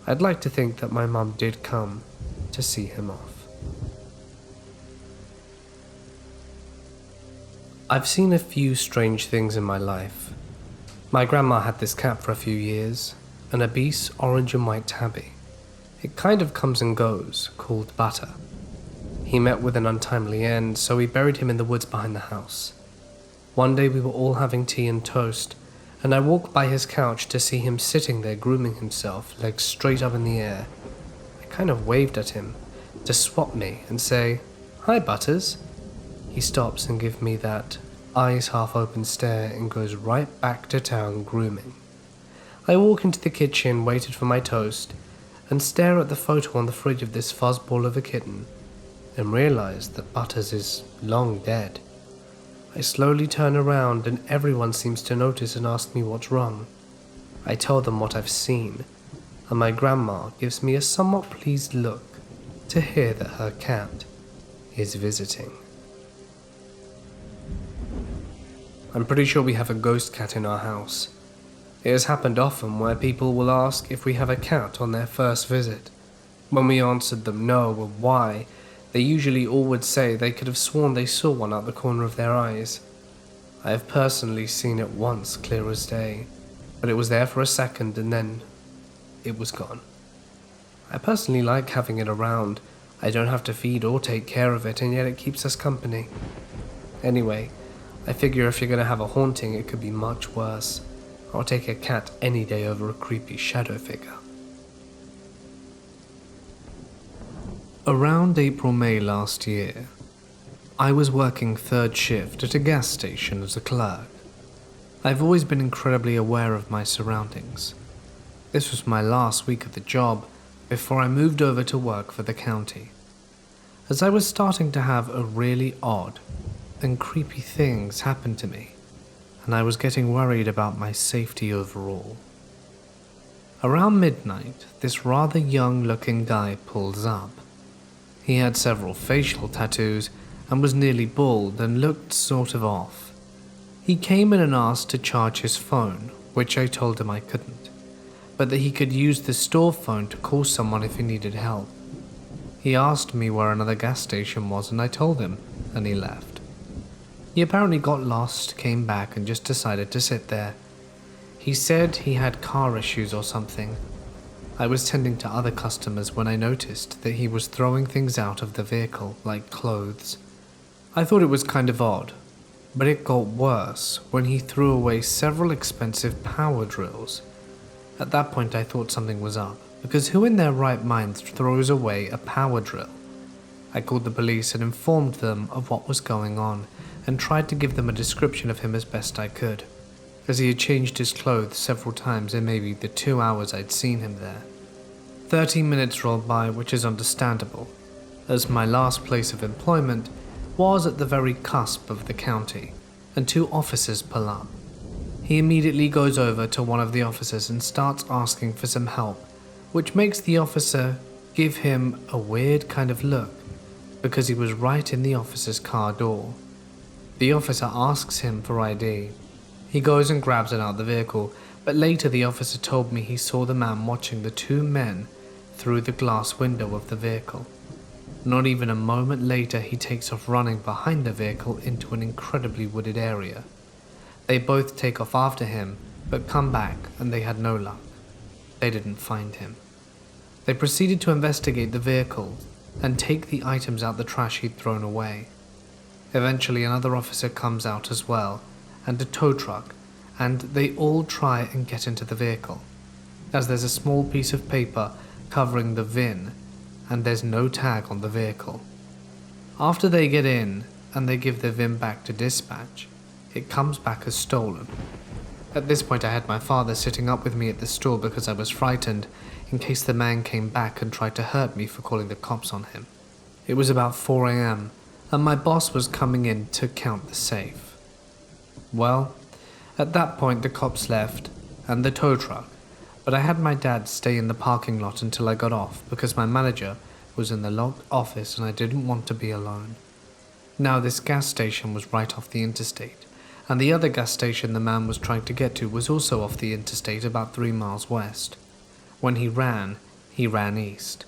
I'd like to think that my mum did come to see him off. I've seen a few strange things in my life. My grandma had this cat for a few years, an obese orange and white tabby. It kind of comes and goes, called Butter. He met with an untimely end, so we buried him in the woods behind the house. One day we were all having tea and toast, and I walked by his couch to see him sitting there grooming himself, legs straight up in the air. I kind of waved at him to swap me and say, "Hi, Butters." He stops and gives me that eyes half open stare and goes right back to town grooming. I walk into the kitchen, waited for my toast, and stare at the photo on the fridge of this fuzzball of a kitten, and realize that Butters is long dead. I slowly turn around and everyone seems to notice and ask me what's wrong. I tell them what I've seen, and my grandma gives me a somewhat pleased look to hear that her cat is visiting. I'm pretty sure we have a ghost cat in our house. It has happened often where people will ask if we have a cat on their first visit. When we answered them no or why, they usually all would say they could have sworn they saw one out the corner of their eyes. I have personally seen it once, clear as day, but it was there for a second and then it was gone. I personally like having it around. I don't have to feed or take care of it, and yet it keeps us company. Anyway, I figure if you're going to have a haunting, it could be much worse. I'll take a cat any day over a creepy shadow figure. Around April-May last year, I was working third shift at a gas station as a clerk. I've always been incredibly aware of my surroundings. This was my last week of the job before I moved over to work for the county. As I was starting to have a really odd and creepy things happen to me, and I was getting worried about my safety overall. Around midnight, this rather young-looking guy pulls up. He had several facial tattoos and was nearly bald and looked sort of off. He came in and asked to charge his phone, which I told him I couldn't, but that he could use the store phone to call someone if he needed help. He asked me where another gas station was and I told him, and he left. He apparently got lost, came back and just decided to sit there. He said he had car issues or something. I was tending to other customers when I noticed that he was throwing things out of the vehicle, like clothes. I thought it was kind of odd, but it got worse when he threw away several expensive power drills. At that point I thought something was up, because who in their right mind throws away a power drill? I called the police and informed them of what was going on, and tried to give them a description of him as best I could, as he had changed his clothes several times in maybe the 2 hours I'd seen him there. 30 minutes rolled by, which is understandable, as my last place of employment was at the very cusp of the county, and 2 officers pull up. He immediately goes over to one of the officers and starts asking for some help, which makes the officer give him a weird kind of look, because he was right in the officer's car door. The officer asks him for ID. He goes and grabs it out of the vehicle, but later the officer told me he saw the man watching the 2 men through the glass window of the vehicle. Not even a moment later, he takes off running behind the vehicle into an incredibly wooded area. They both take off after him, but come back and they had no luck. They didn't find him. They proceeded to investigate the vehicle and take the items out the trash he'd thrown away. Eventually another officer comes out as well, and a tow truck, and they all try and get into the vehicle, as there's a small piece of paper covering the VIN, and there's no tag on the vehicle. After they get in, and they give the VIN back to dispatch, it comes back as stolen. At this point I had my father sitting up with me at the store because I was frightened, in case the man came back and tried to hurt me for calling the cops on him. It was about 4 a.m, and my boss was coming in to count the safe. Well, at that point the cops left, and the tow truck, but I had my dad stay in the parking lot until I got off because my manager was in the locked office and I didn't want to be alone. Now this gas station was right off the interstate, and the other gas station the man was trying to get to was also off the interstate about 3 miles west. When he ran east.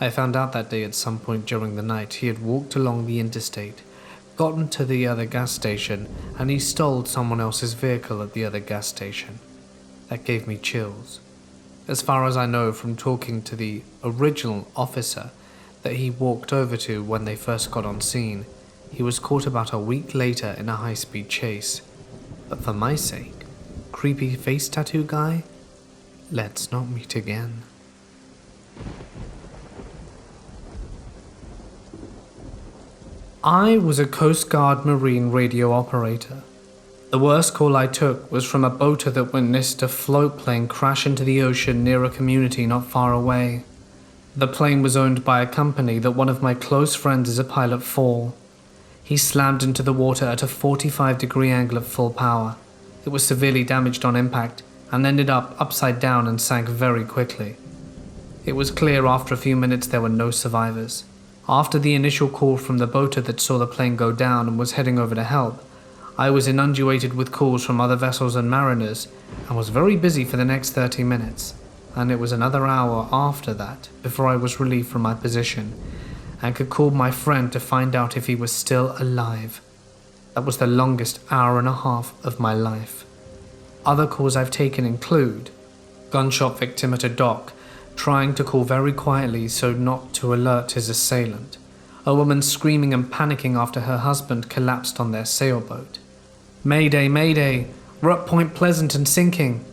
I found out that day at some point during the night he had walked along the interstate, gotten to the other gas station, and he stole someone else's vehicle at the other gas station. That gave me chills. As far as I know from talking to the original officer that he walked over to when they first got on scene, he was caught about a week later in a high-speed chase. But for my sake, creepy face tattoo guy, let's not meet again. I was a Coast Guard Marine radio operator. The worst call I took was from a boater that witnessed a float plane crash into the ocean near a community not far away. The plane was owned by a company that one of my close friends is a pilot for. He slammed into the water at a 45-degree angle at full power. It was severely damaged on impact and ended up upside down and sank very quickly. It was clear after a few minutes there were no survivors. After the initial call from the boater that saw the plane go down and was heading over to help, I was inundated with calls from other vessels and mariners and was very busy for the next 30 minutes. And it was another hour after that before I was relieved from my position and could call my friend to find out if he was still alive. That was the longest hour and a half of my life. Other calls I've taken include gunshot victim at a dock, trying to call very quietly so not to alert his assailant, a woman screaming and panicking after her husband collapsed on their sailboat. Mayday, mayday, we're at Point Pleasant and sinking,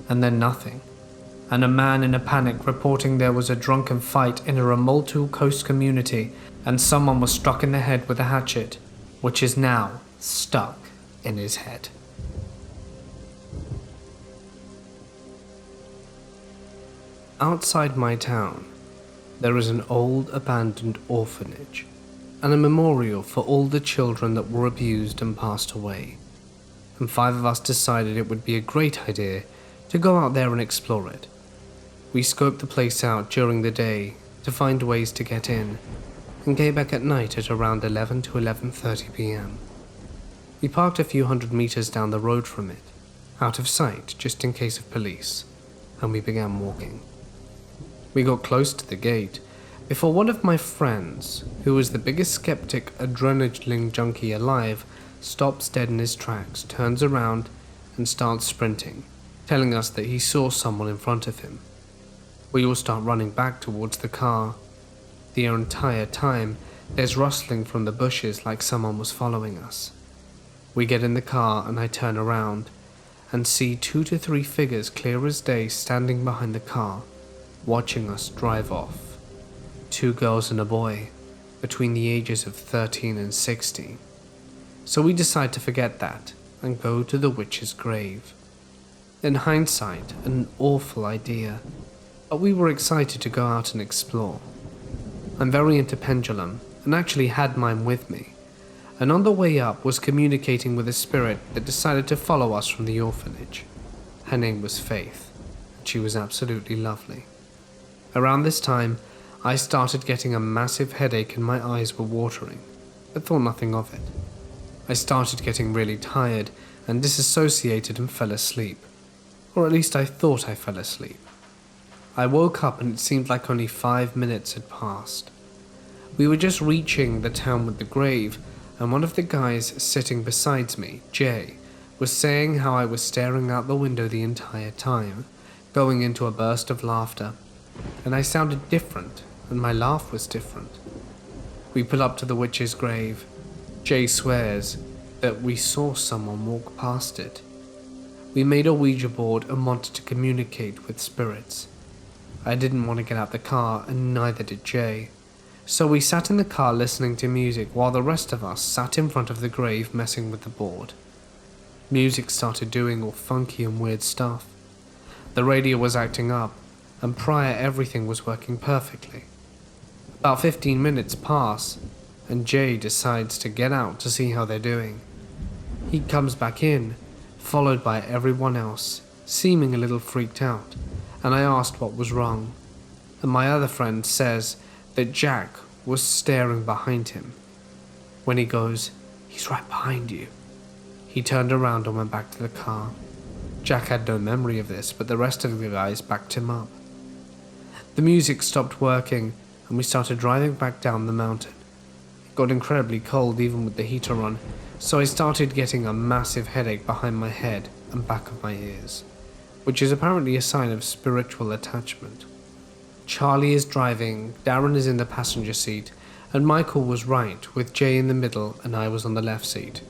and then nothing. And a man in a panic reporting there was a drunken fight in a remote coast community and someone was struck in the head with a hatchet, which is now stuck in his head. Outside my town, there is an old abandoned orphanage and a memorial for all the children that were abused and passed away. And 5 of us decided it would be a great idea to go out there and explore it. We scoped the place out during the day to find ways to get in, and came back at night at around 11 to 11:30 p.m. We parked a few hundred meters down the road from it, out of sight just in case of police, and we began walking. We got close to the gate before one of my friends, who was the biggest skeptic adrenaline junkie alive, stops dead in his tracks, turns around, and starts sprinting, telling us that he saw someone in front of him. We all start running back towards the car. The entire time, there's rustling from the bushes like someone was following us. We get in the car and I turn around and see 2 to 3 figures clear as day standing behind the car, watching us drive off. 2 girls and a boy, between the ages of 13 and 16. So we decide to forget that and go to the witch's grave. In hindsight, an awful idea, but we were excited to go out and explore. I'm very into pendulum and actually had mine with me, and on the way up was communicating with a spirit that decided to follow us from the orphanage. Her name was Faith, and she was absolutely lovely. Around this time, I started getting a massive headache and my eyes were watering, but thought nothing of it. I started getting really tired and disassociated and fell asleep, or at least I thought I fell asleep. I woke up and it seemed like only 5 minutes had passed. We were just reaching the town with the grave, and one of the guys sitting beside me, Jay, was saying how I was staring out the window the entire time, going into a burst of laughter, and I sounded different, and my laugh was different. We pull up to the witch's grave. Jay swears that we saw someone walk past it. We made a Ouija board and wanted to communicate with spirits. I didn't want to get out the car, and neither did Jay. So we sat in the car listening to music while the rest of us sat in front of the grave messing with the board. Music started doing all funky and weird stuff. The radio was acting up, and prior everything was working perfectly. About 15 minutes pass, and Jay decides to get out to see how they're doing. He comes back in, followed by everyone else, seeming a little freaked out, and I asked what was wrong, and my other friend says that Jack was staring behind him. When he goes, "He's right behind you," he turned around and went back to the car. Jack had no memory of this, but the rest of the guys backed him up. The music stopped working, and we started driving back down the mountain. It got incredibly cold even with the heater on, so I started getting a massive headache behind my head and back of my ears, which is apparently a sign of spiritual attachment. Charlie is driving, Darren is in the passenger seat, and Michael was right, with Jay in the middle and I was on the left seat.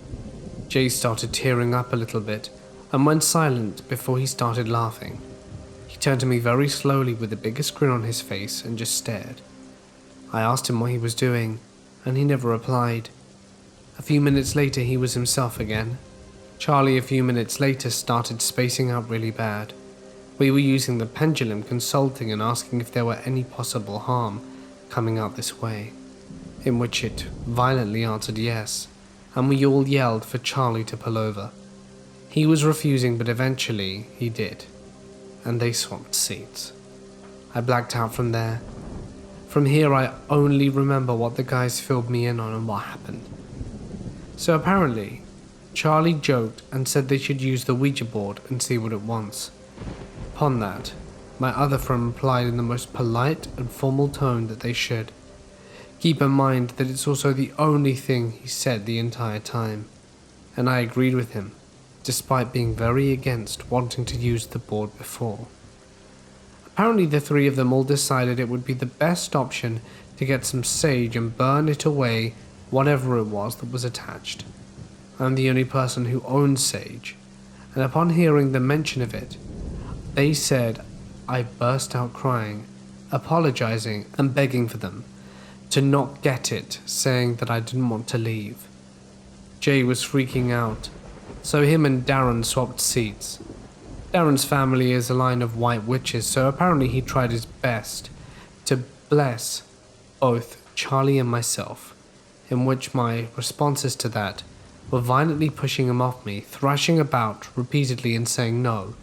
Jay started tearing up a little bit and went silent before he started laughing. He turned to me very slowly with the biggest grin on his face and just stared. I asked him what he was doing, and he never replied. A few minutes later, he was himself again. Charlie, a few minutes later, started spacing out really bad. We were using the pendulum, consulting and asking if there were any possible harm coming out this way, in which it violently answered yes, and we all yelled for Charlie to pull over. He was refusing, but eventually he did, and they swapped seats. I blacked out from there. From here, I only remember what the guys filled me in on and what happened. So apparently, Charlie joked and said they should use the Ouija board and see what it wants. Upon that, my other friend replied in the most polite and formal tone that they should. Keep in mind that it's also the only thing he said the entire time, and I agreed with him, despite being very against wanting to use the board before. Apparently the three of them all decided it would be the best option to get some sage and burn it away, whatever it was that was attached. I'm the only person who owns sage, and upon hearing the mention of it, they said I burst out crying, apologizing and begging for them to not get it, saying that I didn't want to leave. Jay was freaking out, so him and Darren swapped seats. Darren's family is a line of white witches, so apparently he tried his best to bless both Charlie and myself, in which my responses to that were violently pushing him off me, thrashing about repeatedly and saying no,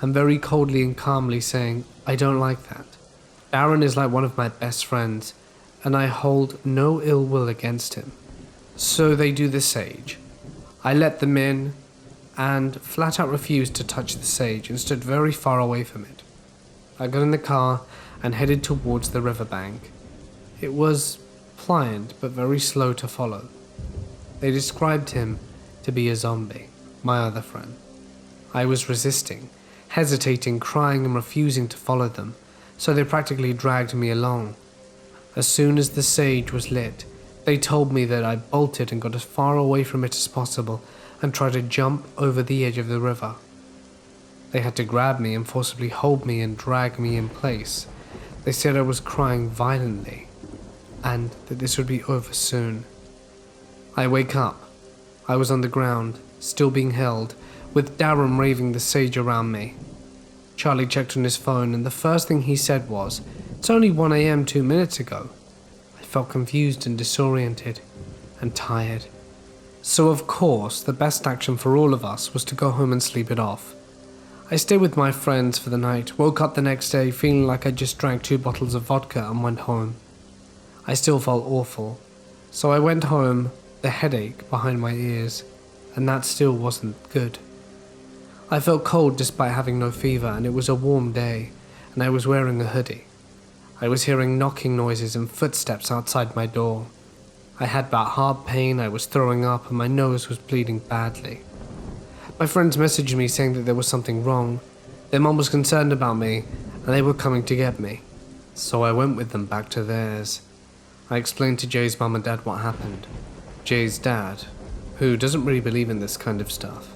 and very coldly and calmly saying, I don't like that. Darren is like one of my best friends, and I hold no ill will against him. So they do the sage. I let them in, and flat out refused to touch the sage and stood very far away from it. I got in the car and headed towards the riverbank. It was pliant but very slow to follow. They described him to be a zombie, my other friend. I was resisting, hesitating, crying and refusing to follow them, so they practically dragged me along. As soon as the sage was lit, they told me that I bolted and got as far away from it as possible and tried to jump over the edge of the river. They had to grab me and forcibly hold me and drag me in place. They said I was crying violently and that this would be over soon. I wake up. I was on the ground, still being held, with Darren raving the sage around me. Charlie checked on his phone and the first thing he said was, "It's only 1 a.m. 2 minutes ago." I felt confused and disoriented and tired. So of course, the best action for all of us was to go home and sleep it off. I stayed with my friends for the night, woke up the next day feeling like I just drank 2 bottles of vodka and went home. I still felt awful, so I went home, the headache behind my ears, and that still wasn't good. I felt cold despite having no fever, and it was a warm day, and I was wearing a hoodie. I was hearing knocking noises and footsteps outside my door. I had bad heart pain, I was throwing up, and my nose was bleeding badly. My friends messaged me saying that there was something wrong. Their mom was concerned about me, and they were coming to get me. So I went with them back to theirs. I explained to Jay's mom and dad what happened. Jay's dad, who doesn't really believe in this kind of stuff,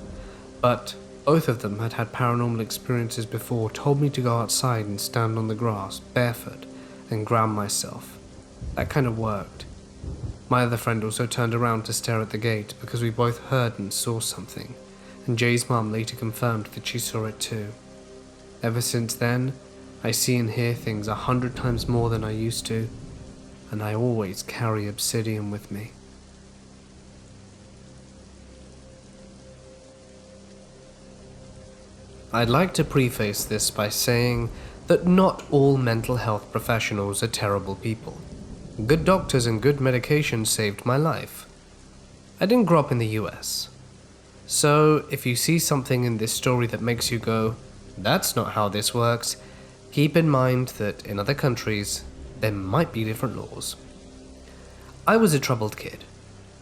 but both of them had had paranormal experiences before, told me to go outside and stand on the grass, barefoot, and ground myself. That kind of worked. My other friend also turned around to stare at the gate because we both heard and saw something, and Jay's mum later confirmed that she saw it too. Ever since then, I see and hear things 100 times more than I used to, and I always carry obsidian with me. I'd like to preface this by saying that not all mental health professionals are terrible people. Good doctors and good medication saved my life. I didn't grow up in the US. So if you see something in this story that makes you go, "That's not how this works," keep in mind that in other countries, there might be different laws. I was a troubled kid.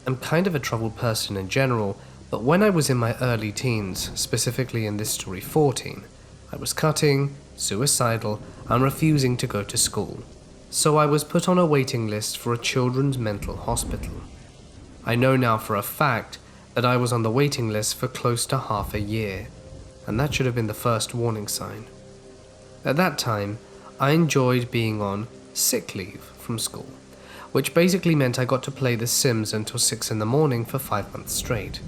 I'm kind of a troubled person in general, but when I was in my early teens, specifically in this story 14, I was cutting, suicidal, and refusing to go to school. So I was put on a waiting list for a children's mental hospital. I know now for a fact that I was on the waiting list for close to half a year, and that should have been the first warning sign. At that time, I enjoyed being on sick leave from school, which basically meant I got to play The Sims until 6 in the morning for 5 months straight.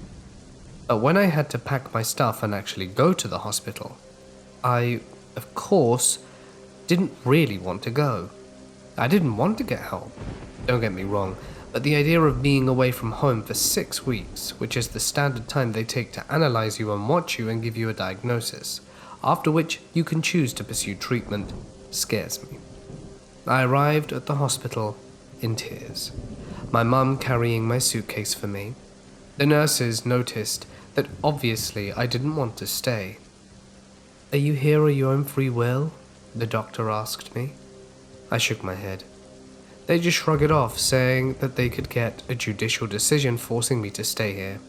But when I had to pack my stuff and actually go to the hospital, I, of course, didn't really want to go. I didn't want to get help, don't get me wrong, but the idea of being away from home for 6 weeks, which is the standard time they take to analyze you and watch you and give you a diagnosis, after which you can choose to pursue treatment, scares me. I arrived at the hospital in tears, my mum carrying my suitcase for me. The nurses noticed that obviously I didn't want to stay. "Are you here of your own free will?" the doctor asked me. I shook my head. They just shrugged it off, saying that they could get a judicial decision forcing me to stay here.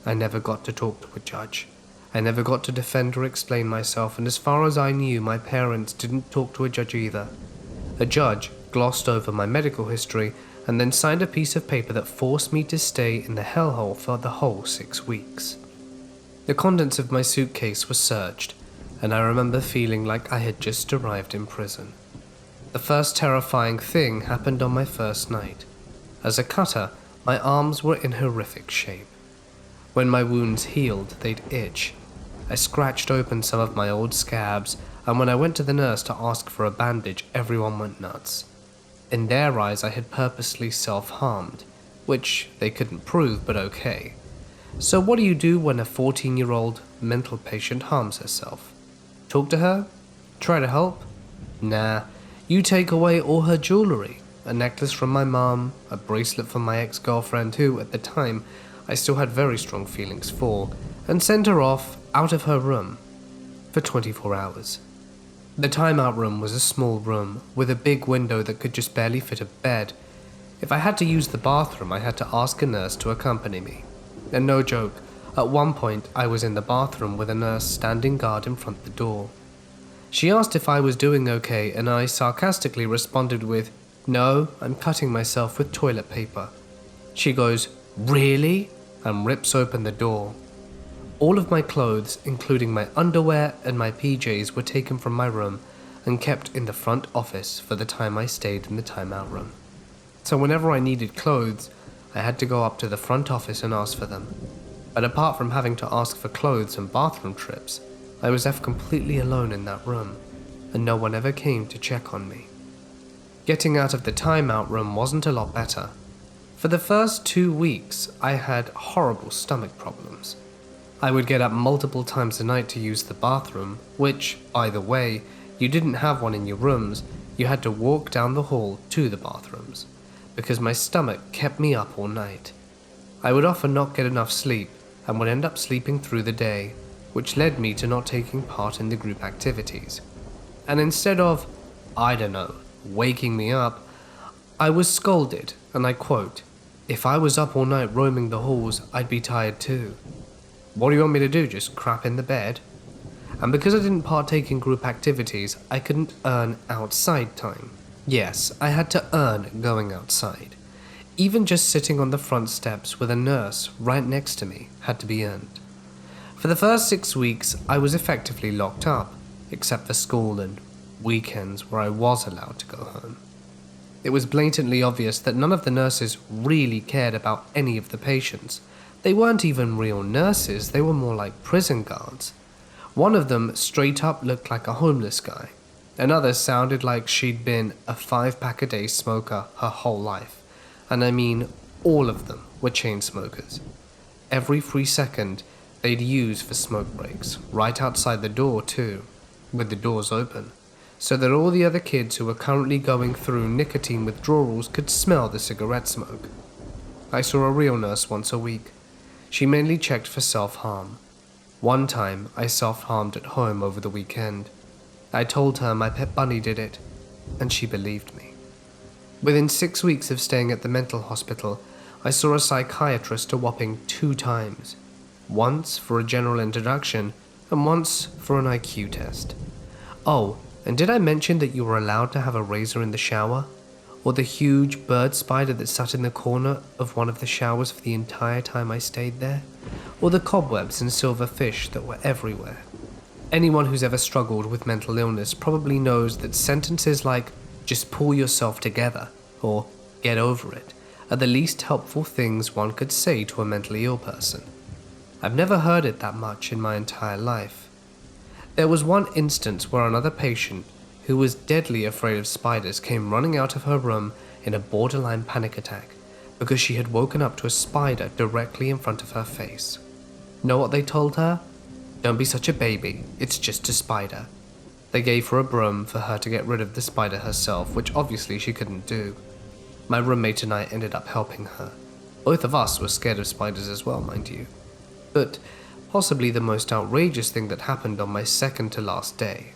I never got to talk to a judge. I never got to defend or explain myself, and as far as I knew, my parents didn't talk to a judge either. A judge glossed over my medical history and then signed a piece of paper that forced me to stay in the hellhole for the whole 6 weeks. The contents of my suitcase were searched, and I remember feeling like I had just arrived in prison. The first terrifying thing happened on my first night. As a cutter, my arms were in horrific shape. When my wounds healed, they'd itch. I scratched open some of my old scabs, and when I went to the nurse to ask for a bandage, everyone went nuts. In their eyes, I had purposely self-harmed, which they couldn't prove, but okay. So what do you do when a 14-year-old mental patient harms herself? Talk to her? Try to help? Nah. You take away all her jewelry, a necklace from my mom, a bracelet from my ex-girlfriend who, at the time, I still had very strong feelings for, and sent her off out of her room for 24 hours. The timeout room was a small room with a big window that could just barely fit a bed. If I had to use the bathroom, I had to ask a nurse to accompany me. And no joke, at one point I was in the bathroom with a nurse standing guard in front of the door. She asked if I was doing okay, and I sarcastically responded with, "No, I'm cutting myself with toilet paper." She goes, "Really?" and rips open the door. All of my clothes, including my underwear and my PJs, were taken from my room and kept in the front office for the time I stayed in the timeout room. So whenever I needed clothes, I had to go up to the front office and ask for them. But apart from having to ask for clothes and bathroom trips, I was left completely alone in that room, and no one ever came to check on me. Getting out of the timeout room wasn't a lot better. For the first 2 weeks, I had horrible stomach problems. I would get up multiple times a night to use the bathroom, which, by the way, you didn't have one in your rooms, you had to walk down the hall to the bathrooms, because my stomach kept me up all night. I would often not get enough sleep, and would end up sleeping through the day, which led me to not taking part in the group activities. And instead of, I don't know, waking me up, I was scolded, and I quote, "If I was up all night roaming the halls, I'd be tired too. What do you want me to do, just crap in the bed?" And because I didn't partake in group activities, I couldn't earn outside time. Yes, I had to earn going outside. Even just sitting on the front steps with a nurse right next to me had to be earned. For the first 6 weeks, I was effectively locked up, except for school and weekends where I was allowed to go home. It was blatantly obvious that none of the nurses really cared about any of the patients. They weren't even real nurses, they were more like prison guards. One of them straight up looked like a homeless guy. Another sounded like she'd been a 5-pack-a-day smoker her whole life. And I mean, all of them were chain smokers. Every free second, they'd use for smoke breaks, right outside the door too, with the doors open, so that all the other kids who were currently going through nicotine withdrawals could smell the cigarette smoke. I saw a real nurse once a week. She mainly checked for self-harm. One time, I self-harmed at home over the weekend. I told her my pet bunny did it, and she believed me. Within 6 weeks of staying at the mental hospital, I saw a psychiatrist a whopping 2 times. Once for a general introduction, and once for an IQ test. Oh, and did I mention that you were allowed to have a razor in the shower? Or the huge bird spider that sat in the corner of one of the showers for the entire time I stayed there? Or the cobwebs and silver fish that were everywhere? Anyone who's ever struggled with mental illness probably knows that sentences like, "just pull yourself together," or get over it, are the least helpful things one could say to a mentally ill person. I've never heard it that much in my entire life. There was one instance where another patient, who was deadly afraid of spiders, came running out of her room in a borderline panic attack because she had woken up to a spider directly in front of her face. Know what they told her? Don't be such a baby, it's just a spider. They gave her a broom for her to get rid of the spider herself, which obviously she couldn't do. My roommate and I ended up helping her. Both of us were scared of spiders as well, mind you. But possibly the most outrageous thing that happened on my second to last day.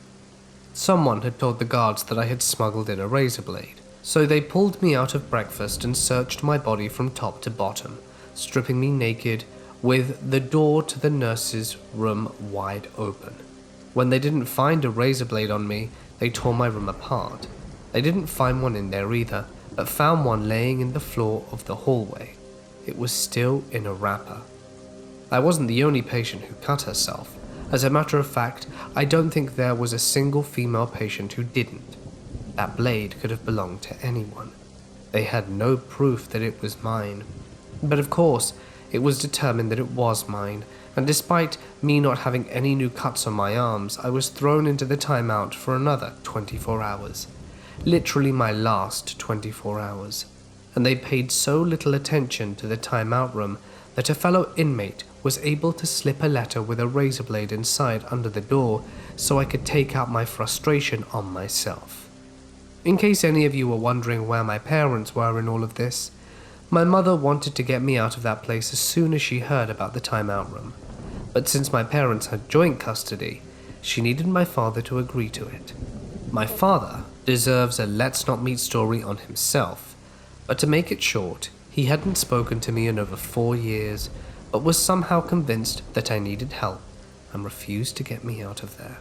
Someone had told the guards that I had smuggled in a razor blade, so they pulled me out of breakfast and searched my body from top to bottom, stripping me naked, with the door to the nurse's room wide open. When they didn't find a razor blade on me, they tore my room apart. They didn't find one in there either, but found one laying in the floor of the hallway. It was still in a wrapper. I wasn't the only patient who cut herself. As a matter of fact, I don't think there was a single female patient who didn't. That blade could have belonged to anyone. They had no proof that it was mine. But of course, it was determined that it was mine, and despite me not having any new cuts on my arms, I was thrown into the timeout for another 24 hours. Literally my last 24 hours. And they paid so little attention to the timeout room that a fellow inmate was able to slip a letter with a razor blade inside under the door so I could take out my frustration on myself. In case any of you were wondering where my parents were in all of this, my mother wanted to get me out of that place as soon as she heard about the timeout room. But since my parents had joint custody, she needed my father to agree to it. My father deserves a let's not meet story on himself, but to make it short, he hadn't spoken to me in over 4 years, but was somehow convinced that I needed help and refused to get me out of there.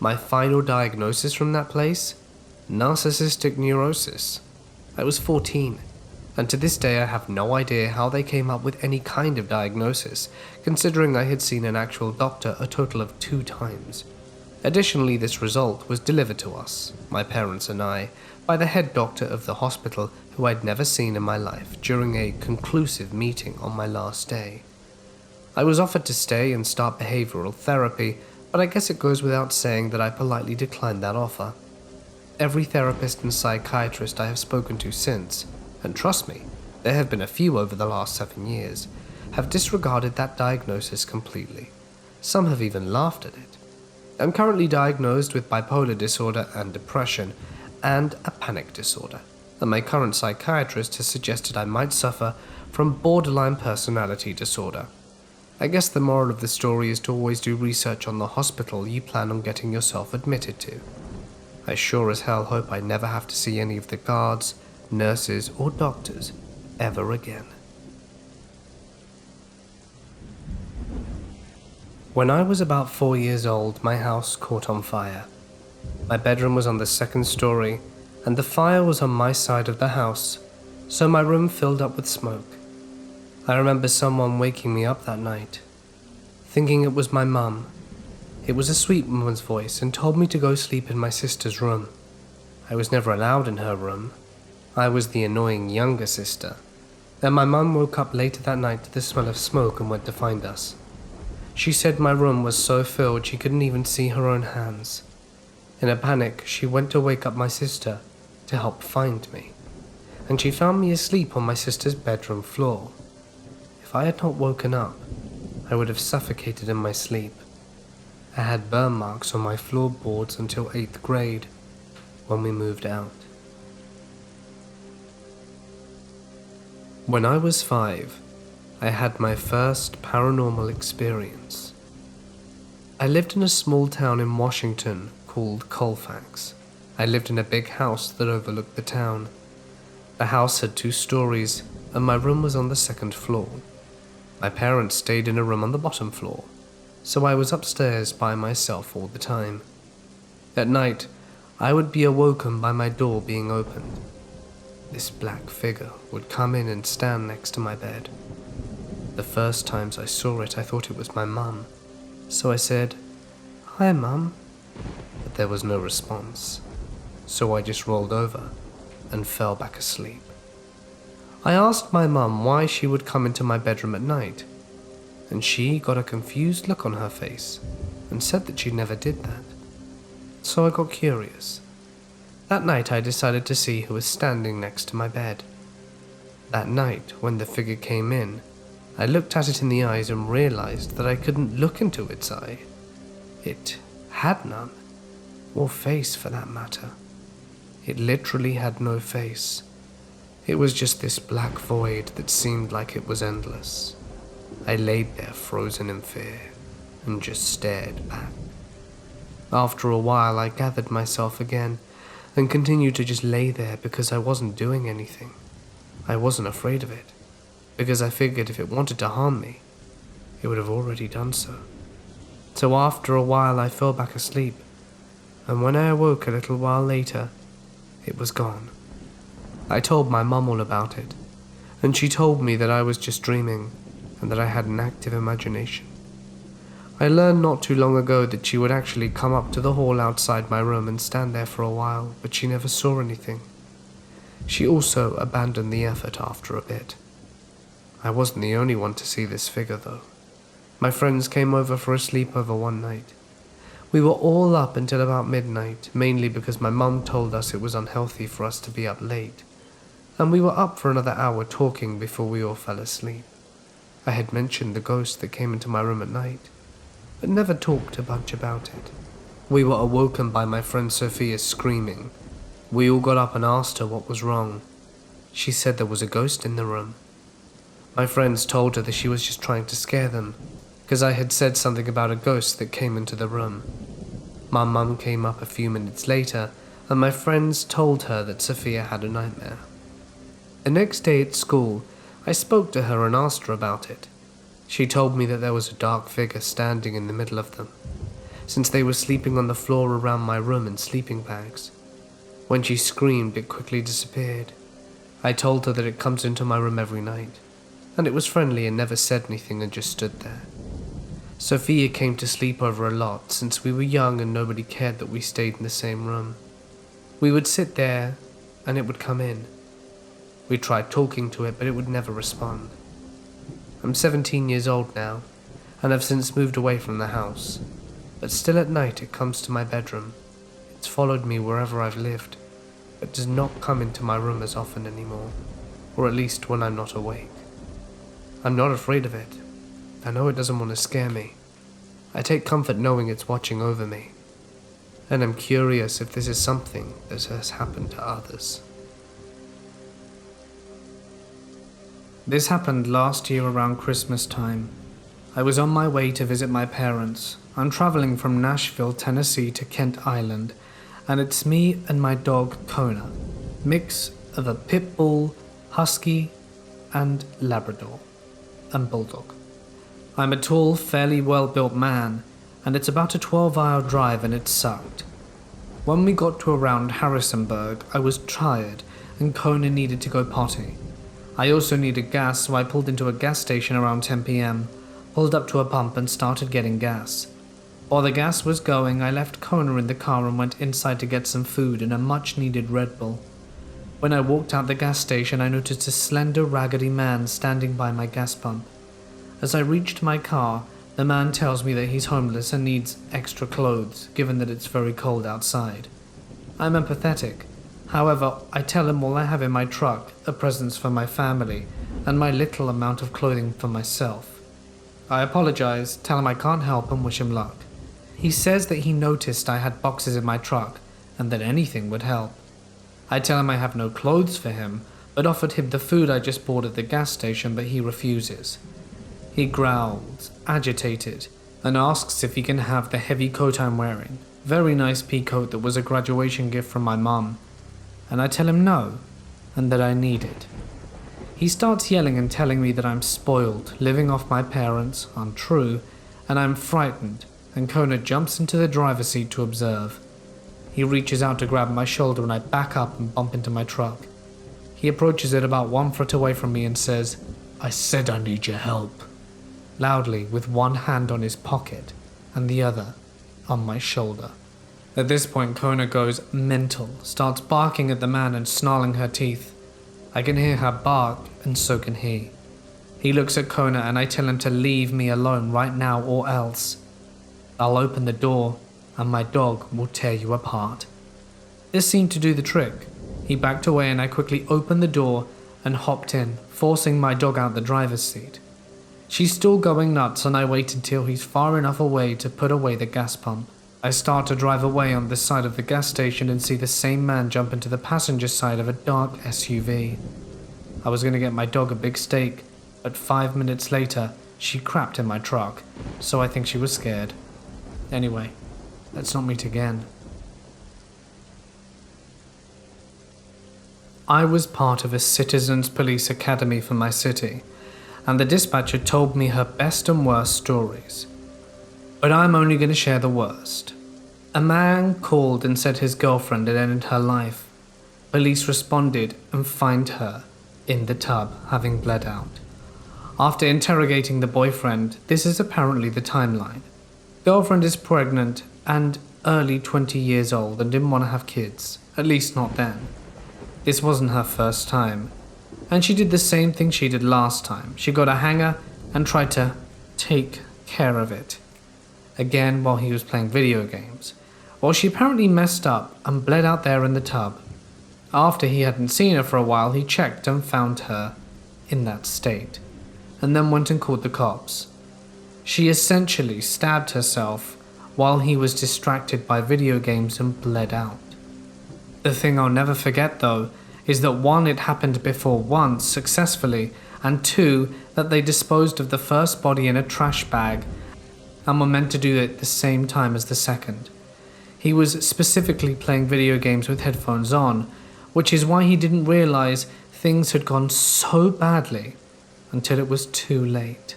My final diagnosis from that place? Narcissistic neurosis. I was 14, and to this day I have no idea how they came up with any kind of diagnosis, considering I had seen an actual doctor a total of 2 times. Additionally, this result was delivered to us, my parents and I, by the head doctor of the hospital who I'd never seen in my life during a conclusive meeting on my last day. I was offered to stay and start behavioral therapy, but I guess it goes without saying that I politely declined that offer. Every therapist and psychiatrist I have spoken to since, and trust me, there have been a few over the last 7 years, have disregarded that diagnosis completely. Some have even laughed at it. I'm currently diagnosed with bipolar disorder and depression, and a panic disorder, and my current psychiatrist has suggested I might suffer from borderline personality disorder. I guess the moral of the story is to always do research on the hospital you plan on getting yourself admitted to. I sure as hell hope I never have to see any of the guards, nurses, or doctors ever again. When I was about 4 years old, my house caught on fire. My bedroom was on the 2nd story, and the fire was on my side of the house, so my room filled up with smoke. I remember someone waking me up that night, thinking it was my mum. It was a sweet woman's voice and told me to go sleep in my sister's room. I was never allowed in her room. I was the annoying younger sister. Then my mum woke up later that night to the smell of smoke and went to find us. She said my room was so filled she couldn't even see her own hands. In a panic, she went to wake up my sister to help find me, and she found me asleep on my sister's bedroom floor. If I had not woken up, I would have suffocated in my sleep. I had burn marks on my floorboards until 8th grade, when we moved out. When I was 5, I had my first paranormal experience. I lived in a small town in Washington called Colfax. I lived in a big house that overlooked the town. The house had 2 stories, and my room was on the 2nd floor. My parents stayed in a room on the bottom floor, so I was upstairs by myself all the time. At night, I would be awoken by my door being opened. This black figure would come in and stand next to my bed. The first times I saw it, I thought it was my mum, so I said, "Hi, Mum," but there was no response, so I just rolled over and fell back asleep. I asked my mum why she would come into my bedroom at night, and she got a confused look on her face and said that she never did that. So I got curious. That night I decided to see who was standing next to my bed. That night, when the figure came in, I looked at it in the eyes and realized that I couldn't look into its eye. It had none, or face for that matter. It literally had no face. It was just this black void that seemed like it was endless. I laid there frozen in fear and just stared back. After a while I gathered myself again and continued to just lay there because I wasn't doing anything. I wasn't afraid of it, because I figured if it wanted to harm me, it would have already done so. So after a while I fell back asleep, and when I awoke a little while later, it was gone. I told my mum all about it, and she told me that I was just dreaming and that I had an active imagination. I learned not too long ago that she would actually come up to the hall outside my room and stand there for a while, but she never saw anything. She also abandoned the effort after a bit. I wasn't the only one to see this figure though. My friends came over for a sleepover one night. We were all up until about midnight, mainly because my mum told us it was unhealthy for us to be up late, and we were up for another hour talking before we all fell asleep. I had mentioned the ghost that came into my room at night, but never talked much about it. We were awoken by my friend Sophia screaming. We all got up and asked her what was wrong. She said there was a ghost in the room. My friends told her that she was just trying to scare them, because I had said something about a ghost that came into the room. My mum came up a few minutes later, and my friends told her that Sophia had a nightmare. The next day at school, I spoke to her and asked her about it. She told me that there was a dark figure standing in the middle of them, since they were sleeping on the floor around my room in sleeping bags. When she screamed, it quickly disappeared. I told her that it comes into my room every night, and it was friendly and never said anything and just stood there. Sophia came to sleep over a lot since we were young and nobody cared that we stayed in the same room. We would sit there and it would come in. We tried talking to it, but it would never respond. I'm 17 years old now, and I've since moved away from the house, but still at night it comes to my bedroom. It's followed me wherever I've lived, but does not come into my room as often anymore, or at least when I'm not awake. I'm not afraid of it. I know it doesn't want to scare me. I take comfort knowing it's watching over me, and I'm curious if this is something that has happened to others. This happened last year around Christmas time. I was on my way to visit my parents. I'm traveling from Nashville, Tennessee to Kent Island, and it's me and my dog Kona, mix of a pit bull, husky, and Labrador, and bulldog. I'm a tall, fairly well-built man, and it's about a 12-hour drive and it sucked. When we got to around Harrisonburg, I was tired and Kona needed to go potty. I also needed gas, so I pulled into a gas station around 10 p.m., pulled up to a pump and started getting gas. While the gas was going, I left Kona in the car and went inside to get some food and a much-needed Red Bull. When I walked out the gas station, I noticed a slender, raggedy man standing by my gas pump. As I reached my car, the man tells me that he's homeless and needs extra clothes, given that it's very cold outside. I'm empathetic. However, I tell him all I have in my truck are presents for my family and my little amount of clothing for myself. I apologize, tell him I can't help and wish him luck. He says that he noticed I had boxes in my truck and that anything would help. I tell him I have no clothes for him, but offered him the food I just bought at the gas station, but he refuses. He growls, agitated, and asks if he can have the heavy coat I'm wearing. Very nice pea coat that was a graduation gift from my mum. And I tell him no, and that I need it. He starts yelling and telling me that I'm spoiled, living off my parents, untrue, and I'm frightened, and Kona jumps into the driver's seat to observe. He reaches out to grab my shoulder and I back up and bump into my truck. He approaches it about 1 foot away from me and says, "I said I need your help," loudly with one hand on his pocket and the other on my shoulder. At this point, Kona goes mental, starts barking at the man and snarling her teeth. I can hear her bark, and so can he. He looks at Kona and I tell him to leave me alone right now or else. I'll open the door and my dog will tear you apart. This seemed to do the trick. He backed away and I quickly opened the door and hopped in, forcing my dog out the driver's seat. She's still going nuts and I wait until he's far enough away to put away the gas pump. I start to drive away on this side of the gas station and see the same man jump into the passenger side of a dark SUV. I was going to get my dog a big steak, but 5 minutes later, she crapped in my truck, so I think she was scared. Anyway, let's not meet again. I was part of a citizens police academy for my city, and the dispatcher told me her best and worst stories. But I'm only going to share the worst. A man called and said his girlfriend had ended her life. Police responded and found her in the tub, having bled out. After interrogating the boyfriend, this is apparently the timeline. Girlfriend is pregnant and early 20 years old and didn't want to have kids, at least not then. This wasn't her first time, and she did the same thing she did last time. She got a hanger and tried to take care of it. Again while he was playing video games. Well, she apparently messed up and bled out there in the tub. After he hadn't seen her for a while, he checked and found her in that state, and then went and called the cops. She essentially stabbed herself while he was distracted by video games and bled out. The thing I'll never forget though is that 1, it happened before once successfully, and 2, that they disposed of the first body in a trash bag and were meant to do it at the same time as the second. He was specifically playing video games with headphones on, which is why he didn't realize things had gone so badly until it was too late.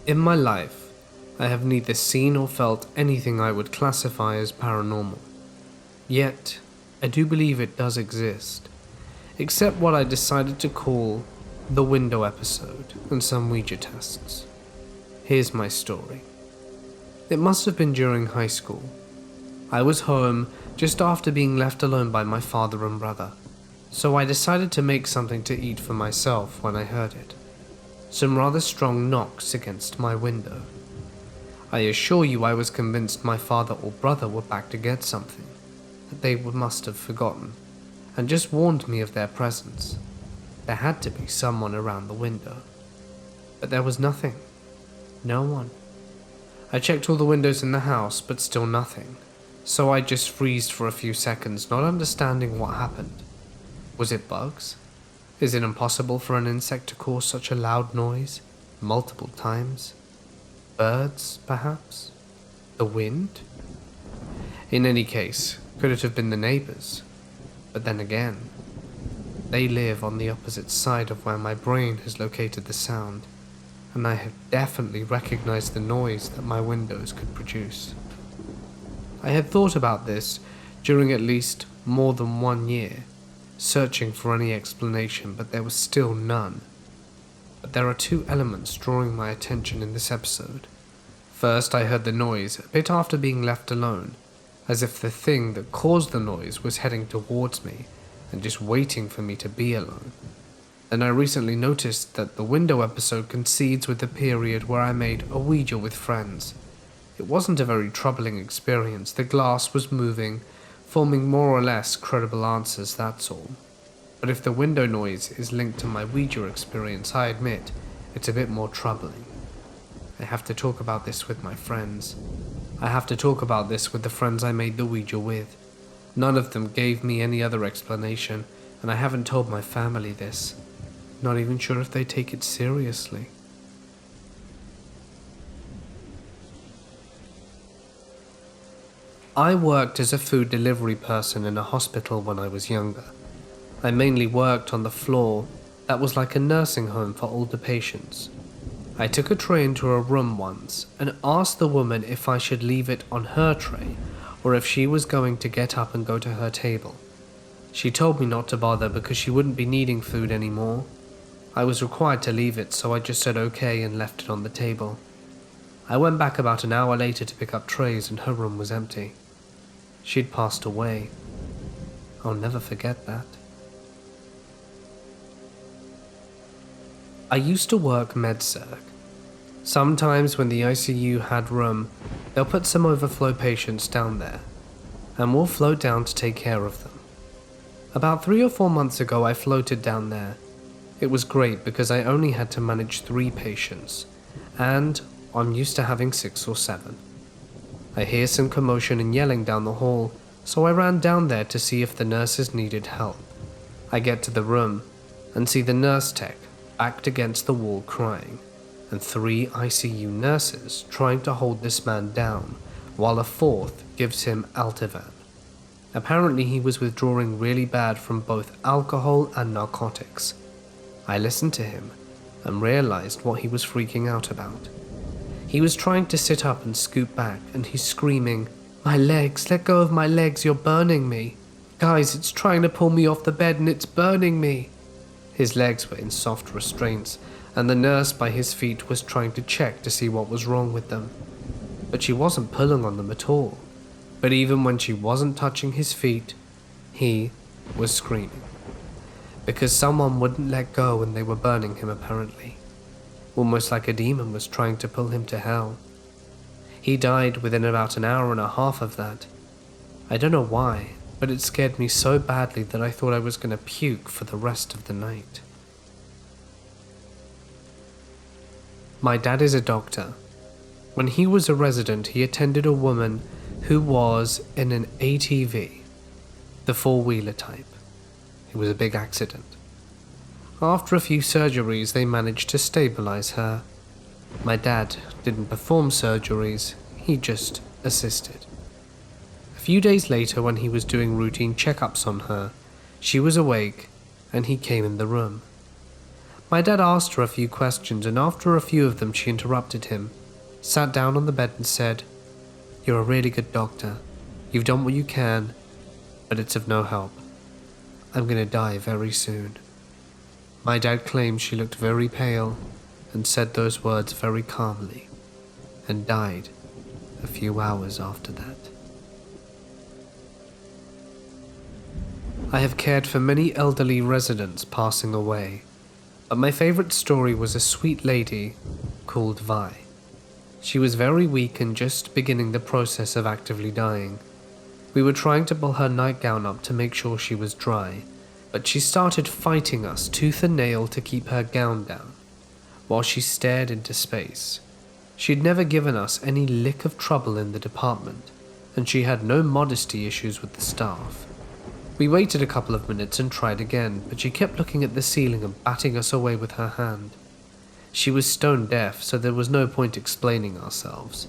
In my life, I have neither seen or felt anything I would classify as paranormal. Yet, I do believe it does exist, except what I decided to call the window episode and some Ouija tests. Here's my story. It must have been during high school. I was home just after being left alone by my father and brother, so I decided to make something to eat for myself when I heard it. Some rather strong knocks against my window. I assure you I was convinced my father or brother were back to get something that they must have forgotten, and just warned me of their presence. There had to be someone around the window. But there was nothing. No one. I checked all the windows in the house, but still nothing. So I just freezed for a few seconds, not understanding what happened. Was it bugs? Is it impossible for an insect to cause such a loud noise multiple times? Birds, perhaps? The wind? In any case, could it have been the neighbors? But then again, they live on the opposite side of where my brain has located the sound, and I have definitely recognized the noise that my windows could produce. I had thought about this during at least more than 1 year, searching for any explanation, but there was still none. But there are 2 elements drawing my attention in this episode. First, I heard the noise a bit after being left alone, as if the thing that caused the noise was heading towards me and just waiting for me to be alone. Then I recently noticed that the window episode coincides with the period where I made a Ouija with friends. It wasn't a very troubling experience. The glass was moving, forming more or less credible answers, that's all. But if the window noise is linked to my Ouija experience, I admit it's a bit more troubling. I have to talk about this with my friends. I have to talk about this with the friends I made the Ouija with. None of them gave me any other explanation, and I haven't told my family this. Not even sure if they take it seriously. I worked as a food delivery person in a hospital when I was younger. I mainly worked on the floor that was like a nursing home for older patients. I took a tray into a room once and asked the woman if I should leave it on her tray or if she was going to get up and go to her table. She told me not to bother because she wouldn't be needing food anymore. I was required to leave it, so I just said okay and left it on the table. I went back about an hour later to pick up trays and her room was empty. she'd passed away. I'll never forget that. I used to work med-surg. Sometimes when the ICU had room, they'll put some overflow patients down there, and we'll float down to take care of them. About 3 or 4 months ago, I floated down there. It was great because I only had to manage 3 patients, and I'm used to having 6 or 7. I hear some commotion and yelling down the hall, so I ran down there to see if the nurses needed help. I get to the room and see the nurse tech backed against the wall crying, and 3 ICU nurses trying to hold this man down, while a 4th gives him Altivan. Apparently he was withdrawing really bad from both alcohol and narcotics. I listened to him and realized what he was freaking out about. He was trying to sit up and scoot back, and he's screaming, "My legs, let go of my legs, you're burning me. Guys, it's trying to pull me off the bed and it's burning me." His legs were in soft restraints, and the nurse by his feet was trying to check to see what was wrong with them. But she wasn't pulling on them at all. But even when she wasn't touching his feet, he was screaming. Because someone wouldn't let go and they were burning him apparently. Almost like a demon was trying to pull him to hell. He died within about an hour and a half of that. I don't know why, but it scared me so badly that I thought I was going to puke for the rest of the night. My dad is a doctor. When he was a resident, he attended a woman who was in an ATV, the 4-wheeler type. It was a big accident. After a few surgeries, they managed to stabilize her. My dad didn't perform surgeries, he just assisted. A few days later, when he was doing routine checkups on her, she was awake and he came in the room. My dad asked her a few questions, and after a few of them she interrupted him, sat down on the bed and said, "You're a really good doctor. You've done what you can, but it's of no help. I'm going to die very soon." My dad claimed she looked very pale and said those words very calmly, and died a few hours after that. I have cared for many elderly residents passing away, but my favorite story was a sweet lady called Vi. She was very weak and just beginning the process of actively dying. We were trying to pull her nightgown up to make sure she was dry, but she started fighting us tooth and nail to keep her gown down, while she stared into space. She'd never given us any lick of trouble in the department, and she had no modesty issues with the staff. We waited a couple of minutes and tried again, but she kept looking at the ceiling and batting us away with her hand. She was stone deaf, so there was no point explaining ourselves.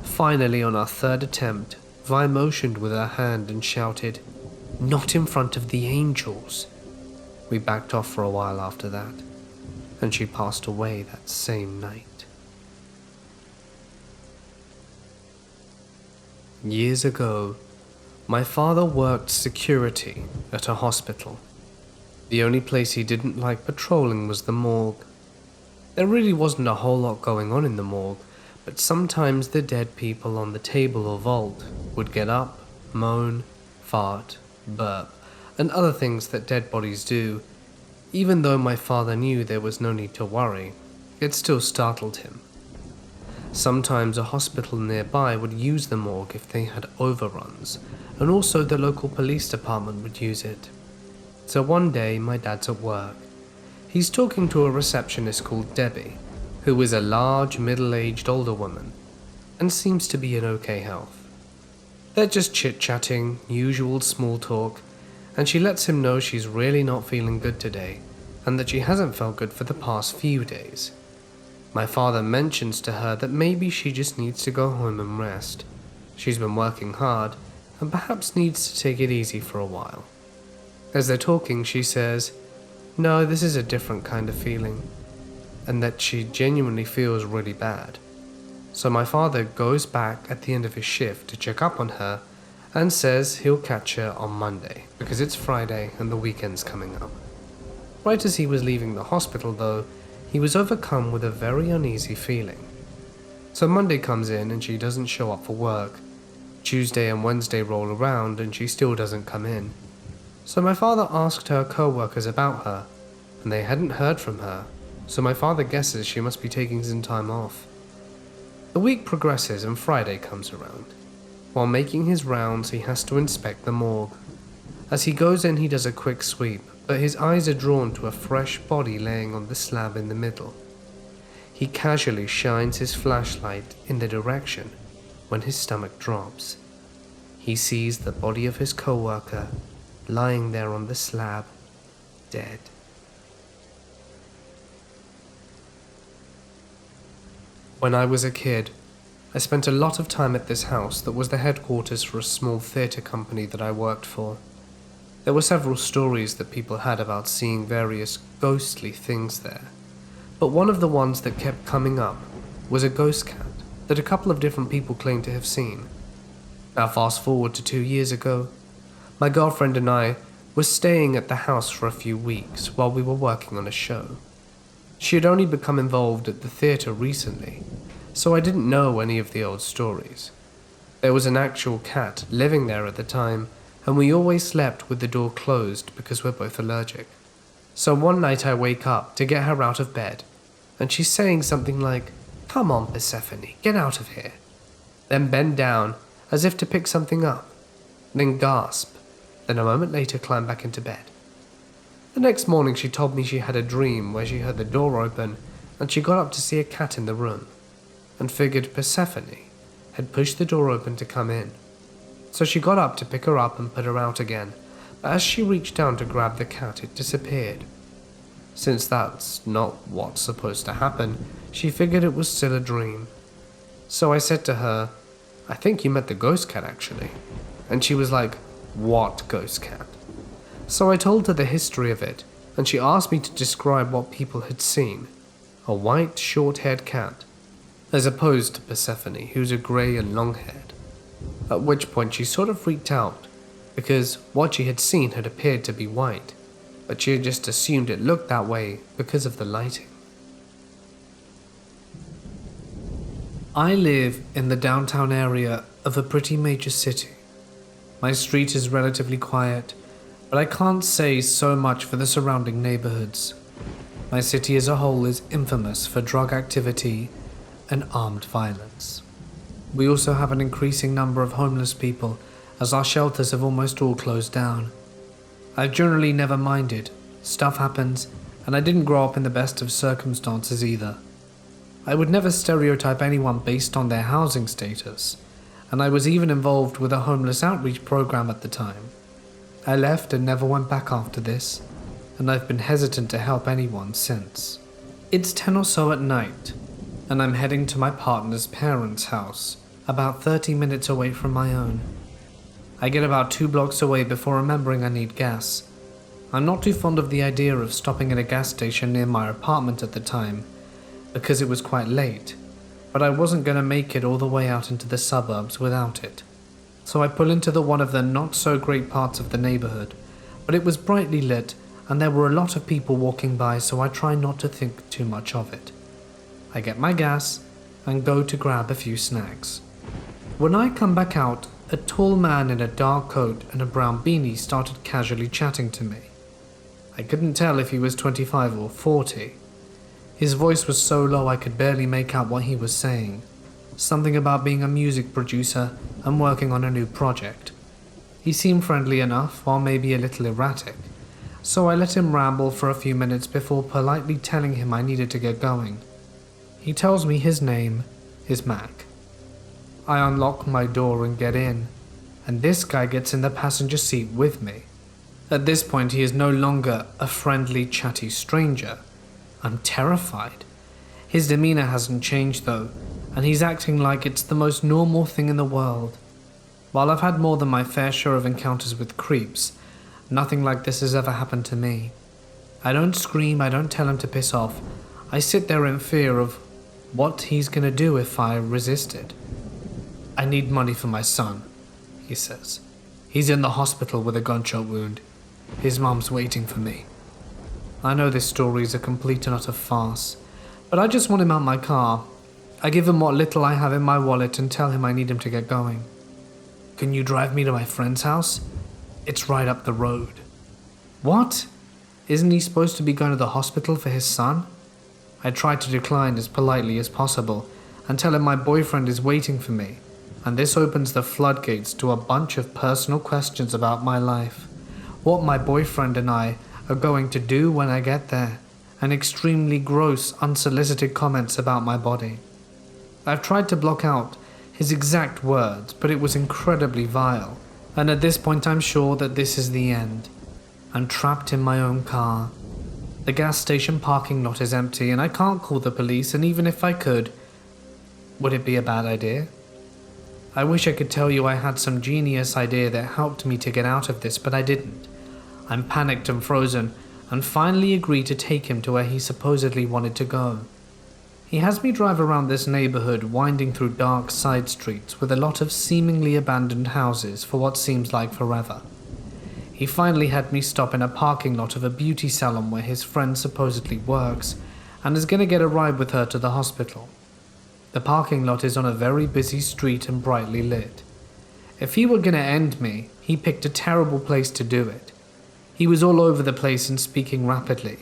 Finally, on our 3rd attempt, Vi motioned with her hand and shouted, "Not in front of the angels." We backed off for a while after that, and she passed away that same night. Years ago, my father worked security at a hospital. The only place he didn't like patrolling was the morgue. There really wasn't a whole lot going on in the morgue, but sometimes the dead people on the table or vault would get up, moan, fart, burp, and other things that dead bodies do. Even though my father knew there was no need to worry, it still startled him. Sometimes a hospital nearby would use the morgue if they had overruns, and also the local police department would use it. So one day my dad's at work. He's talking to a receptionist called Debbie, who is a large, middle-aged older woman, and seems to be in okay health. They're just chit-chatting, usual small talk, and she lets him know she's really not feeling good today, and that she hasn't felt good for the past few days. My father mentions to her that maybe she just needs to go home and rest. She's been working hard, and perhaps needs to take it easy for a while. As they're talking, she says, "No, this is a different kind of feeling," and that she genuinely feels really bad. So my father goes back at the end of his shift to check up on her and says he'll catch her on Monday because it's Friday and the weekend's coming up. Right as he was leaving the hospital though, he was overcome with a very uneasy feeling. So Monday comes in and she doesn't show up for work, Tuesday and Wednesday roll around and she still doesn't come in. So my father asked her co-workers about her, and they hadn't heard from her, so my father guesses she must be taking some time off. The week progresses and Friday comes around. While making his rounds, he has to inspect the morgue. As he goes in, he does a quick sweep, but his eyes are drawn to a fresh body laying on the slab in the middle. He casually shines his flashlight in the direction when his stomach drops. He sees the body of his co-worker lying there on the slab, dead. When I was a kid, I spent a lot of time at this house that was the headquarters for a small theatre company that I worked for. There were several stories that people had about seeing various ghostly things there, but one of the ones that kept coming up was a ghost cat that a couple of different people claimed to have seen. Now fast forward to 2 years ago, my girlfriend and I were staying at the house for a few weeks while we were working on a show. She had only become involved at the theatre recently, so I didn't know any of the old stories. There was an actual cat living there at the time, and we always slept with the door closed because we're both allergic. So one night I wake up to get her out of bed, and she's saying something like, "Come on, Persephone, get out of here." Then bend down as if to pick something up, then gasp, then a moment later climb back into bed. The next morning she told me she had a dream where she heard the door open and she got up to see a cat in the room, and figured Persephone had pushed the door open to come in. So she got up to pick her up and put her out again, but as she reached down to grab the cat, it disappeared. Since that's not what's supposed to happen, she figured it was still a dream. So I said to her, "I think you met the ghost cat actually." And she was like, "What ghost cat?" So I told her the history of it, and she asked me to describe what people had seen. A white, short-haired cat, as opposed to Persephone, who's a grey and long-haired. At which point she sort of freaked out, because what she had seen had appeared to be white, but she had just assumed it looked that way because of the lighting. I live in the downtown area of a pretty major city. My street is relatively quiet, but I can't say so much for the surrounding neighborhoods. My city as a whole is infamous for drug activity and armed violence. We also have an increasing number of homeless people, as our shelters have almost all closed down. I've generally never minded. Stuff happens, and I didn't grow up in the best of circumstances either. I would never stereotype anyone based on their housing status, and I was even involved with a homeless outreach program at the time. I left and never went back after this, and I've been hesitant to help anyone since. It's 10 or so at night, and I'm heading to my partner's parents' house, about 30 minutes away from my own. I get about 2 blocks away before remembering I need gas. I'm not too fond of the idea of stopping at a gas station near my apartment at the time, because it was quite late, but I wasn't going to make it all the way out into the suburbs without it. So I pull into the one of the not-so-great parts of the neighborhood, but it was brightly lit and there were a lot of people walking by, so I try not to think too much of it. I get my gas and go to grab a few snacks. When I come back out, a tall man in a dark coat and a brown beanie started casually chatting to me. I couldn't tell if he was 25 or 40. His voice was so low I could barely make out what he was saying. Something about being a music producer and working on a new project. He seemed friendly enough, while maybe a little erratic, so I let him ramble for a few minutes before politely telling him I needed to get going. He tells me his name is Mac. I unlock my door and get in, and this guy gets in the passenger seat with me. At this point he is no longer a friendly, chatty stranger. I'm terrified. His demeanor hasn't changed though, and he's acting like it's the most normal thing in the world. While I've had more than my fair share of encounters with creeps, nothing like this has ever happened to me. I don't scream, I don't tell him to piss off. I sit there in fear of what he's gonna do if I resist it. "I need money for my son," he says. "He's in the hospital with a gunshot wound. His mom's waiting for me." I know this story is a complete and utter farce, but I just want him out my car. I give him what little I have in my wallet and tell him I need him to get going. Can you drive me to my friend's house? It's right up the road. What? Isn't he supposed to be going to the hospital for his son? I tried to decline as politely as possible and tell him my boyfriend is waiting for me, and this opens the floodgates to a bunch of personal questions about my life, what my boyfriend and I are going to do when I get there, and extremely gross, unsolicited comments about my body. I've tried to block out his exact words, but it was incredibly vile, and at this point I'm sure that this is the end. I'm trapped in my own car. The gas station parking lot is empty and I can't call the police, and even if I could, would it be a bad idea? I wish I could tell you I had some genius idea that helped me to get out of this, but I didn't. I'm panicked and frozen, and finally agree to take him to where he supposedly wanted to go. He has me drive around this neighborhood, winding through dark side streets with a lot of seemingly abandoned houses for what seems like forever. He finally had me stop in a parking lot of a beauty salon where his friend supposedly works, and is going to get a ride with her to the hospital. The parking lot is on a very busy street and brightly lit. If he were going to end me, he picked a terrible place to do it. He was all over the place and speaking rapidly.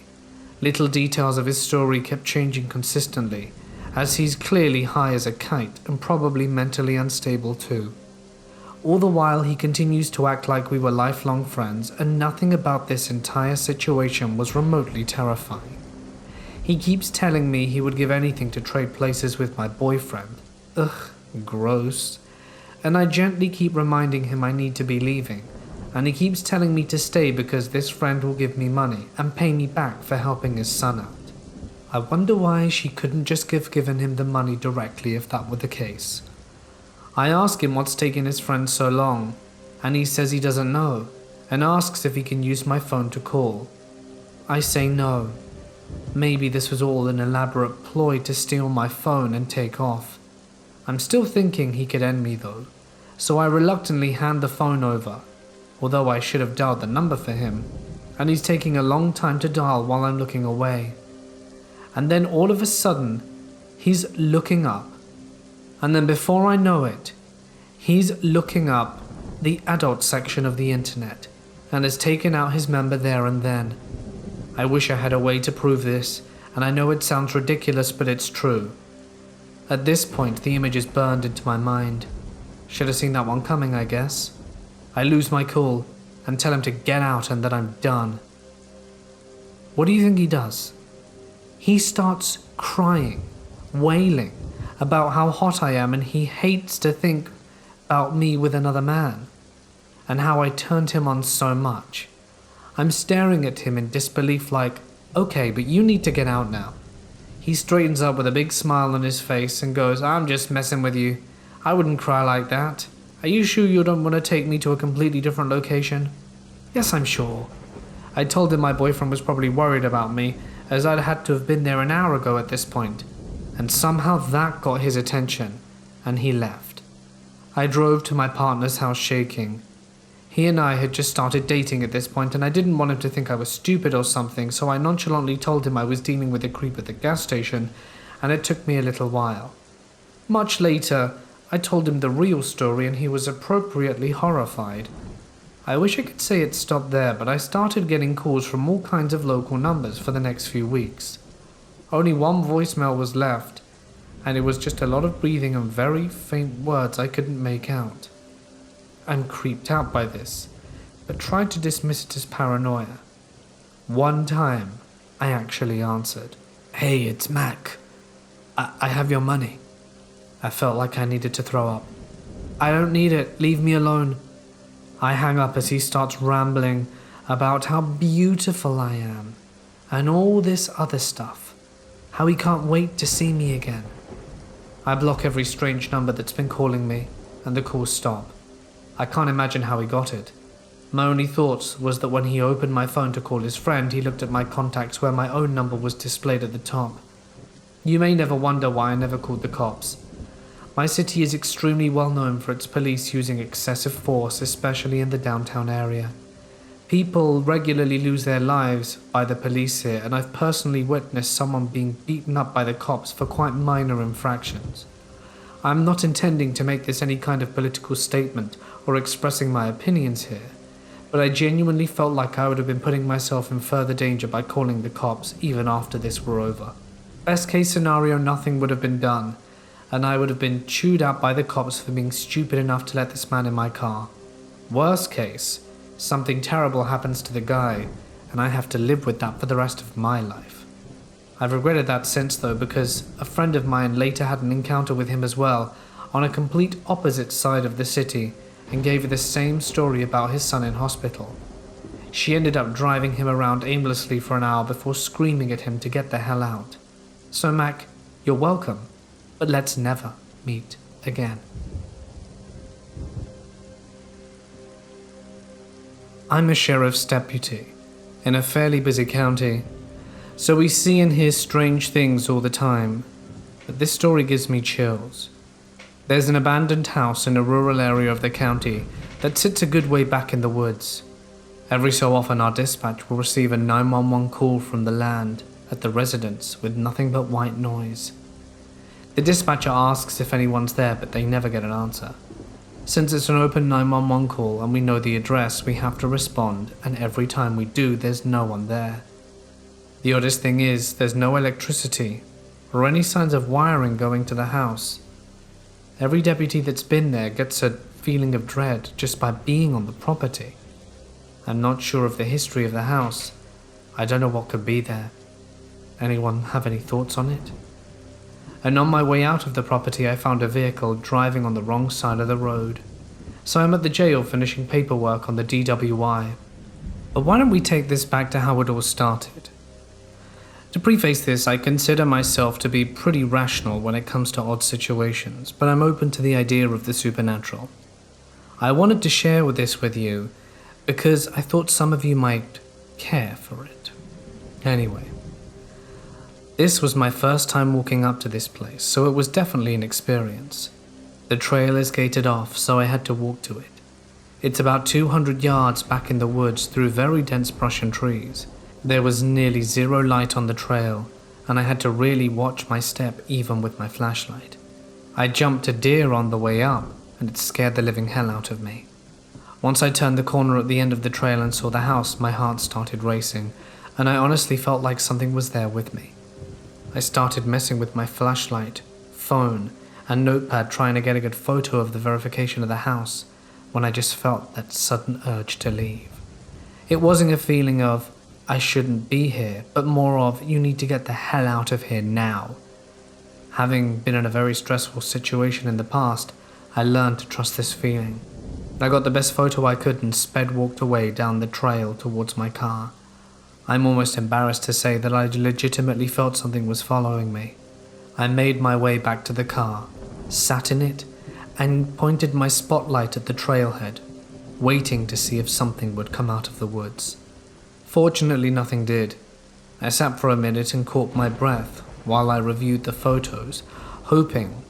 Little details of his story kept changing consistently, as he's clearly high as a kite and probably mentally unstable too. All the while he continues to act like we were lifelong friends, and nothing about this entire situation was remotely terrifying. He keeps telling me he would give anything to trade places with my boyfriend. Ugh, gross. And I gently keep reminding him I need to be leaving, and he keeps telling me to stay because this friend will give me money and pay me back for helping his son out. I wonder why she couldn't just have given him the money directly if that were the case. I ask him what's taking his friend so long, and he says he doesn't know, and asks if he can use my phone to call. I say no. Maybe this was all an elaborate ploy to steal my phone and take off. I'm still thinking he could end me though, so I reluctantly hand the phone over, although I should have dialed the number for him, and he's taking a long time to dial while I'm looking away. And then all of a sudden, he's looking up. And then before I know it, he's looking up the adult section of the internet and has taken out his member there and then. I wish I had a way to prove this, and I know it sounds ridiculous, but it's true. At this point, the image is burned into my mind. Should have seen that one coming, I guess. I lose my cool and tell him to get out and that I'm done. What do you think he does? He starts crying, wailing about how hot I am, and he hates to think about me with another man, and how I turned him on so much. I'm staring at him in disbelief like, okay, but you need to get out now. He straightens up with a big smile on his face and goes, I'm just messing with you. I wouldn't cry like that. Are you sure you don't want to take me to a completely different location? Yes, I'm sure. I told him my boyfriend was probably worried about me, as I'd had to have been there an hour ago at this point, and somehow that got his attention, and he left. I drove to my partner's house shaking. He and I had just started dating at this point, and I didn't want him to think I was stupid or something, so I nonchalantly told him I was dealing with a creep at the gas station, and it took me a little while. Much later, I told him the real story, and he was appropriately horrified. I wish I could say it stopped there, but I started getting calls from all kinds of local numbers for the next few weeks. Only one voicemail was left, and it was just a lot of breathing and very faint words I couldn't make out. I'm creeped out by this, but tried to dismiss it as paranoia. One time, I actually answered. Hey, it's Mac. I have your money. I felt like I needed to throw up. I don't need it, leave me alone. I hang up as he starts rambling about how beautiful I am, and all this other stuff. How he can't wait to see me again. I block every strange number that's been calling me, and the calls stop. I can't imagine how he got it. My only thought was that when he opened my phone to call his friend, he looked at my contacts where my own number was displayed at the top. You may never wonder why I never called the cops. My city is extremely well known for its police using excessive force, especially in the downtown area. People regularly lose their lives by the police here, and I've personally witnessed someone being beaten up by the cops for quite minor infractions. I'm not intending to make this any kind of political statement or expressing my opinions here, but I genuinely felt like I would have been putting myself in further danger by calling the cops even after this were over. Best case scenario, nothing would have been done, and I would have been chewed out by the cops for being stupid enough to let this man in my car. Worst case, something terrible happens to the guy, and I have to live with that for the rest of my life. I've regretted that since though, because a friend of mine later had an encounter with him as well, on a complete opposite side of the city, and gave her the same story about his son in hospital. She ended up driving him around aimlessly for an hour before screaming at him to get the hell out. So Mac, you're welcome, but let's never meet again. I'm a sheriff's deputy in a fairly busy county, so we see and hear strange things all the time, but this story gives me chills. There's an abandoned house in a rural area of the county that sits a good way back in the woods. Every so often our dispatch will receive a 911 call from the land at the residence with nothing but white noise. The dispatcher asks if anyone's there, but they never get an answer. Since it's an open 911 call and we know the address, we have to respond, and every time we do, there's no one there. The oddest thing is, there's no electricity or any signs of wiring going to the house. Every deputy that's been there gets a feeling of dread just by being on the property. I'm not sure of the history of the house. I don't know what could be there. Anyone have any thoughts on it? And on my way out of the property, I found a vehicle driving on the wrong side of the road. So I'm at the jail finishing paperwork on the DWI. But why don't we take this back to how it all started? To preface this, I consider myself to be pretty rational when it comes to odd situations, but I'm open to the idea of the supernatural. I wanted to share this with you because I thought some of you might care for it. Anyway, this was my first time walking up to this place, so it was definitely an experience. The trail is gated off, so I had to walk to it. It's about 200 yards back in the woods through very dense brush and trees. There was nearly zero light on the trail, and I had to really watch my step even with my flashlight. I jumped a deer on the way up, and it scared the living hell out of me. Once I turned the corner at the end of the trail and saw the house, my heart started racing, and I honestly felt like something was there with me. I started messing with my flashlight, phone, and notepad trying to get a good photo of the verification of the house, when I just felt that sudden urge to leave. It wasn't a feeling of, I shouldn't be here, but more of, you need to get the hell out of here now. Having been in a very stressful situation in the past, I learned to trust this feeling. I got the best photo I could and walked away down the trail towards my car. I'm almost embarrassed to say that I legitimately felt something was following me. I made my way back to the car, sat in it, and pointed my spotlight at the trailhead, waiting to see if something would come out of the woods. Fortunately, nothing did. I sat for a minute and caught my breath while I reviewed the photos, hoping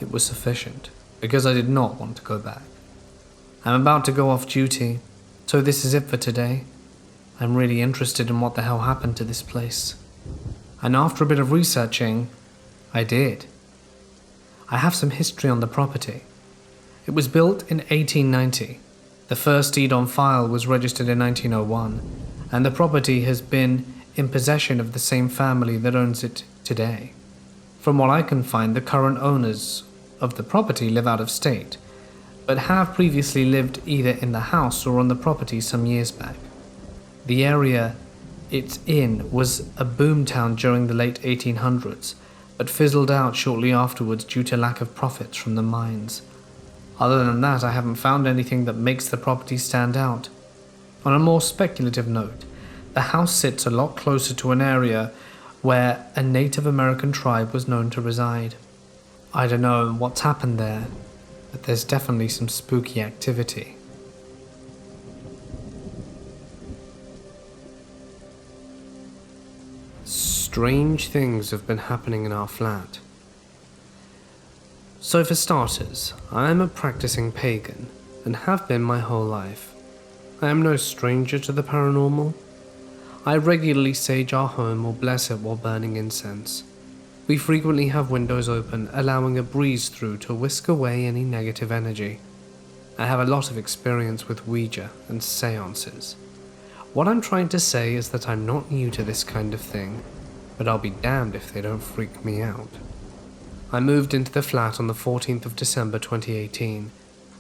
it was sufficient, because I did not want to go back. I'm about to go off duty, so this is it for today. I'm really interested in what the hell happened to this place. And after a bit of researching, I did. I have some history on the property. It was built in 1890. The first deed on file was registered in 1901, and the property has been in possession of the same family that owns it today. From what I can find, the current owners of the property live out of state, but have previously lived either in the house or on the property some years back. The area it's in was a boomtown during the late 1800s, but fizzled out shortly afterwards due to lack of profits from the mines. Other than that, I haven't found anything that makes the property stand out. On a more speculative note, the house sits a lot closer to an area where a Native American tribe was known to reside. I don't know what's happened there, but there's definitely some spooky activity. Strange things have been happening in our flat. So for starters, I am a practicing pagan and have been my whole life. I am no stranger to the paranormal. I regularly sage our home or bless it while burning incense. We frequently have windows open, allowing a breeze through to whisk away any negative energy. I have a lot of experience with Ouija and seances. What I'm trying to say is that I'm not new to this kind of thing, but I'll be damned if they don't freak me out. I moved into the flat on the 14th of December 2018.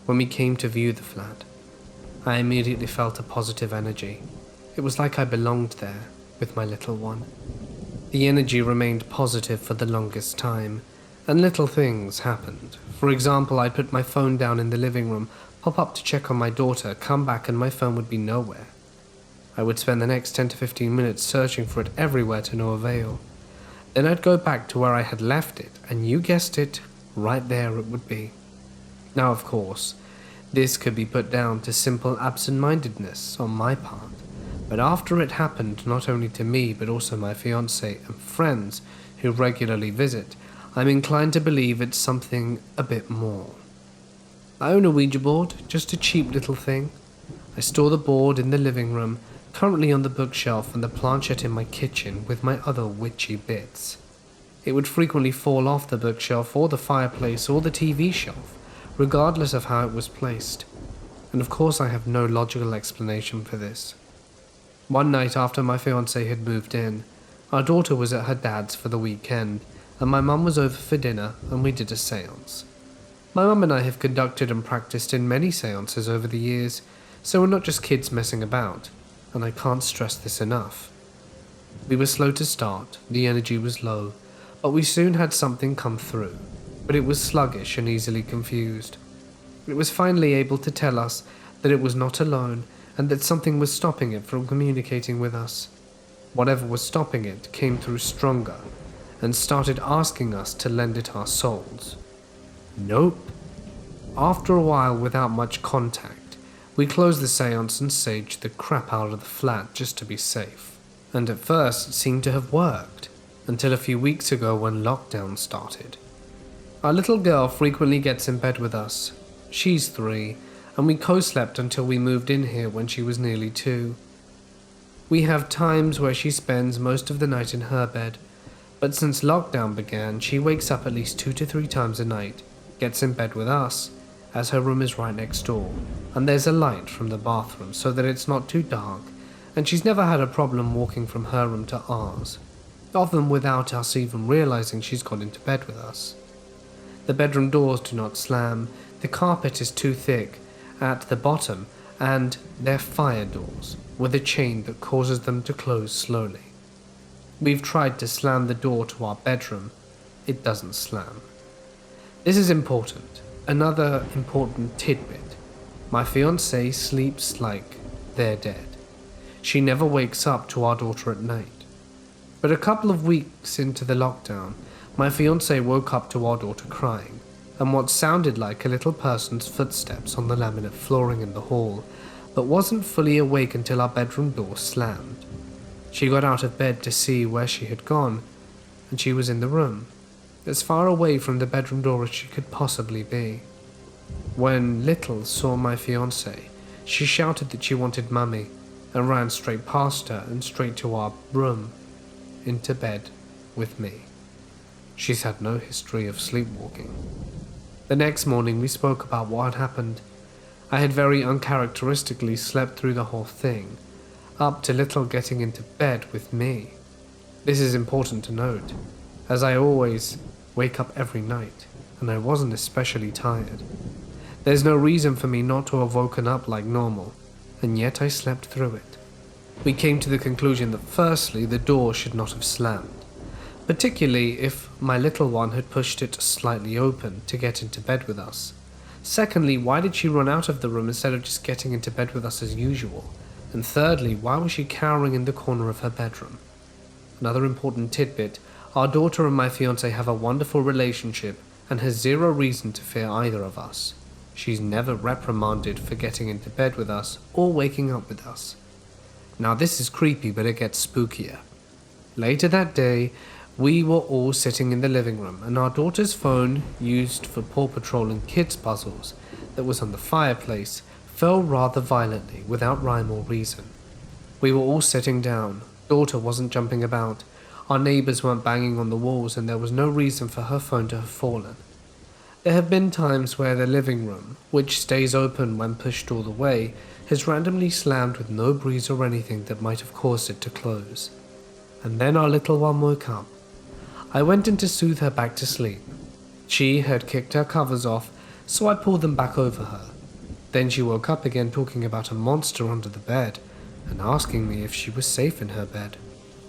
When we came to view the flat, I immediately felt a positive energy. It was like I belonged there with my little one. The energy remained positive for the longest time, and little things happened. For example, I'd put my phone down in the living room, pop up to check on my daughter, come back and my phone would be nowhere. I would spend the next 10 to 15 minutes searching for it everywhere to no avail. Then I'd go back to where I had left it, and you guessed it, right there it would be. Now, of course, this could be put down to simple absent-mindedness on my part, but after it happened not only to me but also my fiancé and friends who regularly visit, I'm inclined to believe it's something a bit more. I own a Ouija board, just a cheap little thing. I store the board in the living room, currently on the bookshelf and the planchette in my kitchen with my other witchy bits. It would frequently fall off the bookshelf or the fireplace or the TV shelf, regardless of how it was placed. And of course I have no logical explanation for this. One night after my fiancé had moved in, our daughter was at her dad's for the weekend, and my mum was over for dinner and we did a séance. My mum and I have conducted and practiced in many séances over the years, so we're not just kids messing about, and I can't stress this enough. We were slow to start, the energy was low, but we soon had something come through, but it was sluggish and easily confused. It was finally able to tell us that it was not alone and that something was stopping it from communicating with us. Whatever was stopping it came through stronger and started asking us to lend it our souls. Nope. After a while, without much contact, we closed the séance and saged the crap out of the flat just to be safe. And at first it seemed to have worked, until a few weeks ago when lockdown started. Our little girl frequently gets in bed with us. She's 3, and we co-slept until we moved in here when she was nearly 2. We have times where she spends most of the night in her bed, but since lockdown began, she wakes up at least 2 to 3 times a night, gets in bed with us, as her room is right next door, and there's a light from the bathroom so that it's not too dark, and she's never had a problem walking from her room to ours, often without us even realizing she's gone into bed with us. The bedroom doors do not slam, the carpet is too thick at the bottom, and they're fire doors, with a chain that causes them to close slowly. We've tried to slam the door to our bedroom. It doesn't slam. This is important. Another important tidbit. My fiancée sleeps like they're dead. She never wakes up to our daughter at night. But a couple of weeks into the lockdown, my fiancé woke up to our daughter crying, and what sounded like a little person's footsteps on the laminate flooring in the hall, but wasn't fully awake until our bedroom door slammed. She got out of bed to see where she had gone, and she was in the room, as far away from the bedroom door as she could possibly be. When Little saw my fiancée, she shouted that she wanted Mummy, and ran straight past her and straight to our room, into bed with me. She's had no history of sleepwalking. The next morning we spoke about what had happened. I had very uncharacteristically slept through the whole thing, up to Little getting into bed with me. This is important to note, as I always wake up every night, and I wasn't especially tired. There's no reason for me not to have woken up like normal, and yet I slept through it. We came to the conclusion that firstly, the door should not have slammed, particularly if my little one had pushed it slightly open to get into bed with us. Secondly, why did she run out of the room instead of just getting into bed with us as usual? And thirdly, why was she cowering in the corner of her bedroom? Another important tidbit, our daughter and my fiancé have a wonderful relationship and has zero reason to fear either of us. She's never reprimanded for getting into bed with us or waking up with us. Now this is creepy, but it gets spookier. Later that day, we were all sitting in the living room, and our daughter's phone, used for Paw Patrol and kids puzzles, that was on the fireplace, fell rather violently without rhyme or reason. We were all sitting down. Daughter wasn't jumping about. Our neighbours weren't banging on the walls and there was no reason for her phone to have fallen. There have been times where the living room, which stays open when pushed all the way, has randomly slammed with no breeze or anything that might have caused it to close. And then our little one woke up. I went in to soothe her back to sleep. She had kicked her covers off, so I pulled them back over her. Then she woke up again talking about a monster under the bed and asking me if she was safe in her bed.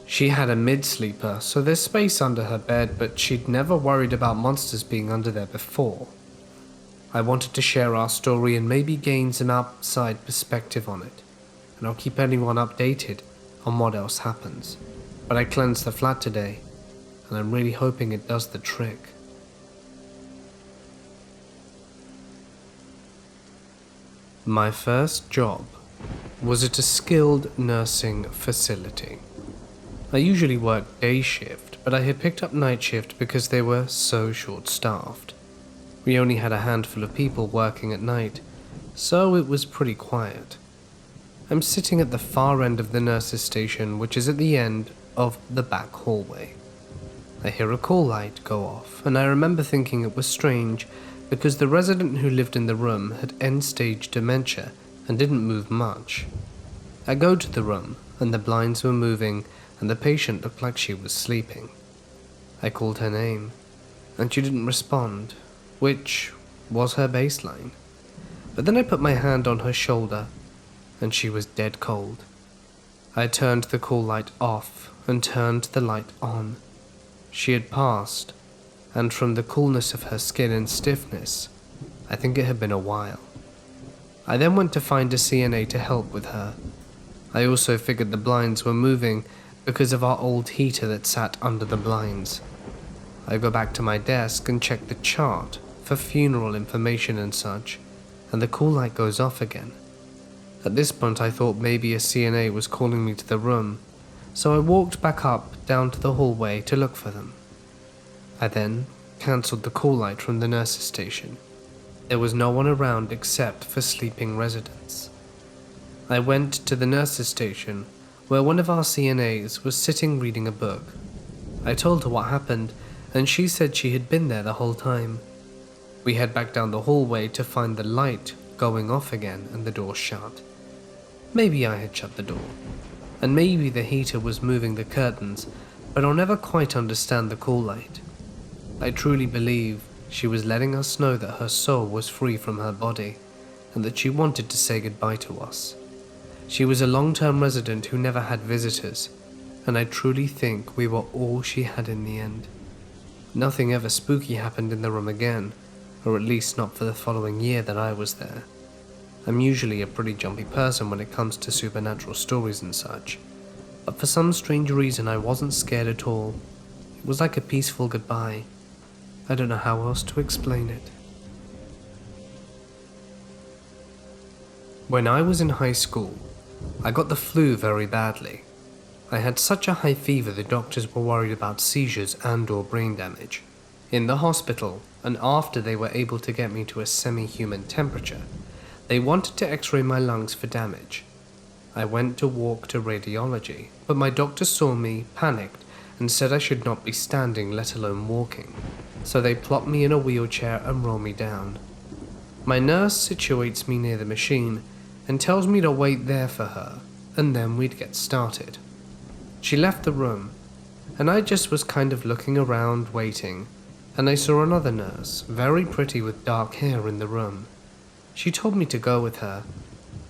She had a mid-sleeper, so there's space under her bed, but she'd never worried about monsters being under there before. I wanted to share our story and maybe gain some outside perspective on it, and I'll keep anyone updated on what else happens. But I cleansed the flat today, and I'm really hoping it does the trick. My first job was at a skilled nursing facility. I usually work day shift, but I had picked up night shift because they were so short-staffed. We only had a handful of people working at night, so it was pretty quiet. I'm sitting at the far end of the nurses' station, which is at the end of the back hallway. I hear a call light go off, and I remember thinking it was strange because the resident who lived in the room had end-stage dementia and didn't move much. I go to the room, and the blinds were moving, and the patient looked like she was sleeping. I called her name, and she didn't respond, which was her baseline. But then I put my hand on her shoulder, and she was dead cold. I turned the call light off and turned the light on. She had passed, and from the coolness of her skin and stiffness, I think it had been a while. I then went to find a CNA to help with her. I also figured the blinds were moving because of our old heater that sat under the blinds. I go back to my desk and check the chart for funeral information and such, and the call light goes off again. At this point I thought maybe a CNA was calling me to the room, so I walked back up down to the hallway to look for them. I then cancelled the call light from the nurses' station. There was no one around except for sleeping residents. I went to the nurses' station, where one of our CNAs was sitting reading a book. I told her what happened, and she said she had been there the whole time. We head back down the hallway to find the light going off again and the door shut. Maybe I had shut the door, and maybe the heater was moving the curtains, but I'll never quite understand the call light. I truly believe she was letting us know that her soul was free from her body, and that she wanted to say goodbye to us. She was a long-term resident who never had visitors, and I truly think we were all she had in the end. Nothing ever spooky happened in the room again, or at least not for the following year that I was there. I'm usually a pretty jumpy person when it comes to supernatural stories and such, but for some strange reason I wasn't scared at all. It was like a peaceful goodbye. I don't know how else to explain it. When I was in high school, I got the flu very badly. I had such a high fever the doctors were worried about seizures and/or brain damage. In the hospital, and after they were able to get me to a semi-human temperature, they wanted to x-ray my lungs for damage. I went to walk to radiology, but my doctor saw me, panicked, and said I should not be standing, let alone walking. So they plop me in a wheelchair and roll me down. My nurse situates me near the machine and tells me to wait there for her, and then we'd get started. She left the room, and I just was kind of looking around, waiting, and I saw another nurse, very pretty with dark hair, in the room. She told me to go with her.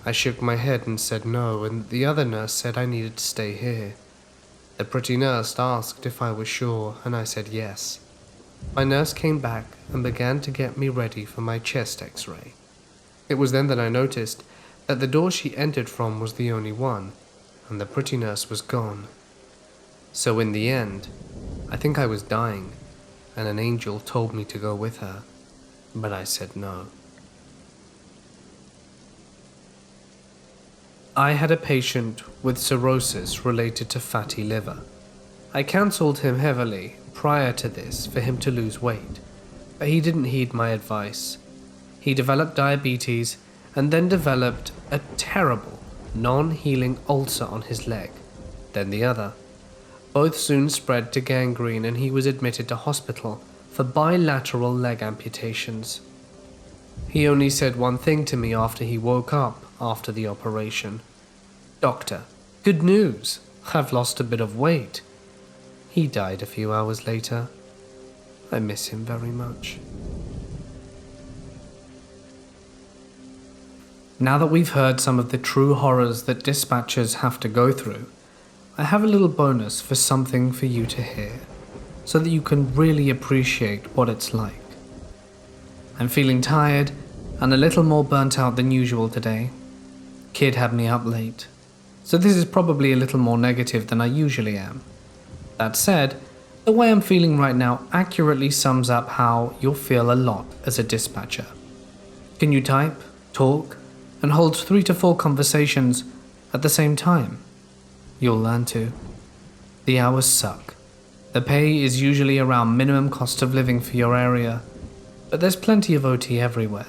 I shook my head and said no, and the other nurse said I needed to stay here. The pretty nurse asked if I was sure, and I said yes. My nurse came back and began to get me ready for my chest x-ray. It was then that I noticed that the door she entered from was the only one, and the pretty nurse was gone. So in the end, I think I was dying, and an angel told me to go with her, but I said no. I had a patient with cirrhosis related to fatty liver. I cancelled him heavily prior to this for him to lose weight, but he didn't heed my advice. He developed diabetes and then developed a terrible, non-healing ulcer on his leg, then the other. Both soon spread to gangrene and he was admitted to hospital for bilateral leg amputations. He only said one thing to me after he woke up after the operation. "Doctor, good news. I've lost a bit of weight." He died a few hours later. I miss him very much. Now that we've heard some of the true horrors that dispatchers have to go through, I have a little bonus for something for you to hear, so that you can really appreciate what it's like. I'm feeling tired and a little more burnt out than usual today. Kid had me up late, so this is probably a little more negative than I usually am. That said, the way I'm feeling right now accurately sums up how you'll feel a lot as a dispatcher. Can you type, talk, and hold 3 to 4 conversations at the same time? You'll learn to. The hours suck. The pay is usually around minimum cost of living for your area, but there's plenty of OT everywhere.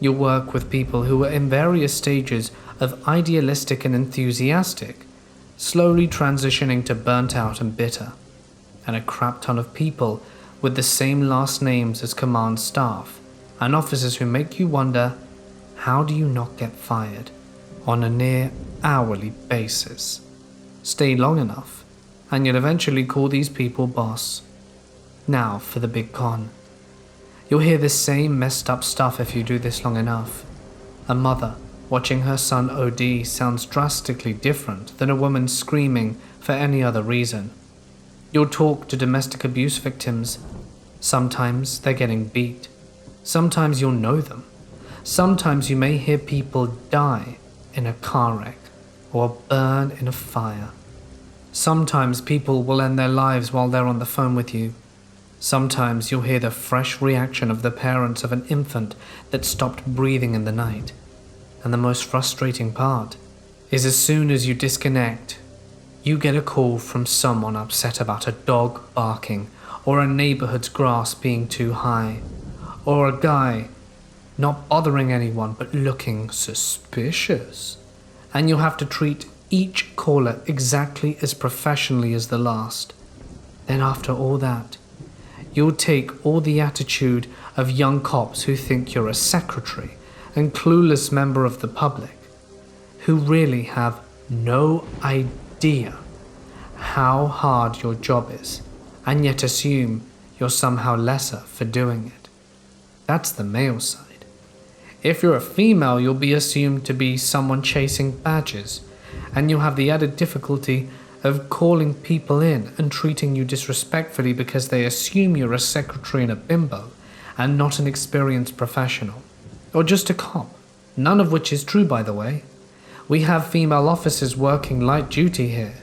You'll work with people who are in various stages of idealistic and enthusiastic, slowly transitioning to burnt out and bitter, and a crap ton of people with the same last names as command staff and officers who make you wonder, how do you not get fired on a near hourly basis? Stay long enough, and you'll eventually call these people boss. Now for the big con. You'll hear the same messed up stuff if you do this long enough. A mother watching her son OD sounds drastically different than a woman screaming for any other reason. You'll talk to domestic abuse victims. Sometimes they're getting beat. Sometimes you'll know them. Sometimes you may hear people die in a car wreck or burn in a fire. Sometimes people will end their lives while they're on the phone with you. Sometimes you'll hear the fresh reaction of the parents of an infant that stopped breathing in the night. And the most frustrating part is as soon as you disconnect, you get a call from someone upset about a dog barking, or a neighborhood's grass being too high, or a guy not bothering anyone but looking suspicious. And you'll have to treat each caller exactly as professionally as the last. Then after all that, you'll take all the attitude of young cops who think you're a secretary and clueless member of the public, who really have no idea how hard your job is, and yet assume you're somehow lesser for doing it. That's the male side. If you're a female, you'll be assumed to be someone chasing badges, and you'll have the added difficulty of calling people in and treating you disrespectfully because they assume you're a secretary and a bimbo, and not an experienced professional, or just a cop, none of which is true, by the way. We have female officers working light duty here.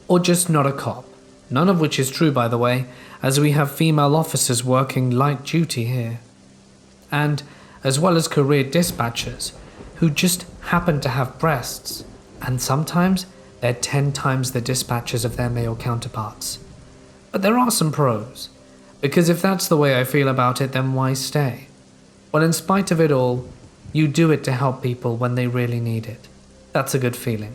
Or just not a cop, none of which is true, by the way, as we have female officers working light duty here. And as well as career dispatchers who just happen to have breasts, and sometimes they're 10 times the dispatchers of their male counterparts. But there are some pros, because if that's the way I feel about it, then why stay? Well, in spite of it all, you do it to help people when they really need it. That's a good feeling.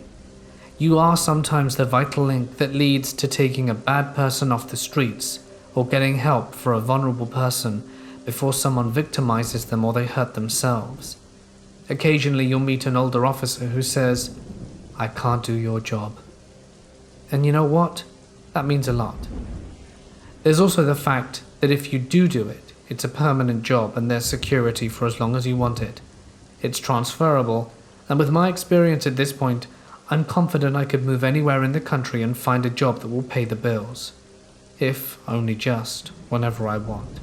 You are sometimes the vital link that leads to taking a bad person off the streets, or getting help for a vulnerable person before someone victimizes them or they hurt themselves. Occasionally you'll meet an older officer who says, "I can't do your job." And you know what? That means a lot. There's also the fact that if you do it, it's a permanent job and there's security for as long as you want it. It's transferable, and with my experience at this point, I'm confident I could move anywhere in the country and find a job that will pay the bills. If only just whenever I want.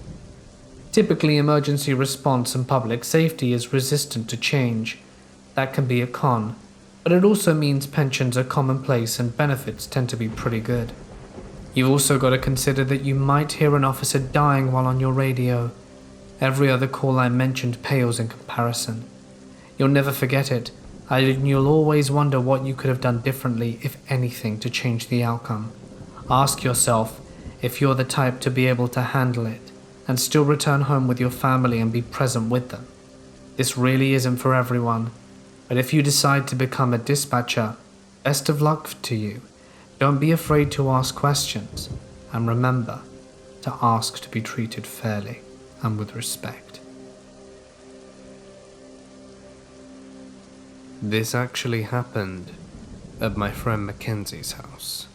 Typically, emergency response and public safety is resistant to change. That can be a con, but it also means pensions are commonplace and benefits tend to be pretty good. You've also got to consider that you might hear an officer dying while on your radio. Every other call I mentioned pales in comparison. You'll never forget it, and you'll always wonder what you could have done differently, if anything, to change the outcome. Ask yourself if you're the type to be able to handle it and still return home with your family and be present with them. This really isn't for everyone, but if you decide to become a dispatcher, best of luck to you. Don't be afraid to ask questions, and remember to ask to be treated fairly and with respect. This actually happened at my friend Mackenzie's house,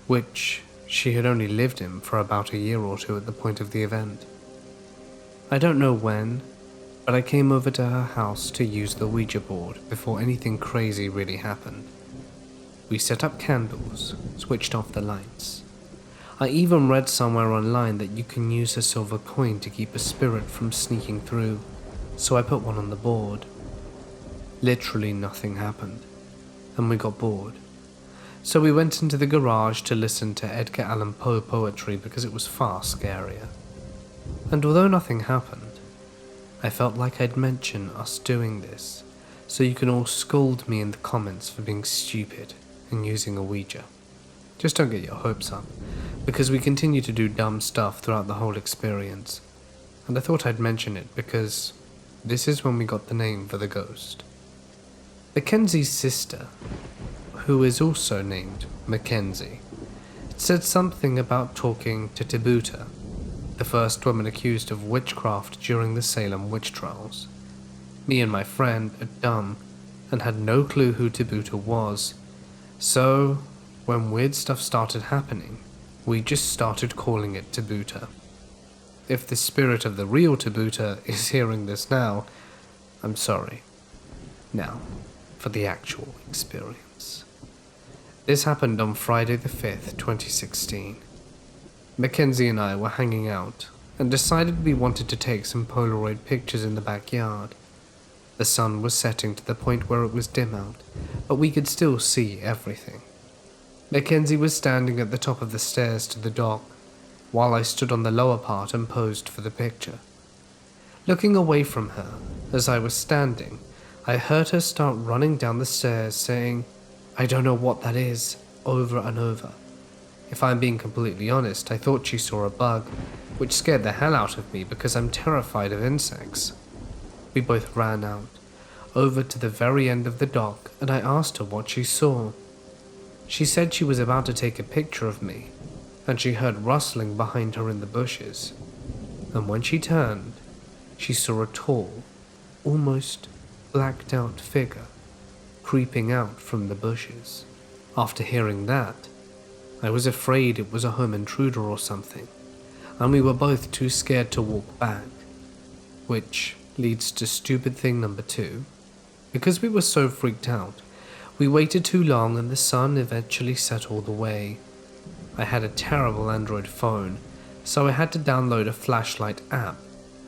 which she had only lived in for about a year or two at the point of the event. I don't know when, but I came over to her house to use the Ouija board before anything crazy really happened. We set up candles, switched off the lights. I even read somewhere online that you can use a silver coin to keep a spirit from sneaking through, so I put one on the board. Literally nothing happened, and we got bored. So we went into the garage to listen to Edgar Allan Poe poetry because it was far scarier. And although nothing happened, I felt like I'd mention us doing this, so you can all scold me in the comments for being stupid and using a Ouija. Just don't get your hopes up, because we continue to do dumb stuff throughout the whole experience. And I thought I'd mention it because this is when we got the name for the ghost. Mackenzie's sister, who is also named Mackenzie, said something about talking to Tibuta, the first woman accused of witchcraft during the Salem witch trials. Me and my friend are dumb and had no clue who Tibuta was, so when weird stuff started happening, we just started calling it Tibuta. If the spirit of the real Tibuta is hearing this now, I'm sorry. Now, for the actual experience. This happened on Friday the 5th, 2016. Mackenzie and I were hanging out and decided we wanted to take some Polaroid pictures in the backyard. The sun was setting to the point where it was dim out, but we could still see everything. Mackenzie was standing at the top of the stairs to the dock, while I stood on the lower part and posed for the picture. Looking away from her, as I was standing, I heard her start running down the stairs saying, "I don't know what that is," over and over. If I'm being completely honest, I thought she saw a bug, which scared the hell out of me because I'm terrified of insects. We both ran out, over to the very end of the dock, and I asked her what she saw. She said she was about to take a picture of me, and she heard rustling behind her in the bushes. And when she turned, she saw a tall, almost blacked out figure creeping out from the bushes. After hearing that, I was afraid it was a home intruder or something, and we were both too scared to walk back. Which leads to stupid thing number 2. Because we were so freaked out, we waited too long and the sun eventually set all the way. I had a terrible Android phone, so I had to download a flashlight app,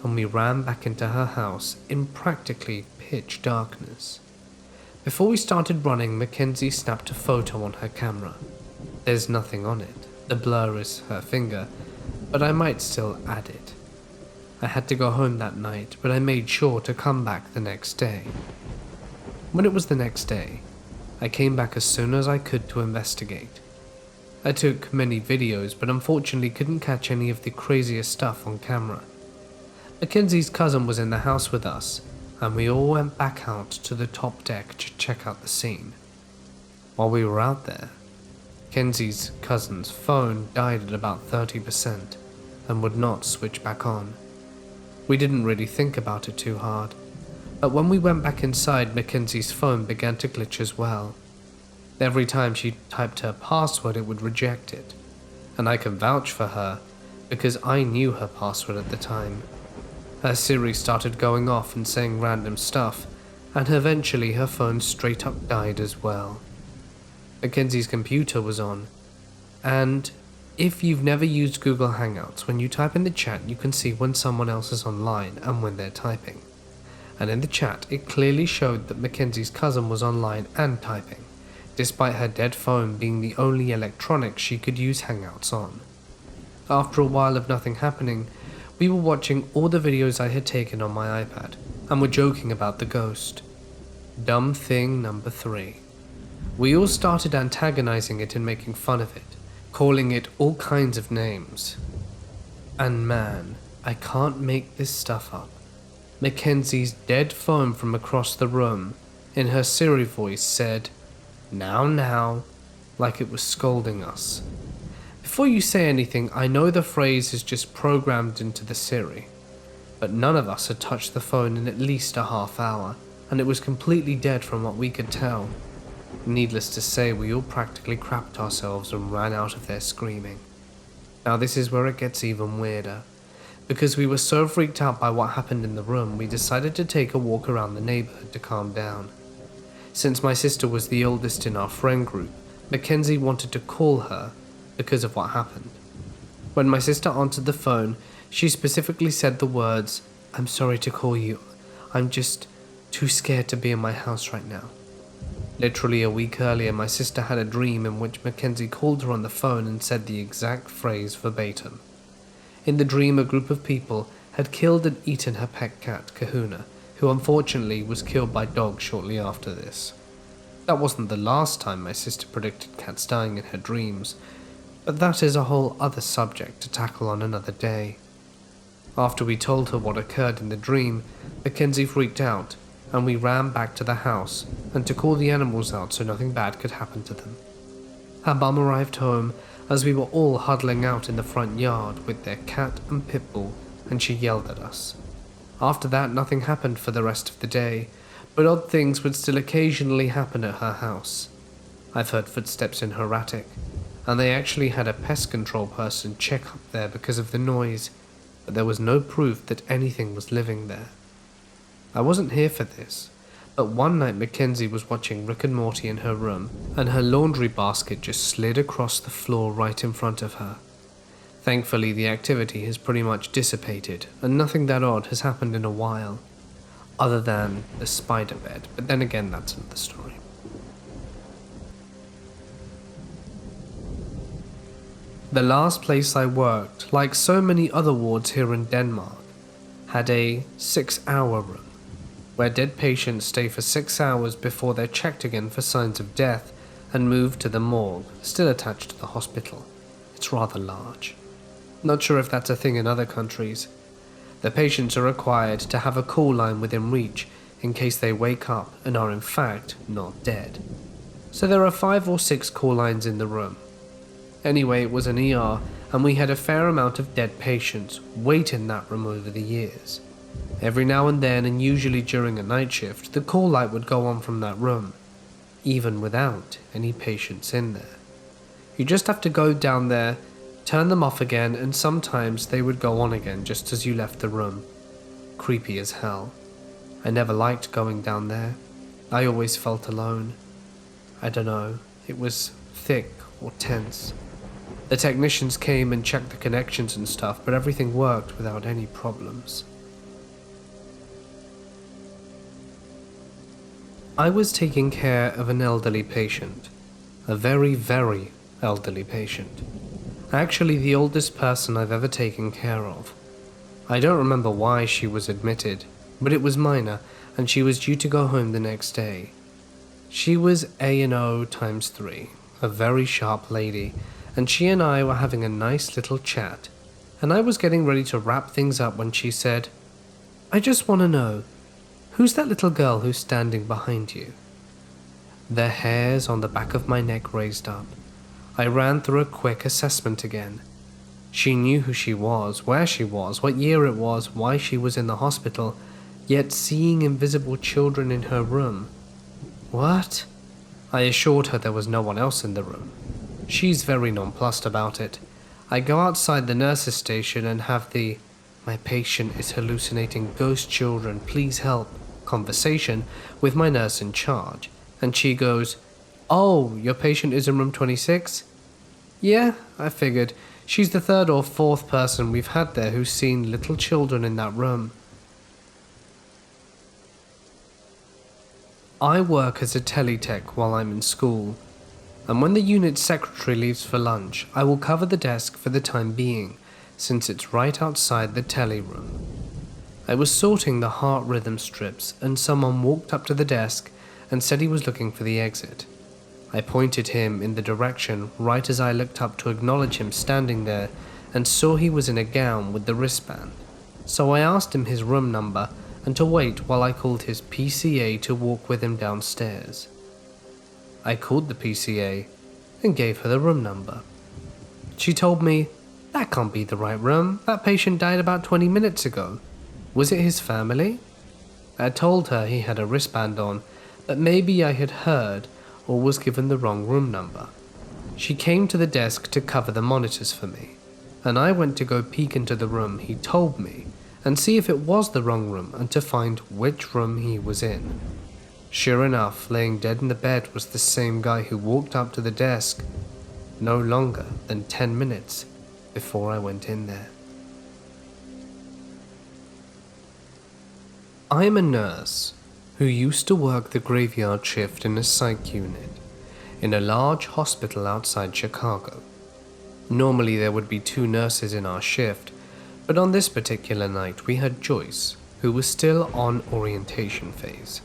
and we ran back into her house in practically pitch darkness. Before we started running, Mackenzie snapped a photo on her camera. There's nothing on it. The blur is her finger, but I might still add it. I had to go home that night, but I made sure to come back the next day. When it was the next day, I came back as soon as I could to investigate. I took many videos, but unfortunately couldn't catch any of the craziest stuff on camera. Mackenzie's cousin was in the house with us, and we all went back out to the top deck to check out the scene. While we were out there, Mackenzie's cousin's phone died at about 30% and would not switch back on. We didn't really think about it too hard, but when we went back inside, Mackenzie's phone began to glitch as well. Every time she typed her password, it would reject it, and I can vouch for her because I knew her password at the time. Her Siri started going off and saying random stuff, and eventually her phone straight up died as well. Mackenzie's computer was on, and if you've never used Google Hangouts, when you type in the chat you can see when someone else is online and when they're typing. And in the chat it clearly showed that Mackenzie's cousin was online and typing, despite her dead phone being the only electronic she could use Hangouts on. After a while of nothing happening, we were watching all the videos I had taken on my iPad, and were joking about the ghost. Dumb thing number 3. We all started antagonizing it and making fun of it, calling it all kinds of names. And man, I can't make this stuff up. Mackenzie's dead phone from across the room, in her Siri voice, said, "Now, like it was scolding us. Before you say anything, I know the phrase is just programmed into the Siri, but none of us had touched the phone in at least a half hour, and it was completely dead from what we could tell. Needless to say, we all practically crapped ourselves and ran out of there screaming. Now this is where it gets even weirder. Because we were so freaked out by what happened in the room, we decided to take a walk around the neighborhood to calm down. Since my sister was the oldest in our friend group, Mackenzie wanted to call her because of what happened. When my sister answered the phone, she specifically said the words, "I'm sorry to call you. I'm just too scared to be in my house right now." Literally a week earlier, my sister had a dream in which Mackenzie called her on the phone and said the exact phrase verbatim. In the dream, a group of people had killed and eaten her pet cat, Kahuna, who unfortunately was killed by dogs shortly after this. That wasn't the last time my sister predicted cats dying in her dreams, but that is a whole other subject to tackle on another day. After we told her what occurred in the dream, Mackenzie freaked out, and we ran back to the house and to call the animals out so nothing bad could happen to them. Her mum arrived home as we were all huddling out in the front yard with their cat and pit bull, and she yelled at us. After that, nothing happened for the rest of the day, but odd things would still occasionally happen at her house. I've heard footsteps in her attic, and they actually had a pest control person check up there because of the noise, but there was no proof that anything was living there. I wasn't here for this, but one night Mackenzie was watching Rick and Morty in her room, and her laundry basket just slid across the floor right in front of her. Thankfully, the activity has pretty much dissipated, and nothing that odd has happened in a while, other than the spider bed, but then again, that's another story. The last place I worked, like so many other wards here in Denmark, had a 6-hour room, where dead patients stay for 6 hours before they're checked again for signs of death and moved to the morgue, still attached to the hospital. It's rather large. Not sure if that's a thing in other countries. The patients are required to have a call line within reach in case they wake up and are in fact not dead. So there are 5 or 6 call lines in the room. Anyway, it was an ER, and we had a fair amount of dead patients wait in that room over the years. Every now and then, and usually during a night shift, the call light would go on from that room, even without any patients in there. You just have to go down there, turn them off again, and sometimes they would go on again just as you left the room. Creepy as hell. I never liked going down there. I always felt alone. I don't know, it was thick or tense. The technicians came and checked the connections and stuff, but everything worked without any problems. I was taking care of an elderly patient. A very, very elderly patient. Actually the oldest person I've ever taken care of. I don't remember why she was admitted, but it was minor, and she was due to go home the next day. She was A&O times 3, a very sharp lady, and she and I were having a nice little chat, and I was getting ready to wrap things up when she said, "I just want to know, who's that little girl who's standing behind you?" The hairs on the back of my neck raised up. I ran through a quick assessment again. She knew who she was, where she was, what year it was, why she was in the hospital, yet seeing invisible children in her room. What? I assured her there was no one else in the room. She's very nonplussed about it. I go outside the nurse's station and have the "my patient is hallucinating ghost children, please help" conversation with my nurse in charge, and she goes, "Oh, your patient is in room 26? Yeah, I figured. She's the 3rd or 4th person we've had there who's seen little children in that room." I work as a teletech while I'm in school, and when the unit secretary leaves for lunch, I will cover the desk for the time being, since it's right outside the tele room. I was sorting the heart rhythm strips, and someone walked up to the desk and said he was looking for the exit. I pointed him in the direction right as I looked up to acknowledge him standing there, and saw he was in a gown with the wristband. So I asked him his room number and to wait while I called his PCA to walk with him downstairs. I called the PCA. and gave her the room number. She told me, "That can't be the right room. That patient died about 20 minutes ago. Was it his family?" I told her he had a wristband on, but maybe I had heard or was given the wrong room number. She came to the desk to cover the monitors for me, and I went to go peek into the room he told me and see if it was the wrong room and to find which room he was in. Sure enough, laying dead in the bed was the same guy who walked up to the desk no longer than 10 minutes before I went in there. I am a nurse who used to work the graveyard shift in a psych unit in a large hospital outside Chicago. Normally there would be 2 nurses in our shift, but on this particular night we had Joyce, who was still on orientation phase.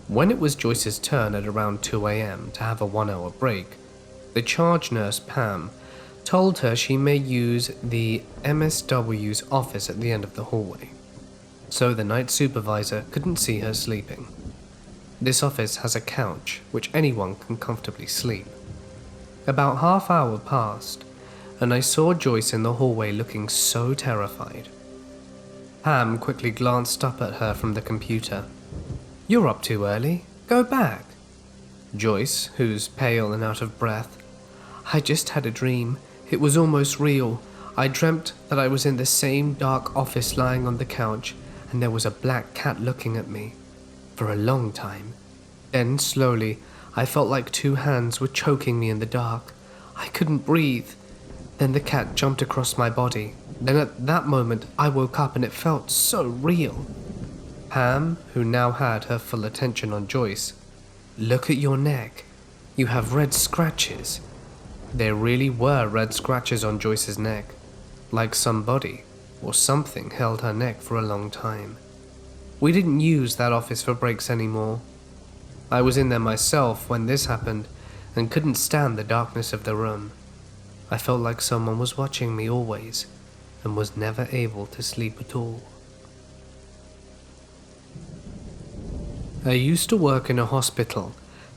When it was Joyce's turn at around 2 a.m. to have a 1-hour break, the charge nurse, Pam, told her she may use the MSW's office at the end of the hallway, so the night supervisor couldn't see her sleeping. This office has a couch which anyone can comfortably sleep. About half-hour passed, and I saw Joyce in the hallway looking so terrified. Pam quickly glanced up at her from the computer. "You're up too early. Go back." Joyce, who's pale and out of breath, "I just had a dream. It was almost real. I dreamt that I was in the same dark office lying on the couch, and there was a black cat looking at me for a long time. Then, slowly, I felt like 2 hands were choking me in the dark. I couldn't breathe. Then the cat jumped across my body. Then at that moment, I woke up and it felt so real." Pam, who now had her full attention on Joyce, "Look at your neck. You have red scratches." There really were red scratches on Joyce's neck, like somebody or something held her neck for a long time. We didn't use that office for breaks anymore. I was in there myself when this happened and couldn't stand the darkness of the room. I felt like someone was watching me always and was never able to sleep at all. I used to work in a hospital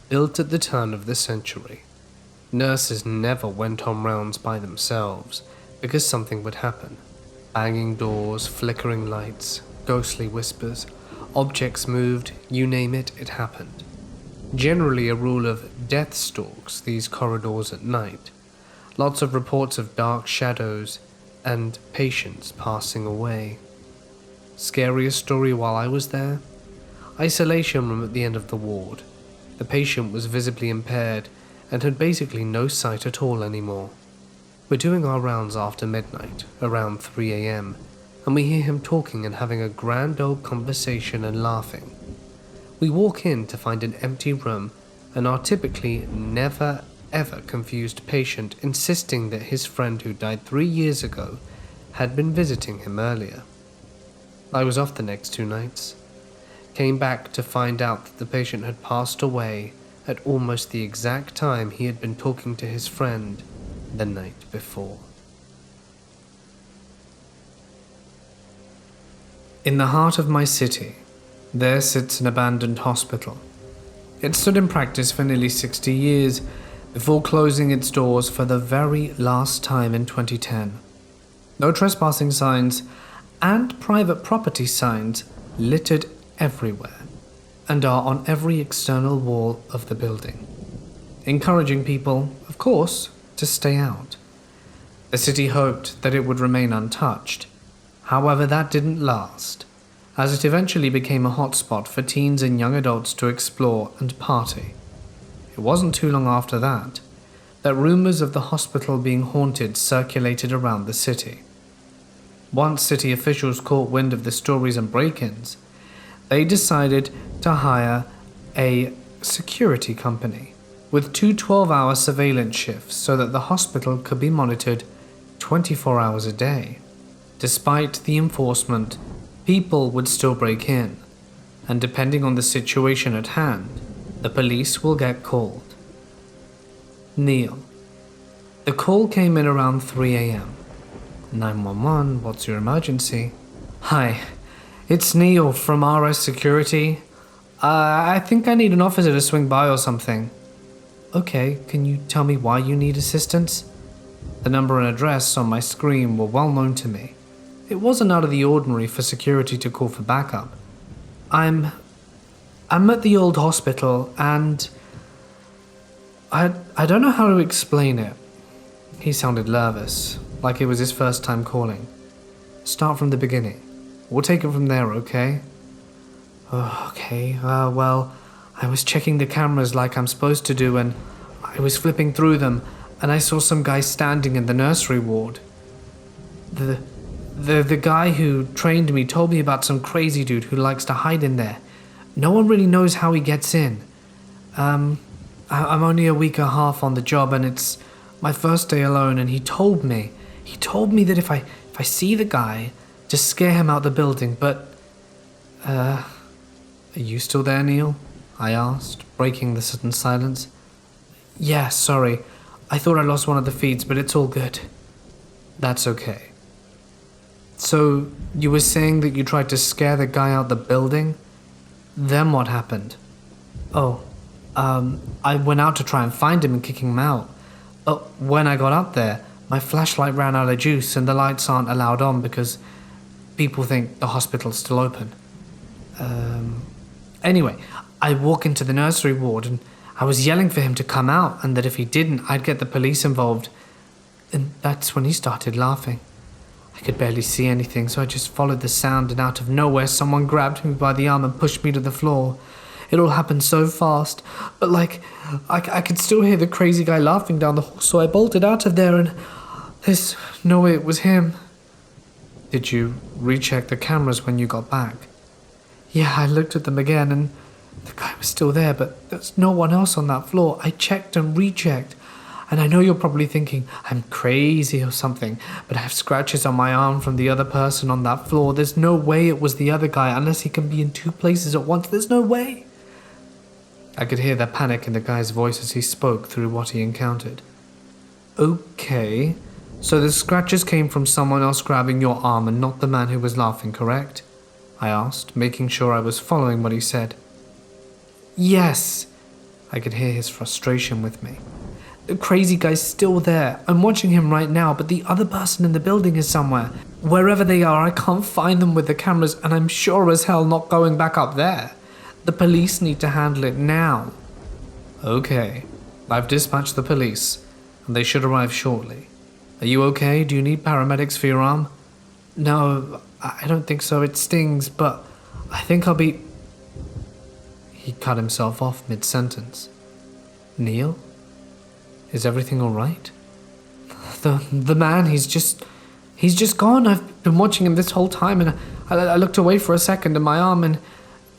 built at the turn of the century. Nurses never went on rounds by themselves because something would happen. Banging doors, flickering lights, ghostly whispers, objects moved, you name it, it happened. Generally a rule of death stalks these corridors at night. Lots of reports of dark shadows and patients passing away. Scariest story while I was there? Isolation room at the end of the ward. The patient was visibly impaired and had basically no sight at all anymore. We're doing our rounds after midnight, around 3 a.m, and we hear him talking and having a grand old conversation and laughing. We walk in to find an empty room and our typically never ever confused patient insisting that his friend who died 3 years ago had been visiting him earlier. I was off the next 2 nights. Came back to find out that the patient had passed away at almost the exact time he had been talking to his friend the night before. In the heart of my city, there sits an abandoned hospital. It stood in practice for nearly 60 years before closing its doors for the very last time in 2010. No trespassing signs and private property signs littered everywhere and are on every external wall of the building, encouraging people, of course, to stay out. The city hoped that it would remain untouched. However, that didn't last, as it eventually became a hotspot for teens and young adults to explore and party. It wasn't too long after that rumors of the hospital being haunted circulated around the city. Once city officials caught wind of the stories and break-ins, they decided to hire a security company with 2 12-hour surveillance shifts so that the hospital could be monitored 24 hours a day. Despite the enforcement, people would still break in, and depending on the situation at hand, the police will get called. Neil. The call came in around 3 a.m. 911, what's your emergency? Hi, it's Neil from RS Security. I think I need an officer to swing by or something. Okay, can you tell me why you need assistance? The number and address on my screen were well known to me. It wasn't out of the ordinary for security to call for backup. I'm at the old hospital and I don't know how to explain it. He sounded nervous, like it was his first time calling. Start from the beginning. We'll take it from there, okay? Oh, okay, well, I was checking the cameras like I'm supposed to do, and I was flipping through them, and I saw some guy standing in the nursery ward. The guy who trained me told me about some crazy dude who likes to hide in there. No one really knows how he gets in. I'm only a week and a half on the job, and it's my first day alone, and he told me that if I see the guy, just scare him out the building, but, Are you still there, Neil? I asked, breaking the sudden silence. Yeah, sorry. I thought I lost one of the feeds, but it's all good. That's okay. So, you were saying that you tried to scare the guy out the building? Then what happened? Oh, I went out to try and find him and kick him out. When I got up there, my flashlight ran out of juice and the lights aren't allowed on because people think the hospital's still open. Anyway, I walk into the nursery ward and I was yelling for him to come out and that if he didn't, I'd get the police involved. And that's when he started laughing. I could barely see anything, so I just followed the sound, and out of nowhere, someone grabbed me by the arm and pushed me to the floor. It all happened so fast, but I could still hear the crazy guy laughing down the hall, so I bolted out of there, and there's no way it was him. Did you recheck the cameras when you got back? Yeah, I looked at them again, and the guy was still there, but there's no one else on that floor. I checked and rechecked. And I know you're probably thinking I'm crazy or something, but I have scratches on my arm from the other person on that floor. There's no way it was the other guy unless he can be in two places at once. There's no way. I could hear the panic in the guy's voice as he spoke through what he encountered. Okay, so the scratches came from someone else grabbing your arm and not the man who was laughing, correct? I asked, making sure I was following what he said. Yes. I could hear his frustration with me. The crazy guy's still there. I'm watching him right now, but the other person in the building is somewhere. Wherever they are, I can't find them with the cameras, and I'm sure as hell not going back up there. The police need to handle it now. Okay, I've dispatched the police, and they should arrive shortly. Are you okay? Do you need paramedics for your arm? No, I don't think so. It stings, but I think I'll be... He cut himself off mid-sentence. Neil? Is everything all right? The man, he's just gone. I've been watching him this whole time, and I looked away for a second at my arm, and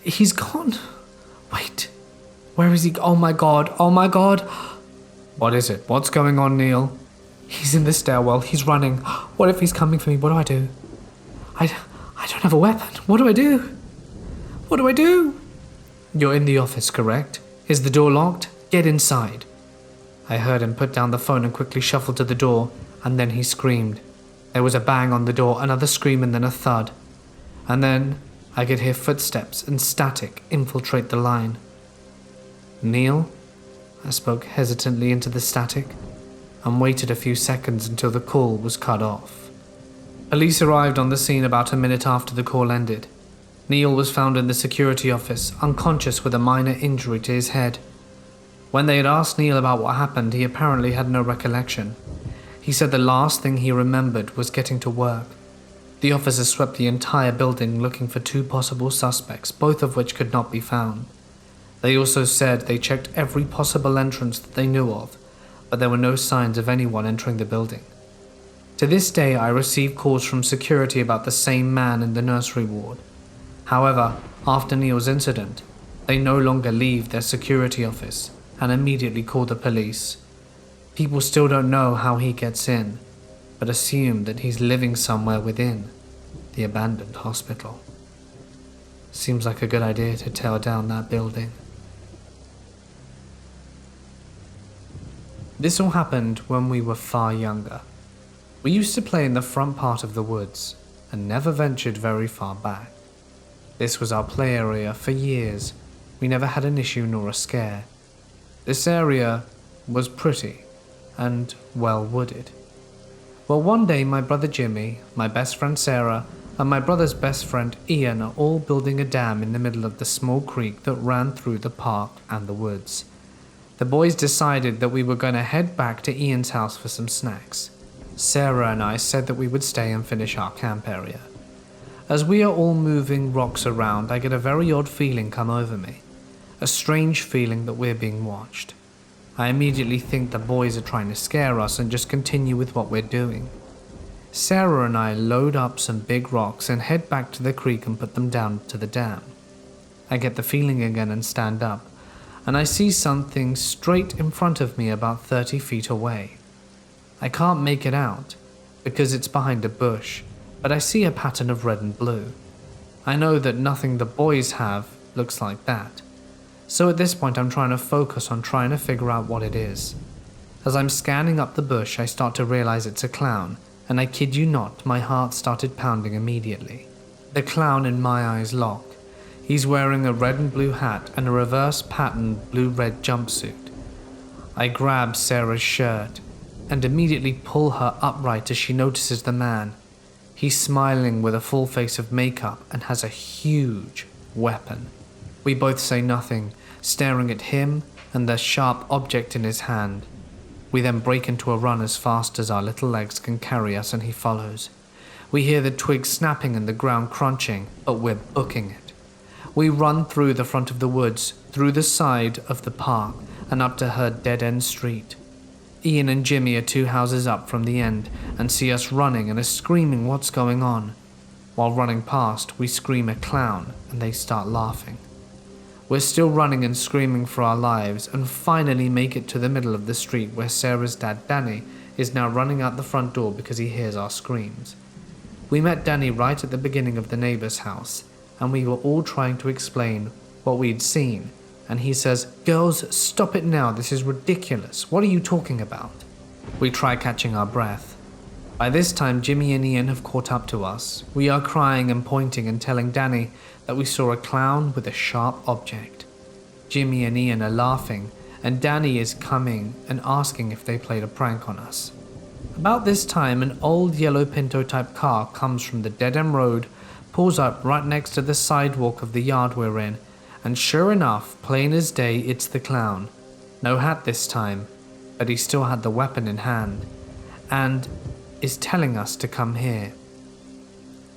he's gone. Wait, where is he? Oh my god. What is it? What's going on, Neil? He's in the stairwell. He's running. What if he's coming for me? What do I do? I don't have a weapon. What do I do? You're in the office, correct? Is the door locked? Get inside. I heard him put down the phone and quickly shuffle to the door, and then he screamed. There was a bang on the door, another scream, and then a thud. And then I could hear footsteps and static infiltrate the line. Neil? I spoke hesitantly into the static, and waited a few seconds until the call was cut off. Police arrived on the scene about a minute after the call ended. Neil was found in the security office, unconscious with a minor injury to his head. When they had asked Neil about what happened, he apparently had no recollection. He said the last thing he remembered was getting to work. The officers swept the entire building looking for two possible suspects, both of which could not be found. They also said they checked every possible entrance that they knew of, but there were no signs of anyone entering the building. To this day, I receive calls from security about the same man in the nursery ward. However, after Neil's incident, they no longer leave their security office and immediately call the police. People still don't know how he gets in, but assume that he's living somewhere within the abandoned hospital. Seems like a good idea to tear down that building. This all happened when we were far younger. We used to play in the front part of the woods and never ventured very far back. This was our play area for years. We never had an issue nor a scare. This area was pretty and well wooded. Well, one day my brother Jimmy, my best friend Sarah, and my brother's best friend Ian are all building a dam in the middle of the small creek that ran through the park and the woods. The boys decided that we were going to head back to Ian's house for some snacks. Sarah and I said that we would stay and finish our camp area. As we are all moving rocks around, I get a very odd feeling come over me. A strange feeling that we're being watched. I immediately think the boys are trying to scare us and just continue with what we're doing. Sarah and I load up some big rocks and head back to the creek and put them down to the dam. I get the feeling again and stand up, and I see something straight in front of me about 30 feet away. I can't make it out because it's behind a bush, but I see a pattern of red and blue. I know that nothing the boys have looks like that. So at this point I'm trying to focus on trying to figure out what it is. As I'm scanning up the bush, I start to realize it's a clown, and I kid you not, my heart started pounding immediately. The clown in my eyes lock. He's wearing a red and blue hat and a reverse patterned blue-red jumpsuit. I grab Sarah's shirt and immediately pull her upright as she notices the man. He's smiling with a full face of makeup and has a huge weapon. We both say nothing, staring at him and the sharp object in his hand. We then break into a run as fast as our little legs can carry us, and he follows. We hear the twigs snapping and the ground crunching, but we're booking it. We run through the front of the woods, through the side of the park, and up to her dead-end street. Ian and Jimmy are 2 houses up from the end and see us running and are screaming what's going on. While running past, we scream a clown and they start laughing. We're still running and screaming for our lives and finally make it to the middle of the street where Sarah's dad Danny is now running out the front door because he hears our screams. We met Danny right at the beginning of the neighbor's house and we were all trying to explain what we'd seen, and he says, "Girls, stop it now, this is ridiculous, what are you talking about?" We try catching our breath. By this time Jimmy and Ian have caught up to us. We are crying and pointing and telling Danny that we saw a clown with a sharp object. Jimmy and Ian are laughing, and Danny is coming and asking if they played a prank on us. About this time, an old yellow Pinto type car comes from the dead-end road, pulls up right next to the sidewalk of the yard we're in, and sure enough, plain as day, it's the clown. No hat this time, but he still had the weapon in hand, and is telling us to come here.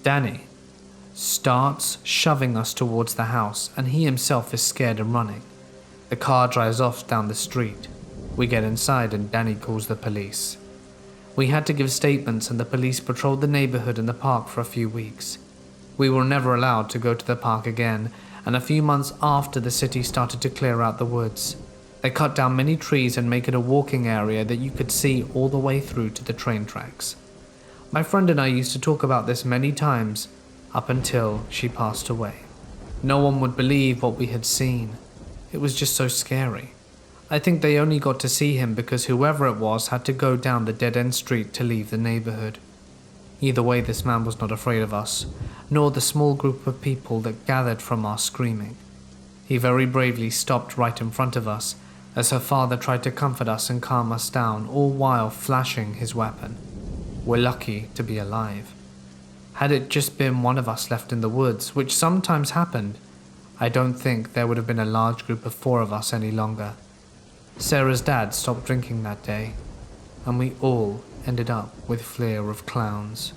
Danny starts shoving us towards the house, and he himself is scared and running. The car drives off down the street. We get inside and Danny calls the police. We had to give statements and the police patrolled the neighborhood and the park for a few weeks. We were never allowed to go to the park again, and a few months after the city started to clear out the woods. They cut down many trees and make it a walking area that you could see all the way through to the train tracks. My friend and I used to talk about this many times, up until she passed away. No one would believe what we had seen. It was just so scary. I think they only got to see him because whoever it was had to go down the dead-end street to leave the neighborhood. Either way, this man was not afraid of us, nor the small group of people that gathered from our screaming. He very bravely stopped right in front of us as her father tried to comfort us and calm us down, all while flashing his weapon. We're lucky to be alive. Had it just been one of us left in the woods, which sometimes happened, I don't think there would have been a large group of 4 of us any longer. Sarah's dad stopped drinking that day, and we all ended up with fear of clowns.